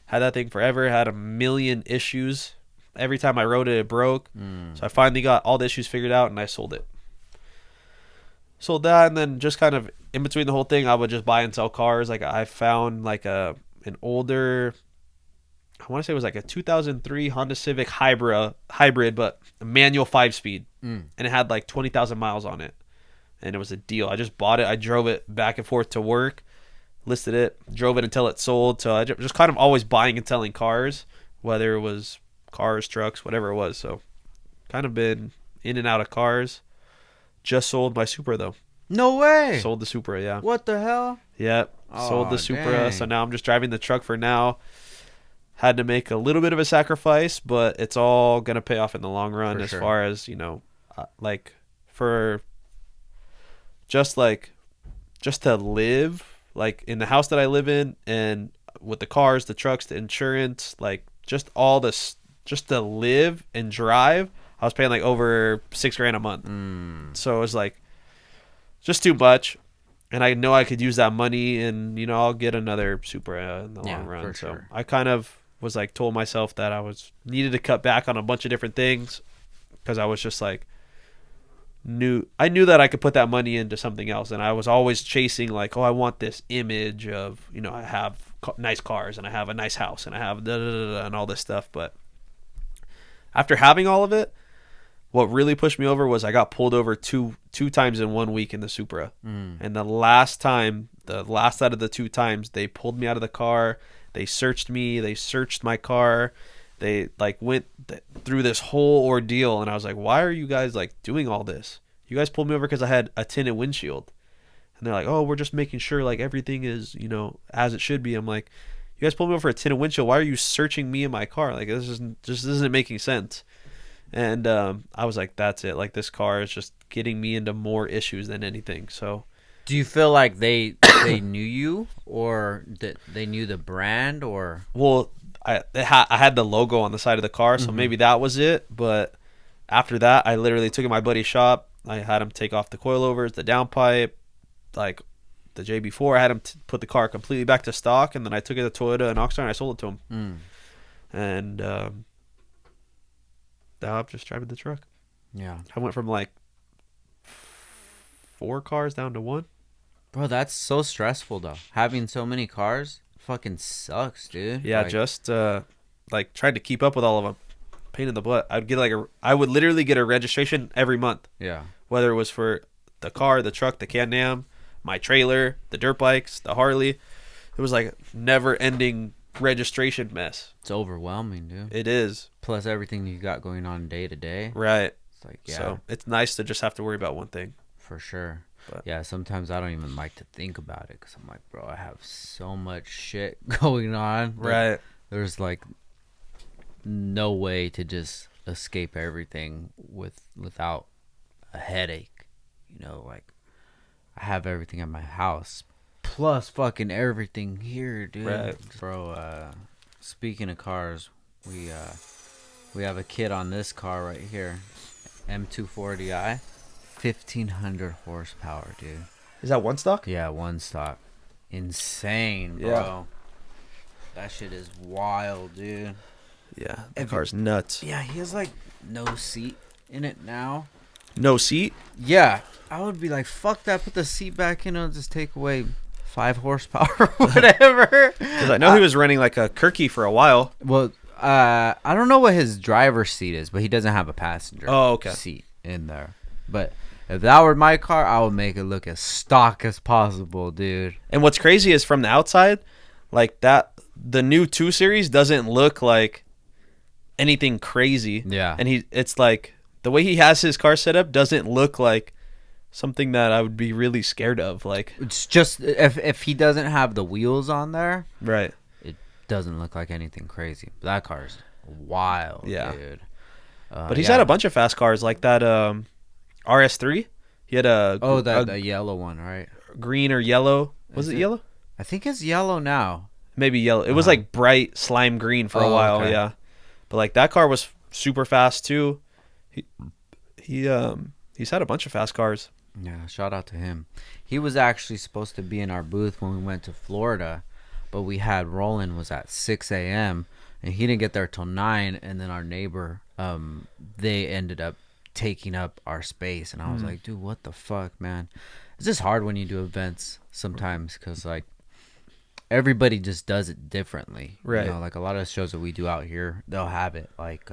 Had that thing forever. Had a million issues. Every time I rode it, it broke. So I finally got all the issues figured out, and I sold it. Sold that, and then just kind of in between the whole thing, I would just buy and sell cars. Like I found like an older, I want to say it was like a 2003 Honda Civic hybrid, but a manual 5-speed, and it had like 20,000 miles on it, and it was a deal. I just bought it. I drove it back and forth to work, listed it, drove it until it sold. So I just kind of always buying and selling cars, whether it was cars, trucks, whatever it was. So kind of been in and out of cars. Just sold my Supra though. No way. Sold the Supra, yeah. What the hell? Yep. Sold the Aw, Supra. dang. So now I'm just driving the truck for now. Had to make a little bit of a sacrifice, but it's all going to pay off in the long run. For As sure. far as, like for just to live, like in the house that I live in, and with the cars, the trucks, the insurance, like just all this, just to live and drive, I was paying like over $6,000 a month. So it was like just too much. And I know I could use that money, and I'll get another Supra in the long run. for So sure. I kind of was like told myself that I needed to cut back on a bunch of different things, because I was just like I knew that I could put that money into something else, and I was always chasing like, oh, I want this image of I have nice cars, and I have a nice house, and I have and all this stuff. But after having all of it, what really pushed me over was I got pulled over two times in 1 week in the Supra. And the last out of the 2 times, they pulled me out of the car. They searched me. They searched my car. They like went through this whole ordeal. And I was like, why are you guys like doing all this? You guys pulled me over because I had a tinted windshield. And they're like, oh, we're just making sure like everything is, as it should be. I'm like, you guys pulled me over for a tinted windshield. Why are you searching me in my car? Like, this isn't making sense. And I was like, that's it. Like, this car is just getting me into more issues than anything. So, Do you feel like they knew you, or that they knew the brand, or? well, I had the logo on the side of the car, so maybe that was it. But after that, I literally took it to my buddy's shop. I had him take off the coilovers, the downpipe, like the JB4. I had him put the car completely back to stock, and then I took it to Toyota and Oxnard and I sold it to him. And now I'm just driving the truck. Yeah, I went from like 4 cars down to 1. bro, that's so stressful though. Having so many cars fucking sucks, dude. Yeah, Like, just like tried to keep up with all of them. Pain in the butt. I would literally get a registration every month, yeah, whether it was for the car, the truck, the Can-Am, my trailer, the dirt bikes, the Harley. It was like never-ending registration mess. it's overwhelming, dude. It is. Plus everything you got going on day to day. Right. It's like, yeah, So it's nice to just have to worry about one thing. for sure. But Yeah, sometimes I don't even like to think about it because I'm like, bro, I have so much shit going on. Like, right. there's like no way to just escape everything without a headache. You know, like I have everything at my house, plus fucking everything here, dude. Right. Bro, speaking of cars, we have a kit on this car right here, M240i, 1500 horsepower, dude. Is that one stock? Yeah, one stock. Insane, bro. Yeah. That shit is wild, dude. Yeah. The car's nuts. Yeah, he has like no seat in it now. No seat? Yeah, I would be like, fuck that. Put the seat back in and just take away 5 horsepower or whatever. Because I know he was running like a Kirky for a while. Well, I don't know what his driver's seat is, but he doesn't have a passenger seat in there. But if that were my car, I would make it look as stock as possible, dude. And what's crazy is from the outside, like that, the new 2 Series doesn't look like anything crazy. Yeah. And it's like the way he has his car set up doesn't look like something that I would be really scared of. Like, It's just if he doesn't have the wheels on there, right. it doesn't look like anything crazy. But that car's wild, Yeah. dude. But he's had a bunch of fast cars like that RS3. He had the yellow one, right? green or yellow. Was it yellow? I think it's yellow now. Maybe yellow. It was like bright slime green for a while, okay. yeah. But like that car was super fast too. He's had a bunch of fast cars. Yeah, shout out to him. He was actually supposed to be in our booth when we went to Florida, but we had Roland was at 6 a.m. and he didn't get there till 9. And then our neighbor, they ended up taking up our space, and I was like, dude, what the fuck, man? It's just hard when you do events sometimes because like everybody just does it differently, right? You know, like a lot of the shows that we do out here, they'll have it like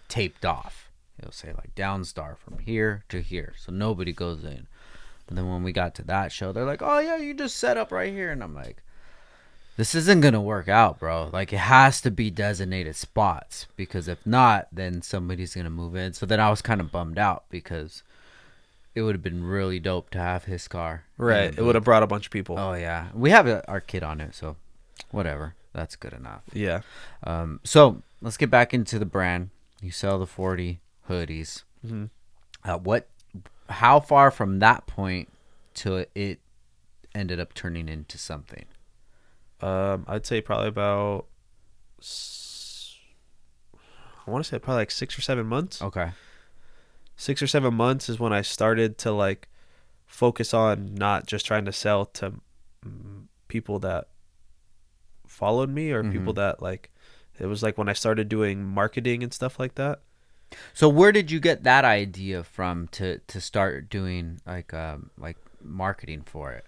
taped off. It'll say like Downstar from here to here, so nobody goes in. But then when we got to that show, they're like, oh yeah, you just set up right here, and I'm like, this isn't gonna work out, bro. Like, it has to be designated spots, because if not, then somebody's gonna move in. So then I was kind of bummed out because it would have been really dope to have his car. Right. It would have brought a bunch of people. Oh yeah, we have our kid on it, so whatever, that's good enough. Yeah. So let's get back into the brand. You sell the 40 hoodies. How far from that point till it ended up turning into something? I'd say probably about I want to say probably like 6 or 7 months. Okay. 6 or 7 months is when I started to like focus on not just trying to sell to people that followed me or people that like, it was like when I started doing marketing and stuff like that. So where did you get that idea from to start doing like marketing for it?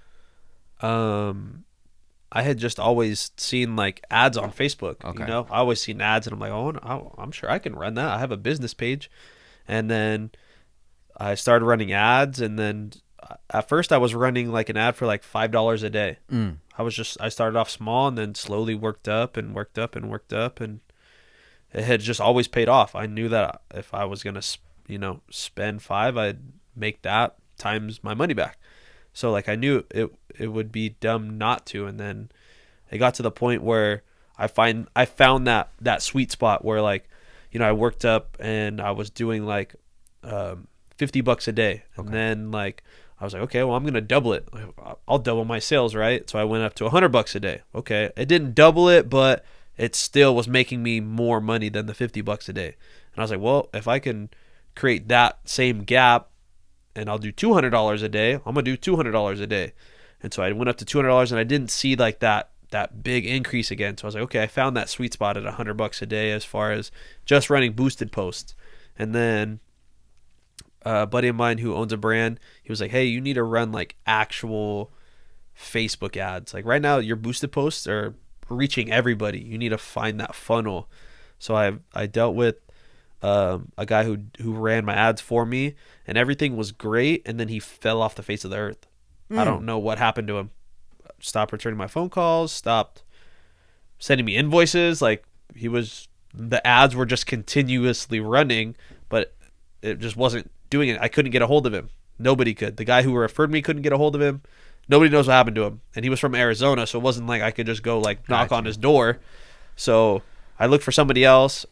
I had just always seen like ads on Facebook. Okay. You know, I always seen ads and I'm like, oh, I'm sure I can run that. I have a business page. And then I started running ads, and then at first I was running like an ad for like $5 a day. I started off small and then slowly worked up and worked up and worked up, and it had just always paid off. I knew that if I was going to, spend 5, I'd make that times my money back. So like I knew it would be dumb not to. And then it got to the point where I found that sweet spot where like, I worked up and I was doing like $50 a day. And then like I was like, okay, well, I'm going to double it. I'll double my sales, right? So I went up to $100 a day. Okay. It didn't double it, but it still was making me more money than the $50 a day. And I was like, well, if I can create that same gap and I'll do $200 a day, I'm going to do $200 a day. And so I went up to $200 and I didn't see like that big increase again. So I was like, okay, I found that sweet spot at $100 a day as far as just running boosted posts. And then a buddy of mine who owns a brand, he was like, hey, you need to run like actual Facebook ads. Like right now your boosted posts are reaching everybody. You need to find that funnel. So I dealt with a guy who ran my ads for me, and everything was great, and then he fell off the face of the earth. I don't know what happened to him. Stopped returning my phone calls, stopped sending me invoices. Like the ads were just continuously running, but it just wasn't doing it. I couldn't get a hold of him. Nobody could. The guy who referred me couldn't get a hold of him. Nobody knows what happened to him. And he was from Arizona, so it wasn't like I could just go like knock on his door. So I looked for somebody else,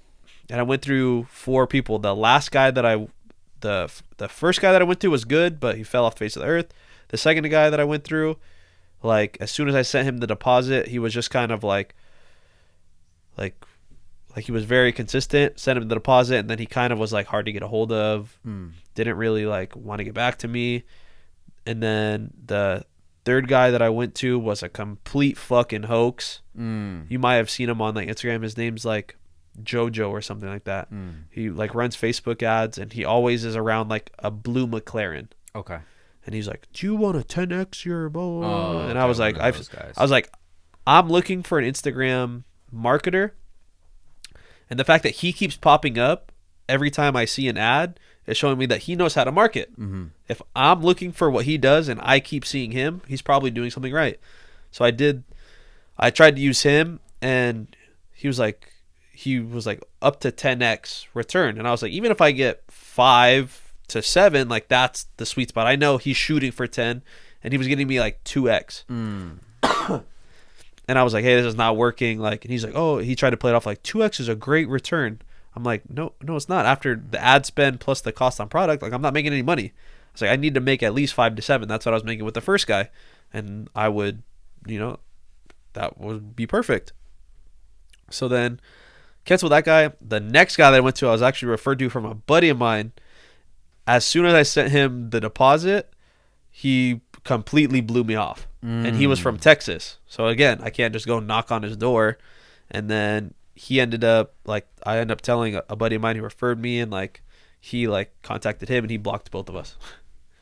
and I went through 4 people. The last guy that the first guy that I went to was good, but he fell off the face of the earth. The second guy that I went through, like as soon as I sent him the deposit, he was just kind of like he was very consistent, sent him the deposit, and then he kind of was like hard to get a hold of, didn't really like want to get back to me. And then the third guy that I went to was a complete fucking hoax. You might have seen him on like Instagram. His name's like Jojo or something like that. He like runs Facebook ads, and he always is around like a blue McLaren. Okay. And he's like, do you want to 10x your blah, blah, blah? And okay, I was like, I was like, I'm looking for an Instagram marketer. And the fact that he keeps popping up every time I see an ad is showing me that he knows how to market. If I'm looking for what he does and I keep seeing him, he's probably doing something right. So I tried to use him, and he was like up to 10x return. And I was like, even if I get 5 to 7, like that's the sweet spot. I know he's shooting for 10, and he was getting me like 2x. And I was like, hey, this is not working. Like, and he's like, oh, he tried to play it off like 2x is a great return. I'm like, no, it's not. After the ad spend plus the cost on product, like I'm not making any money. I was like, I need to make at least 5 to 7. That's what I was making with the first guy. And I would, that would be perfect. So then cancel that guy. The next guy that I went to, I was actually referred to from a buddy of mine. As soon as I sent him the deposit, he completely blew me off. And he was from Texas. So again, I can't just go knock on his door. And then I ended up telling a buddy of mine who referred me, and like he like contacted him, and he blocked both of us.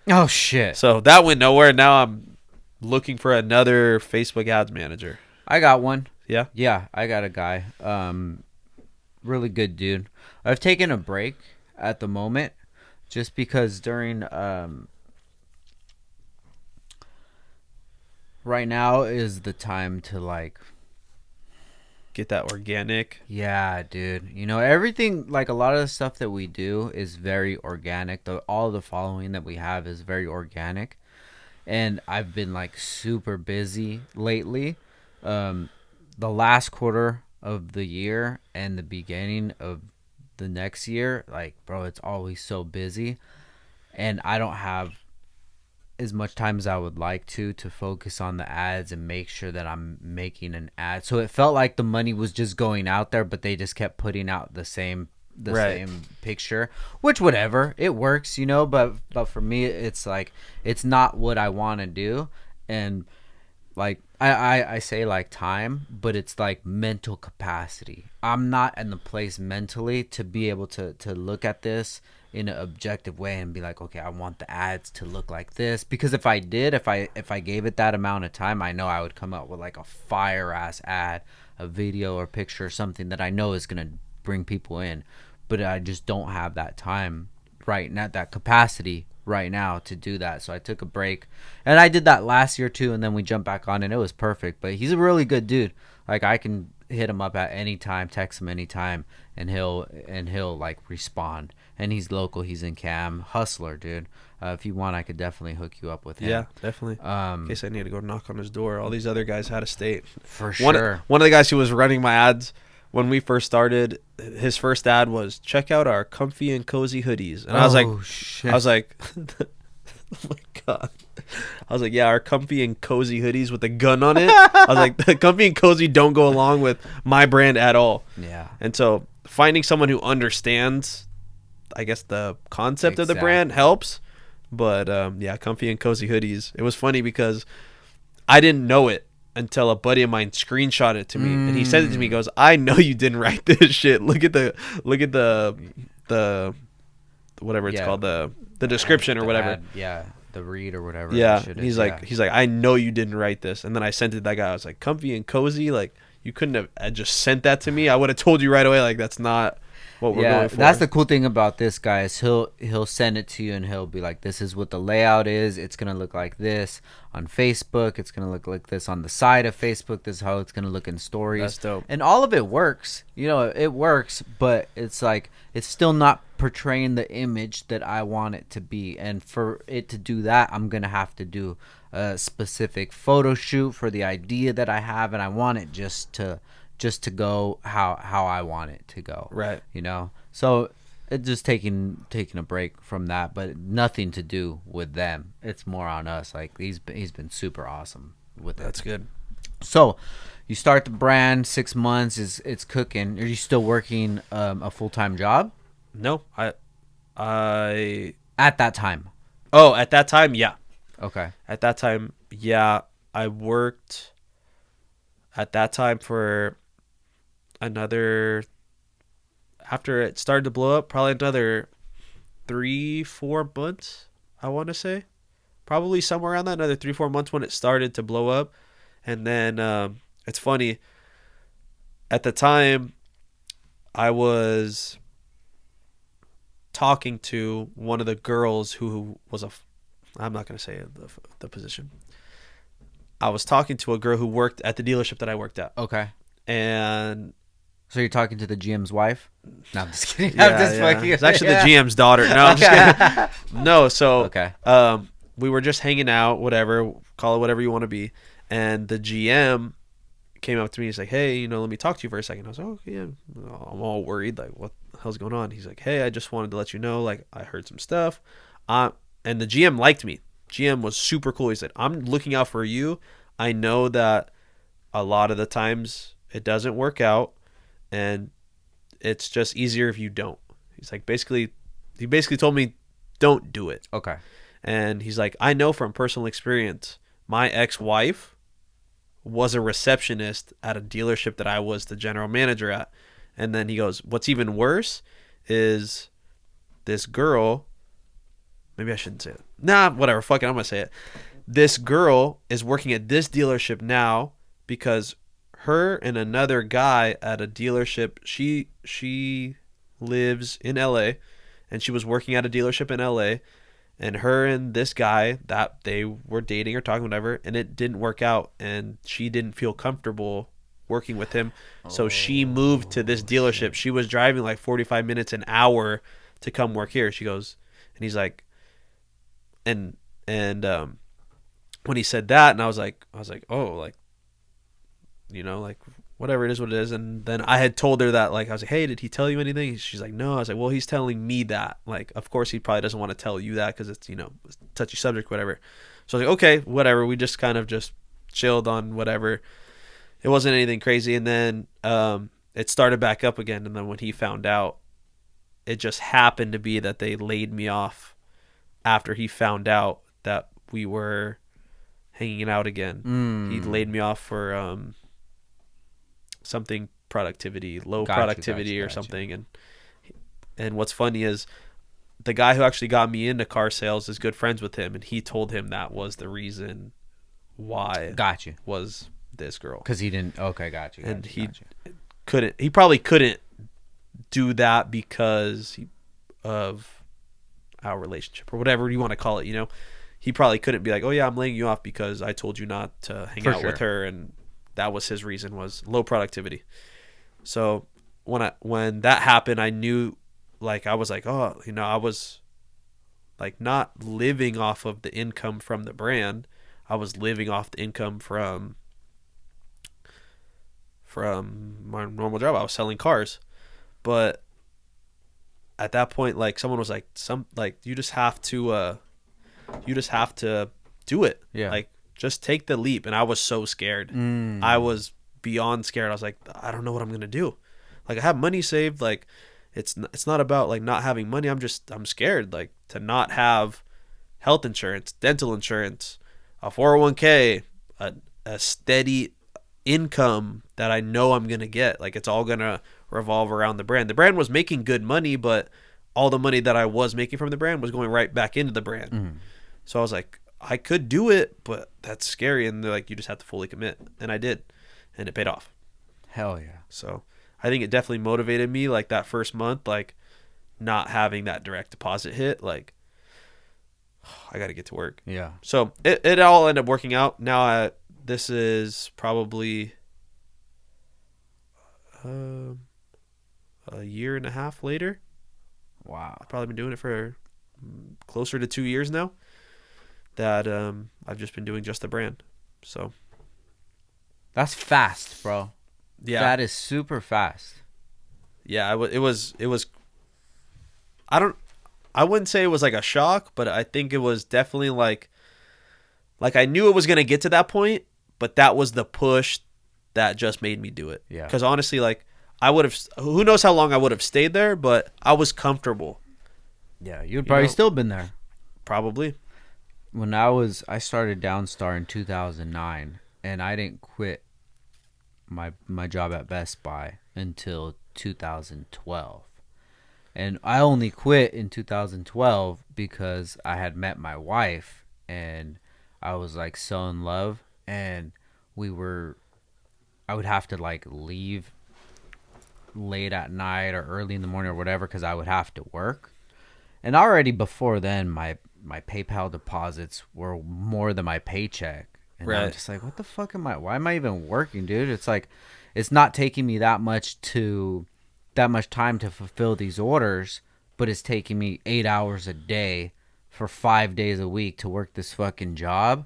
Oh shit. So that went nowhere. Now I'm looking for another Facebook ads manager. I got one. Yeah? Yeah, I got a guy. Really good dude. I've taken a break at the moment just because during right now is the time to like get that organic. Yeah, dude. Everything, like a lot of the stuff that we do is very organic. All the following that we have is very organic. And I've been like super busy lately. The last quarter of the year and the beginning of the next year, like, bro, it's always so busy. And I don't have as much time as I would like to focus on the ads and make sure that I'm making an ad. So it felt like the money was just going out there, but they just kept putting out the same same picture, which whatever, it works, but for me it's like it's not what I want to do. And like I say like time, but it's like mental capacity. I'm not in the place mentally to be able to look at this in an objective way and be like, okay, I want the ads to look like this. Because if I did, if I gave it that amount of time, I know I would come up with like a fire ass ad, a video or picture or something that I know is gonna bring people in. But I just don't have that time right now, that capacity right now to do that. So I took a break, and I did that last year too, and then we jumped back on, and it was perfect. But he's a really good dude. Like I can hit him up at any time, text him anytime, and he'll like respond. And he's local. He's in Cam. Hustler, dude. If you want, I could definitely hook you up with him. Yeah, definitely. In case I need to go knock on his door. All these other guys out of state. For sure. One of the guys who was running my ads when we first started, his first ad was check out our comfy and cozy hoodies, and I was shit. like, oh my god. I was like, yeah, our comfy and cozy hoodies with a gun on it. I was like, the comfy and cozy don't go along with my brand at all. Yeah. And so finding someone who understands, I guess, the concept of the brand Exactly. helps. But yeah, comfy and cozy hoodies. It was funny because I didn't know it until a buddy of mine screenshot it to me, and he sent it to me. He goes, "I know you didn't write this shit. Look at the whatever it's called, the description or The whatever." ad, yeah, the read or whatever. Yeah, that shit and is, he's like, I know you didn't write this, and then I sent it to that guy. I was like, comfy and cozy, like you couldn't have just sent that to me. I would have told you right away, like that's not what we're going for. That's the cool thing about this guy is he'll send it to you and he'll be like, this is what the layout is. It's gonna look like this on Facebook. It's gonna look like this on the side of Facebook. This is how it's gonna look in stories. That's dope. And all of it works. You know, it works, but it's like it's still not portraying the image that I want it to be. And for it to do that, I'm gonna have to do a specific photo shoot for the idea that I have, and I want it just to go how I want it to go. Right. You know. So it's just taking a break from that, but nothing to do with them. It's more on us. Like he's been super awesome with it. That's good. So you start the brand, 6 months it's cooking. Are you still working a full-time job? No, I At that time. oh, at that time, yeah. Okay. At that time, yeah, I worked at that time for another, after it started to blow up, probably another 3-4 months, I want to say. Probably somewhere around that, another 3-4 months when it started to blow up. And then it's funny, at the time, I was talking to one of the girls who was I'm not going to say the position. I was talking to a girl who worked at the dealership that I worked at. Okay. And So you're talking to the GM's wife? No, I'm just kidding. yeah, I'm just yeah. fucking. It's actually the GM's daughter. No, I'm just kidding. No, so Okay. we were just hanging out, whatever, call it whatever you want to be. And the GM came up to me. He's like, hey, let me talk to you for a second. I was like, oh, yeah. I'm all worried. Like, what the hell's going on? He's like, hey, I just wanted to let you know, like, I heard some stuff. And the GM liked me. GM was super cool. He said, I'm looking out for you. I know that a lot of the times it doesn't work out, and it's just easier if you don't. He's like, he basically told me, don't do it. Okay. And he's like, I know from personal experience, my ex-wife was a receptionist at a dealership that I was the general manager at. And then he goes, what's even worse is this girl, maybe I shouldn't say it. Nah, whatever, fuck it, I'm going to say it. This girl is working at this dealership now because her and another guy at a dealership, she lives in LA, and she was working at a dealership in LA, and her and this guy, that they were dating or talking, whatever, and it didn't work out, and she didn't feel comfortable working with him. So she moved to this dealership. Shit. She was driving like 45 minutes an hour to come work here. She goes, and he's like, and when he said that, and I was like, oh, like, like, whatever, it is what it is. And then I had told her that, like, I was like, hey, did he tell you anything? She's like, no. I was like, well, he's telling me that. Like, of course he probably doesn't want to tell you that because it's, it's a touchy subject, whatever. So I was like, okay, whatever. We just kind of just chilled on whatever. It wasn't anything crazy. And then it started back up again. And then when he found out, it just happened to be that they laid me off after he found out that we were hanging out again. He laid me off for something productivity, low productivity or something. And what's funny is the guy who actually got me into car sales is good friends with him, and he told him that was the reason why was this girl. Because he didn't. Okay, got you. And he probably couldn't do that because of our relationship or whatever you want to call it. He probably couldn't be like, oh yeah, I'm laying you off because I told you not to hang out with her, and that was his reason, was low productivity. So when that happened, I knew, like, I was like, oh, I was like not living off of the income from the brand. I was living off the income from from my normal job. I was selling cars, but at that point, like someone was like, you just have to do it. Yeah. Like just take the leap. And I was so scared. I was beyond scared. I was like, I don't know what I'm gonna do. Like I have money saved. Like it's not about like not having money. I'm scared like to not have health insurance, dental insurance, a 401k, a steady income that I know I'm gonna get. Like it's all gonna revolve around the brand. The brand was making good money, but all the money that I was making from the brand was going right back into the brand. So I was like, I could do it, but that's scary. And they're like, you just have to fully commit. And I did. And it paid off. Hell yeah. So I think it definitely motivated me like that first month, like not having that direct deposit hit, like I got to get to work. Yeah. So it all ended up working out. Now this is probably a year and a half later. Wow. I've probably been doing it for closer to 2 years now that I've just been doing just the brand. So that's fast, bro. Yeah. That is super fast. Yeah, it was I wouldn't say it was like a shock, but I think it was definitely like I knew it was going to get to that point, but that was the push that just made me do it. Yeah. Cuz honestly, like I would have, who knows how long I would have stayed there, but I was comfortable. Yeah, you'd probably still been there. Probably. When I started Downstar in 2009, and I didn't quit my job at Best Buy until 2012. And I only quit in 2012 because I had met my wife and I was like so in love, and I would have to like leave late at night or early in the morning or whatever because I would have to work. And already before then, my PayPal deposits were more than my paycheck. And right. I'm just like, what the fuck why am I even working, dude? It's like, it's not taking me that much time to fulfill these orders, but it's taking me 8 hours a day for 5 days a week to work this fucking job,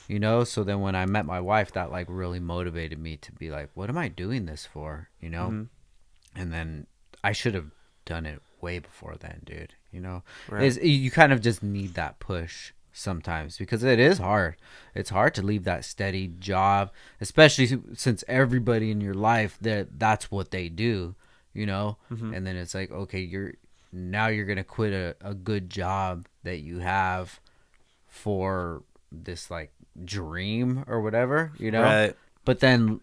you know? So then when I met my wife, that like really motivated me to be like, what am I doing this for, you know? Mm-hmm. And then I should have done it way before then, dude, you know? Right. You kind of just need that push sometimes because it is hard. It's hard to leave that steady job, especially since everybody in your life that's what they do, you know. Mm-hmm. And then it's like, okay, you're gonna quit a good job that you have for this like dream or whatever, you know. Right. But then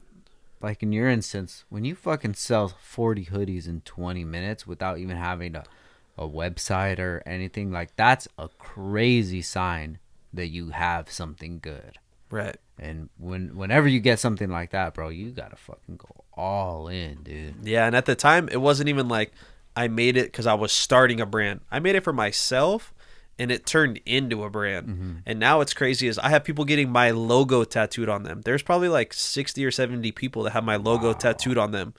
like in your instance, when you fucking sell 40 hoodies in 20 minutes without even having a website or anything, like that's a crazy sign that you have something good. Right. And whenever you get something like that, bro, you gotta fucking go all in, dude. Yeah, and at the time, it wasn't even like I made it because I was starting a brand. I made it for myself, and it turned into a brand. Mm-hmm. And now what's crazy is I have people getting my logo tattooed on them. There's probably like 60 or 70 people that have my logo tattooed on them,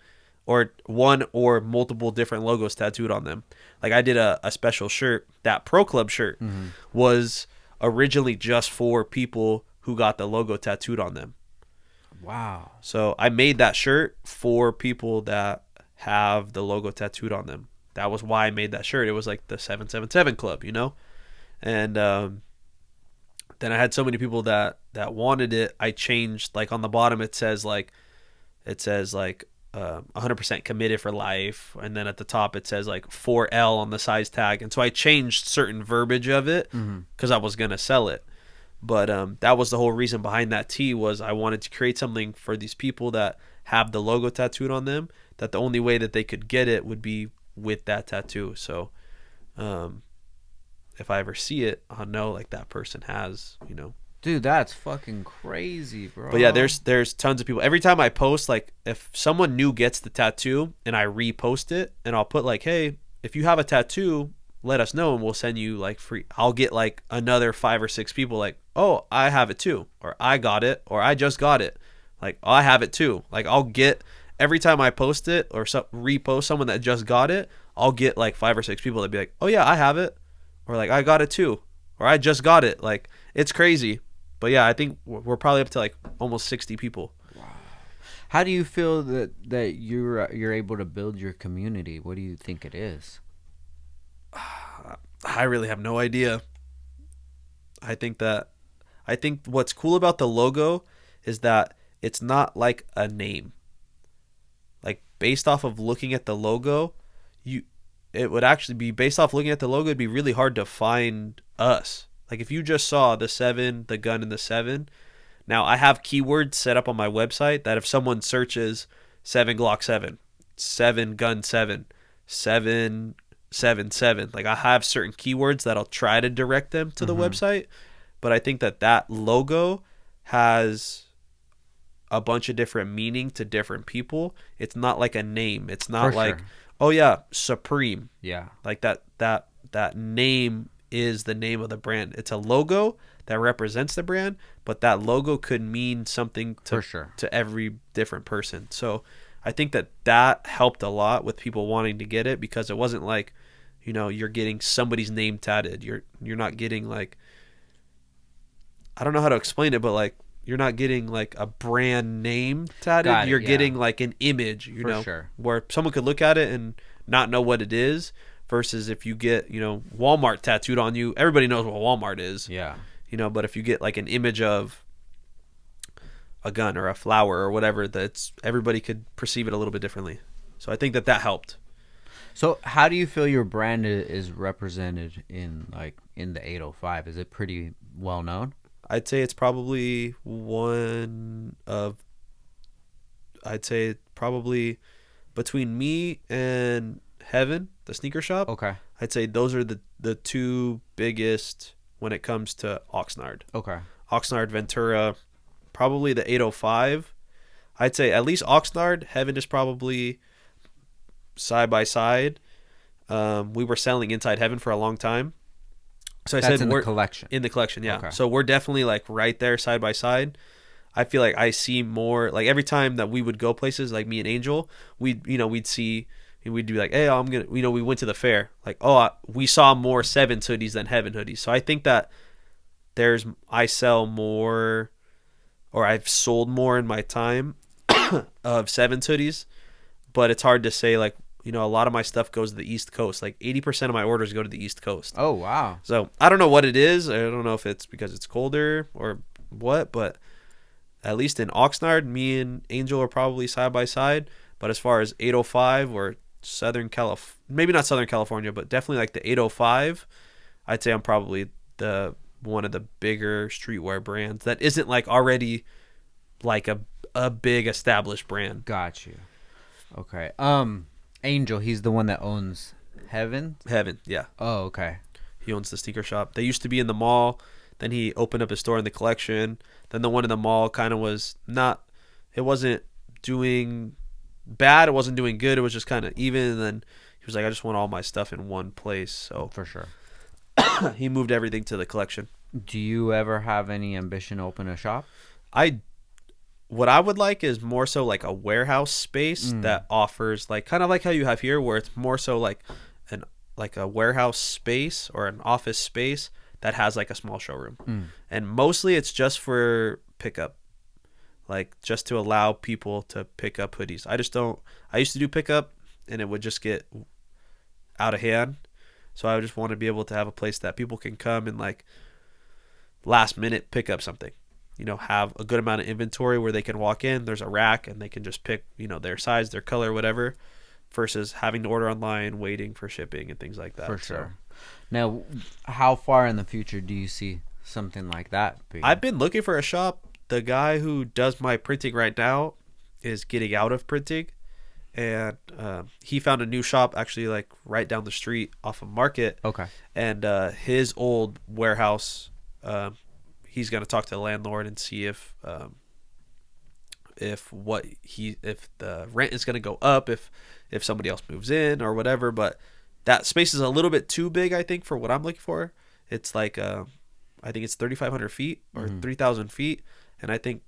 or one or multiple different logos tattooed on them. Like I did a special shirt. That Pro Club shirt was originally just for people who got the logo tattooed on them. Wow. So I made that shirt for people that have the logo tattooed on them. That was why I made that shirt. It was like the 777 Club, you know? And then I had so many people that wanted it. I changed, like on the bottom it says like 100% committed for life, and then at the top it says like 4L on the size tag. And so I changed certain verbiage of it because I was gonna sell it. But that was the whole reason behind that tee, was I wanted to create something for these people that have the logo tattooed on them, that the only way that they could get it would be with that tattoo. So if I ever see it, I'll know like that person has, you know. Dude, that's fucking crazy, bro. But yeah, there's tons of people. Every time I post, like if someone new gets the tattoo and I repost it, and I'll put like, hey, if you have a tattoo, let us know and we'll send you like free. I'll get like another 5 or 6 people like, oh, I have it too, or I got it, or I just got it. Like, oh, I have it too. Like I'll get, every time I post it or repost someone that just got it, I'll get like 5 or 6 people that be like, oh yeah, I have it, or like I got it too, or I just got it. Like it's crazy. But yeah, I think we're probably up to like almost 60 people. Wow. How do you feel that you're able to build your community? What do you think it is? I really have no idea. I think that I think what's cool about the logo is that it's not like a name. Like based off of looking at the logo, you it would actually be based off looking at the logo, it'd be really hard to find us. Like if you just saw the 7, the gun and the 7. Now I have keywords set up on my website that if someone searches 7 Glock 7, 7 gun 7, 777, like I have certain keywords that'll try to direct them to the website. But I think that that logo has a bunch of different meaning to different people. It's not like a name. It's not For like, sure. oh yeah, Supreme. Yeah. Like that name is the name of the brand. It's a logo that represents the brand, but that logo could mean something For to sure. to every different person. So I think that that helped a lot with people wanting to get it because it wasn't like, you're getting somebody's name tatted. You're not getting like, I don't know how to explain it, but like you're not getting like a brand name tatted. Got it, You're yeah. getting like an image, For sure. where someone could look at it and not know what it is. Versus if you get, Walmart tattooed on you, everybody knows what Walmart is. Yeah. But if you get like an image of a gun or a flower or whatever, that's everybody could perceive it a little bit differently. So I think that that helped. So how do you feel your brand is represented in the 805? Is it pretty well known? I'd say it's probably probably between me and Heaven, the sneaker shop. Okay. I'd say those are the two biggest when it comes to Oxnard. Okay. Oxnard, Ventura, probably the 805. I'd say at least Oxnard, Heaven is probably side by side. We were selling Inside Heaven for a long time. So That's in the collection. In the collection, yeah. Okay. So we're definitely like right there side by side. I feel like I see more like every time that we would go places like me and Angel, we'd see and we'd be like, hey, we went to the fair. Like, we saw more 7 hoodies than Heaven hoodies. So I think that I sell more or I've sold more in my time of 7 hoodies, but it's hard to say like, a lot of my stuff goes to the East Coast. Like 80% of my orders go to the East Coast. Oh, wow. So I don't know what it is. I don't know if it's because it's colder or what, but at least in Oxnard, me and Angel are probably side by side. But as far as 805 or maybe not Southern California, but definitely like the 805, I'd say I'm probably one of the bigger streetwear brands that isn't like already like a big established brand. Got you. Okay. Angel, he's the one that owns Heaven. Heaven, yeah. Oh, okay. He owns the sneaker shop. They used to be in the mall. Then he opened up a store in the collection. Then the one in the mall kind of it wasn't doing bad. It wasn't doing good. It was just kind of even. And then he was like, I just want all my stuff in one place. So For sure. he moved everything to the collection. Do you ever have any ambition to open a shop? What I would like is more so like a warehouse space that offers like kind of like how you have here, where it's more so like a warehouse space or an office space that has like a small showroom. And mostly it's just for pickup, like just to allow people to pick up hoodies. I used to do pickup and it would just get out of hand. So I just want to be able to have a place that people can come and like last minute pick up something. Have a good amount of inventory where they can walk in. There's a rack and they can just pick, their size, their color, whatever, versus having to order online, waiting for shipping and things like that. For sure. Now, how far in the future do you see something like that being? I've been looking for a shop. The guy who does my printing right now is getting out of printing, and he found a new shop actually like right down the street off of Market. Okay. And his old warehouse, he's gonna talk to the landlord and see if the rent is gonna go up if somebody else moves in or whatever. But that space is a little bit too big, I think, for what I'm looking for. It's like I think it's 3,500 feet or 3,000 feet, and I think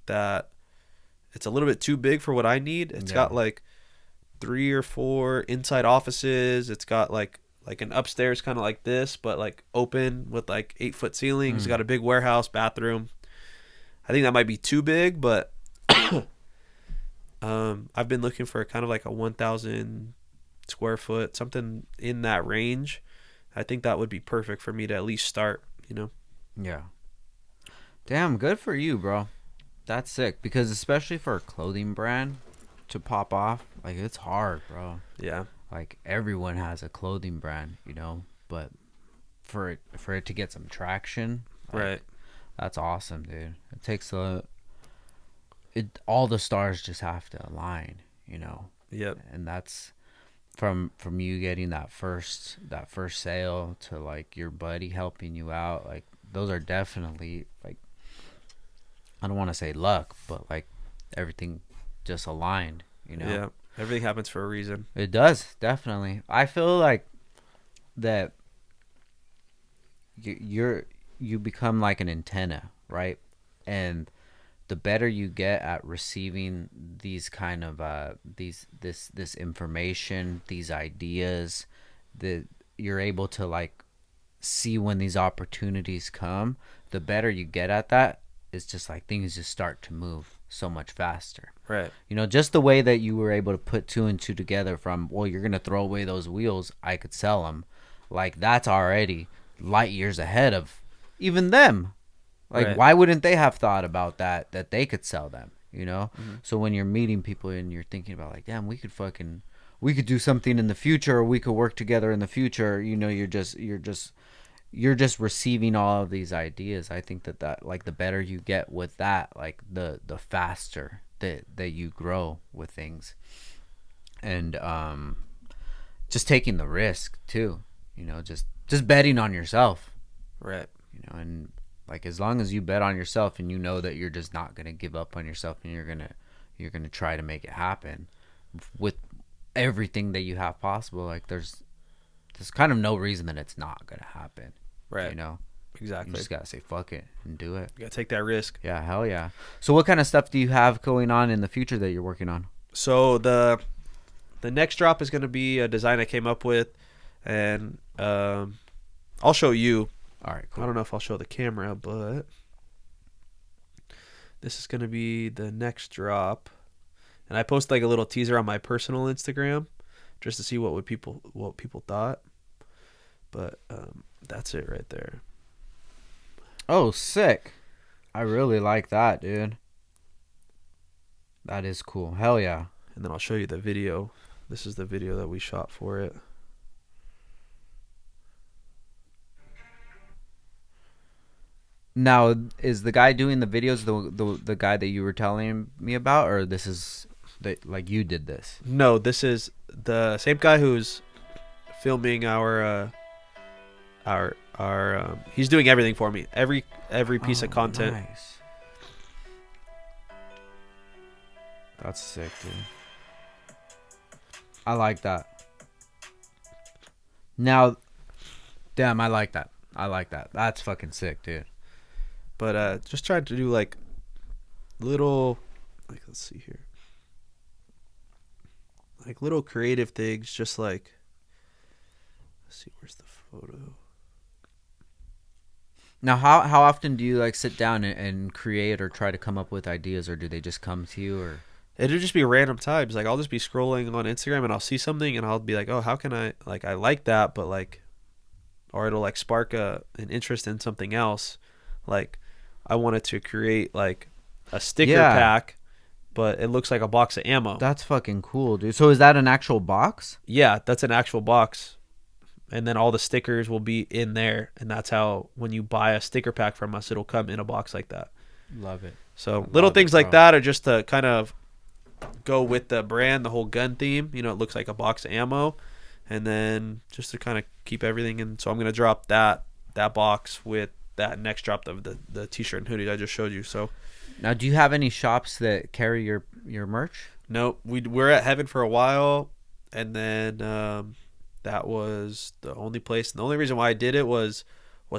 that it's a little bit too big for what I need. It's got like 3 or 4 inside offices. It's got like an upstairs kind of like this, but like open with like 8-foot ceilings. Got a big warehouse, bathroom. I think that might be too big, but I've been looking for kind of like a 1,000 square foot, something in that range. I think that would be perfect for me to at least start, you know? Yeah. Damn, good for you, bro. That's sick. Because especially for a clothing brand to pop off, like it's hard, bro. Yeah. Like everyone has a clothing brand, but for it to get some traction, like, Right. that's awesome, dude. It takes all the stars just have to align. Yep. And that's from you getting that first sale to like your buddy helping you out. Like those are definitely, like, I don't want to say luck, but like everything just aligned. Yeah. Everything happens for a reason. It does, definitely. I feel like that you become like an antenna, right? And the better you get at receiving these kind of this information, these ideas, that you're able to like see when these opportunities come, the better you get at that, it's just like things just start to move so much faster. Right. Just the way that you were able to put two and two together from, well, you're going to throw away those wheels, I could sell them. Like, that's already light years ahead of even them. Like, Right. why wouldn't they have thought about that they could sell them, Mm-hmm. So when you're meeting people and you're thinking about, like, damn, we could do something in the future, or we could work together in the future, you're just receiving all of these ideas. I think that like the better you get with that, like the faster that you grow with things. And just taking the risk too, just betting on yourself, Right. and like as long as you bet on yourself and you know that you're just not going to give up on yourself, and you're going to try to make it happen with everything that you have possible, like there's kind of no reason that it's not going to happen. Right. You Exactly. just got to say fuck it and do it. You gotta take that risk. Yeah, hell yeah. So what kind of stuff do you have going on in the future that you're working on? So the next drop is gonna be a design I came up with, and I'll show you. All right, cool. I don't know if I'll show the camera, but this is gonna be the next drop, and I posted like a little teaser on my personal Instagram just to see what people thought. But that's it right there. Oh, sick. I really like that, dude. That is cool. Hell yeah. And then I'll show you the video. This is the video that we shot for it. Now, is the guy doing the videos the guy that you were telling me about, or this is like you did this? No, this is the same guy who's filming our he's doing everything for me. Every piece of content. Nice. That's sick, dude. I like that. Now, damn, I like that. That's fucking sick, dude. But just trying to do like little, like, let's see here, like little creative things, just like, let's see, where's the photo? Now, how often do you like sit down and create or try to come up with ideas, or do they just come to you? Or It'll just be random times. Like I'll just be scrolling on Instagram and I'll see something and I'll be like, oh, how can I like that, but like, or it'll like spark an interest in something else. Like I wanted to create like a sticker pack, but it looks like a box of ammo. That's fucking cool, dude. So is that an actual box? Yeah, that's an actual box. And then all the stickers will be in there. And that's how, when you buy a sticker pack from us, it'll come in a box like that. Love it. So little things like that are just to kind of go with the brand, the whole gun theme. It looks like a box of ammo. And then just to kind of keep everything in. So I'm going to drop that box with that next drop of the t-shirt and hoodies I just showed you. So now, do you have any shops that carry your merch? No, we're at Heaven for a while. And then that was the only place. And the only reason why I did it was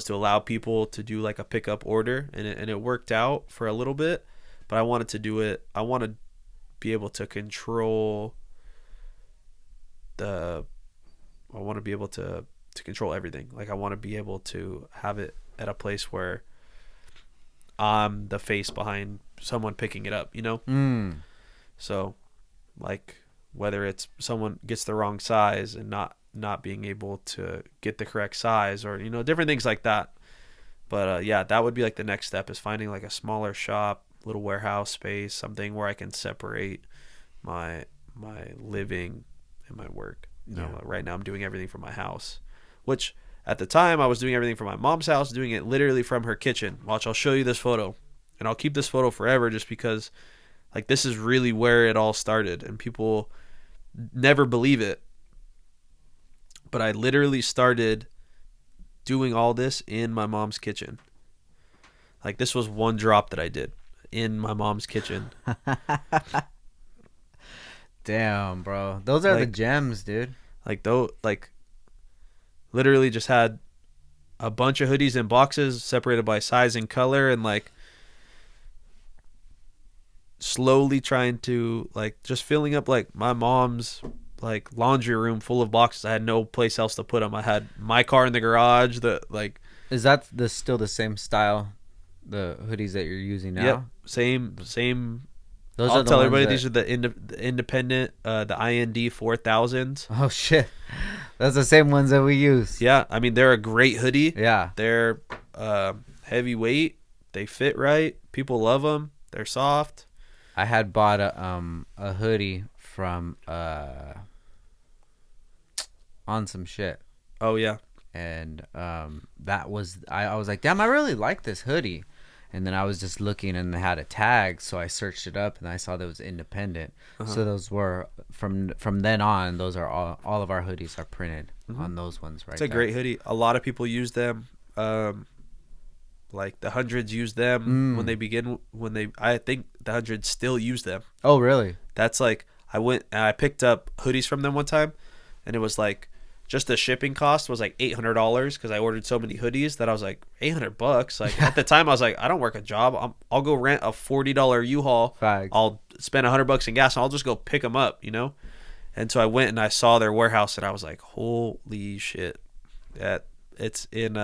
to allow people to do like a pickup order, and it worked out for a little bit. But I wanted to do it. I want to be able to control control everything. Like I want to be able to have it at a place where I'm the face behind someone picking it up. Mm. So like whether it's someone gets the wrong size and not being able to get the correct size, or different things like that. But yeah, that would be like the next step, is finding like a smaller shop, little warehouse space, something where I can separate my living and my work. Right now I'm doing everything from my house, which at the time I was doing everything from my mom's house, doing it literally from her kitchen. Watch, I'll show you this photo, and I'll keep this photo forever, just because like this is really where it all started, and people never believe it. But I literally started doing all this in my mom's kitchen. Like this was one drop that I did in my mom's kitchen. Damn, bro. Those are the Like, gems, dude. like literally just had a bunch of hoodies in boxes separated by size and color, and like slowly trying to like just filling up like my mom's like laundry room full of boxes. I had no place else to put them. I had my car in the garage. Is that still the same style, the hoodies that you're using now? Yep, same. Those I'll are the tell ones everybody that... these are the independent, the IND 4000s. Oh shit, that's the same ones that we use. Yeah, I mean they're a great hoodie. Yeah, They're heavyweight. They fit right. People love them. They're soft. I had bought a hoodie from on some shit, Oh yeah. and that was I was like, damn, I really like this hoodie. And then I was just looking, and they had a tag, so I searched it up, and I saw that it was independent. So those were from then on. Those are all of our hoodies are printed on those ones, right? It's a great hoodie. A lot of people use them. Like the hundreds use them when they begin. I think the hundreds still use them. Oh, really? That's like, I went and I picked up hoodies from them one time, and it was like, just the shipping cost was like $800, because I ordered so many hoodies that I was like, $800. Like at the time I was like, I don't work a job. I'll go rent a $40 U-Haul. Facts. I'll spend $100 in gas, and I'll just go pick them up, And so I went and I saw their warehouse, and I was like, holy shit. That it's in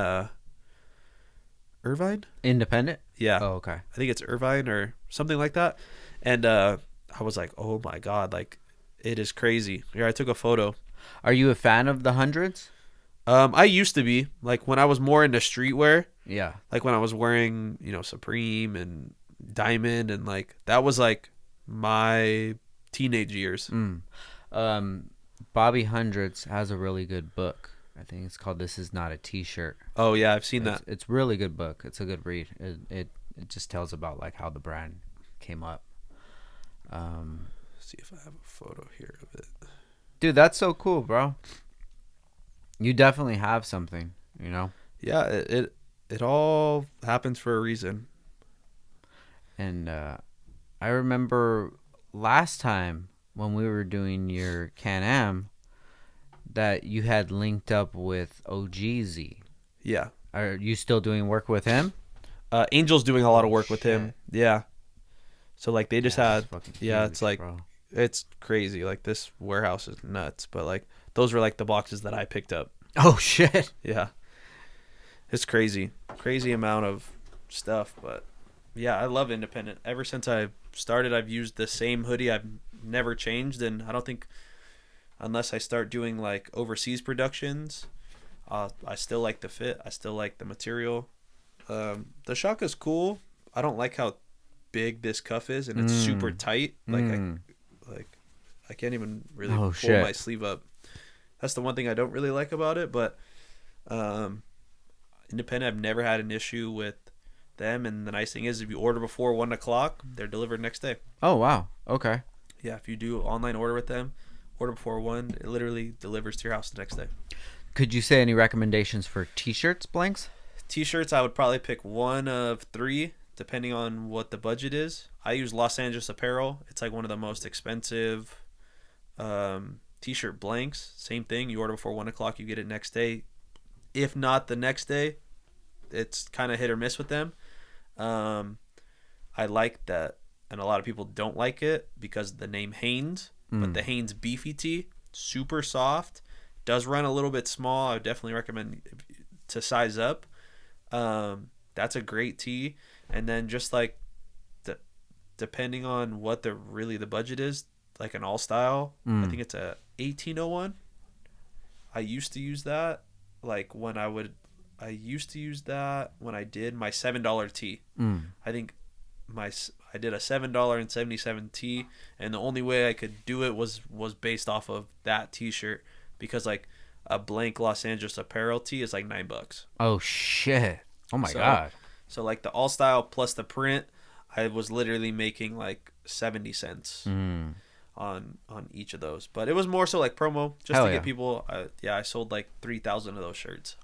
Irvine? Independent? Yeah. Oh, okay. I think it's Irvine or something like that. And I was like, oh my God, like it is crazy. Here, I took a photo. Are you a fan of the hundreds? I used to be, like when I was more into streetwear, Yeah. like when I was wearing, Supreme and Diamond, and like that was like my teenage years. Bobby Hundreds has a really good book. I think it's called "This Is Not a T-Shirt." Oh yeah, I've seen that. It's really good book. It's a good read. It just tells about like how the brand came up. See if I have a photo here of it. Dude, that's so cool, bro. You definitely have something, Yeah, it all happens for a reason. And I remember last time when we were doing your Can-Am that you had linked up with OGZ. Yeah. Are you still doing work with him? Angel's doing a lot of work with him. Yeah. So like they just had, it's like, bro. It's crazy. Like this warehouse is nuts, but like those were like the boxes that I picked up. Oh shit. Yeah. It's crazy amount of stuff, but yeah, I love independent. Ever since I started, I've used the same hoodie. I've never changed, and I don't think, unless I start doing like overseas productions, I still like the fit. I still like the material. The Shaka's cool. I don't like how big this cuff is, and it's super tight. Like I can't even really pull my sleeve up. That's the one thing I don't really like about it, but independent, I've never had an issue with them. And the nice thing is, if you order before 1 o'clock, they're delivered next day. Oh wow. Okay. Yeah, if you do online order with them, order before 1, it literally delivers to your house the next day. Could you say any recommendations for t-shirts, Blanks? T-shirts, I would probably pick one of 3, depending on what the budget is. I use Los Angeles Apparel. It's like one of the most expensive t-shirt blanks. Same thing. You order before 1 o'clock, you get it next day. If not the next day, it's kind of hit or miss with them. I like that, and a lot of people don't like it because of the name Hanes. But the Hanes Beefy tee, super soft, does run a little bit small. I would definitely recommend to size up. That's a great tee. And then just like depending on what the budget is, like an all style. I Mm. think it's a 1801. I used to use that like when I used to use that when I did my $7 tee. Mm. I think I did a $7.77 tee, and the only way I could do it was based off of that T-shirt, because like a blank Los Angeles apparel tee is like $9. Oh shit. Oh my So god. so like the all style plus the print, I was literally making like 70 cents Mm. on each of those. But it was more so like promo, just Hell to yeah. get people. I sold like 3,000 of those shirts.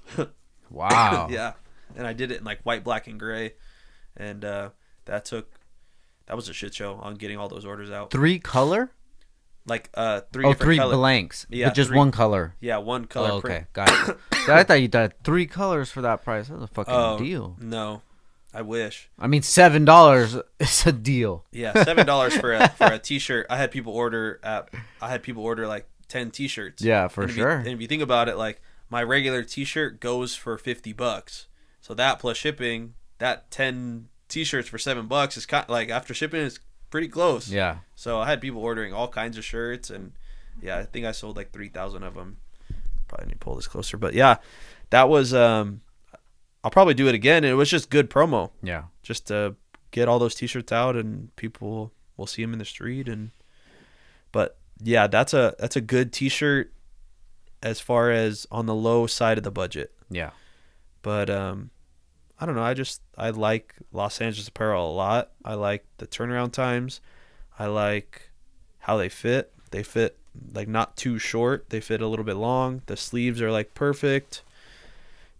Wow. Yeah, and I did it in like white, black, and gray, and that was a shit show on getting all those orders out. 3 color? Like three Oh, different 3 colors. blanks. Yeah, But just 3. one color. Yeah, one color Oh, print. okay, got it. So I thought you did 3 colors for that price. That was a fucking Oh, deal. no, I wish. I mean, $7 is a deal. Yeah, $7 for a T-shirt. I had people order like 10 T-shirts. Yeah, for and sure. And if you think about it, like my regular T-shirt goes for $50. So that plus shipping, that 10 T-shirts for $7 is kind like after shipping is pretty close. Yeah. So I had people ordering all kinds of shirts, and yeah, I think I sold like 3,000 of them. Probably need to pull this closer, but yeah, that was. I'll probably do it again. It was just good promo, Yeah. just to get all those T-shirts out, and people will see them in the street. But yeah, that's a good T-shirt as far as on the low side of the budget. Yeah. But I don't know. I like Los Angeles apparel a lot. I like the turnaround times. I like how they fit. They fit like not too short. They fit a little bit long. The sleeves are like perfect.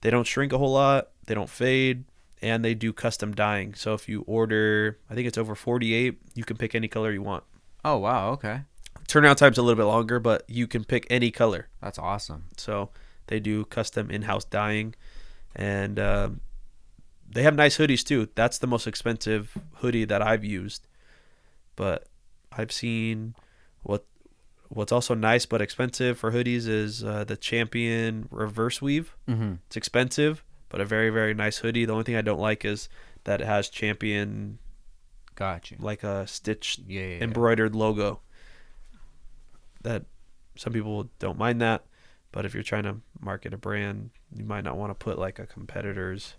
They don't shrink a whole lot. They don't fade, and they do custom dyeing. So if you order, I think it's over 48, you can pick any color you want. Oh, wow. Okay. Turnaround time's a little bit longer, but you can pick any color. That's awesome. So they do custom in-house dyeing, and they have nice hoodies too. That's the most expensive hoodie that I've used. But I've seen what's also nice but expensive for hoodies is the Champion reverse weave. Mm-hmm. It's expensive, but a very, very nice hoodie. The only thing I don't like is that it has Champion, Got you. like a stitched, Yeah. embroidered logo. That some people don't mind that, but if you're trying to market a brand, you might not want to put like a competitor's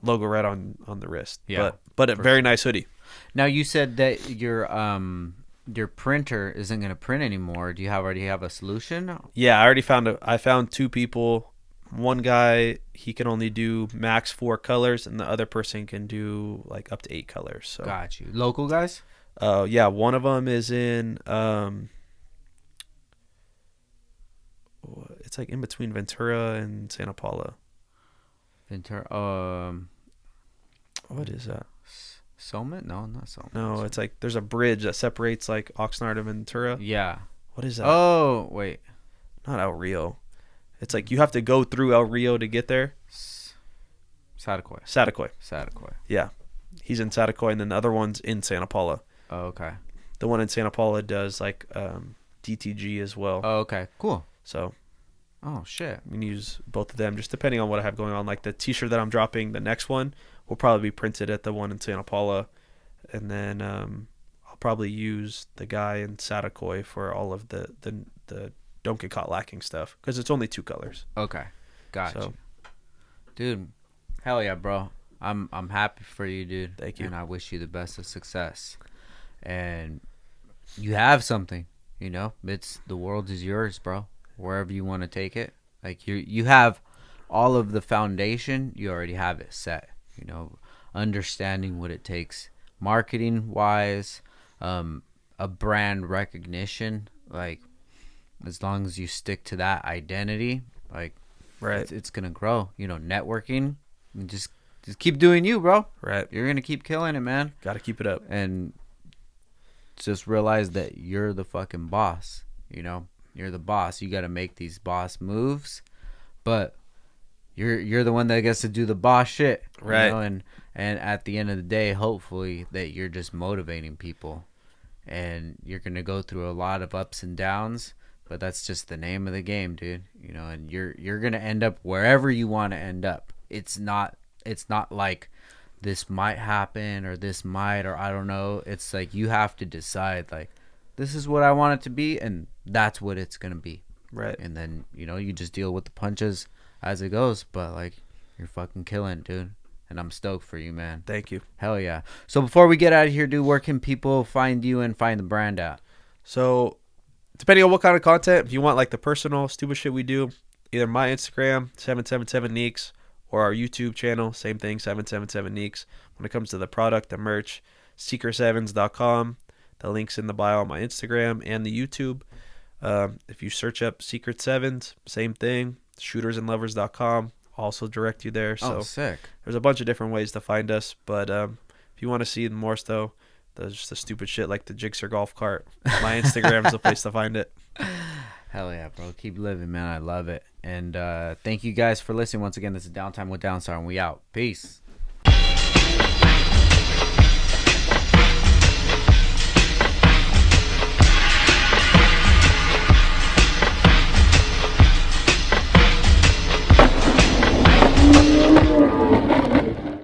logo right on the wrist. Yeah, but a very nice hoodie. Now you said that your printer isn't going to print anymore. Do you already have a solution? Yeah, I found 2 people. One guy, he can only do max 4 colors, and the other person can do like up to 8 colors. So Got you. Local guys? yeah, one of them is in it's like in between Ventura and Santa Paula. Ventura. What is that? Summit? No, not Summit. No, it's like there's a bridge that separates like Oxnard and Ventura. Yeah. What is that? Oh, wait. Not El Rio. It's like you have to go through El Rio to get there. Satakoy. Satakoy. Yeah. He's in Satakoy, and then the other one's in Santa Paula. Oh, okay. The one in Santa Paula does like DTG as well. Oh, okay. Cool. So Oh, shit. we can use both of them just depending on what I have going on. Like the T-shirt that I'm dropping, the next one will probably be printed at the one in Santa Paula, and then I'll probably use the guy in Satakoy for all of the don't get caught lacking stuff because it's only 2 colors. Okay. Got So- you. Dude, hell yeah, bro. I'm happy for you, dude. Thank you. And I wish you the best of success. And you have something, the world is yours, bro. Wherever you want to take it. Like you have all of the foundation, you already have it set, understanding what it takes marketing wise, a brand recognition, like as long as you stick to that identity, like Right. it's gonna grow. Networking, and just keep doing you, bro. Right. You're gonna keep killing it, man. Got to keep it up. And just realize that you're the fucking boss. You're the boss. You got to make these boss moves, but you're the one that gets to do the boss shit, Right. And at the end of the day, hopefully that you're just motivating people, and you're gonna go through a lot of ups and downs, but that's just the name of the game, dude. And you're gonna end up wherever you want to end up. It's not like this might happen or this might, or I don't know. It's like you have to decide, like, this is what I want it to be, and that's what it's gonna be. Right. And then, you know, you just deal with the punches as it goes. But like, you're fucking killing it, dude. And I'm stoked for you, man. Thank you. Hell yeah. So before we get out of here, dude, where can people find you and find the brand at? So depending on what kind of content, if you want like the personal stupid shit we do, either my Instagram 777 Neeks or our YouTube channel, same thing, 777 Neeks. When it comes to the product, the merch, secret7s.com. The link's in the bio on my Instagram and the YouTube. If you search up Secret Sevens, same thing. Shootersandlovers.com also direct you there. So sick. there's a bunch of different ways to find us. But if you want to see more stuff, just the stupid shit like the Jigsaw golf cart, my Instagram's the place to find it. Hell yeah, bro. Keep living, man. I love it. And thank you guys for listening. Once again, this is Downtime with Downstar, and we out. Peace.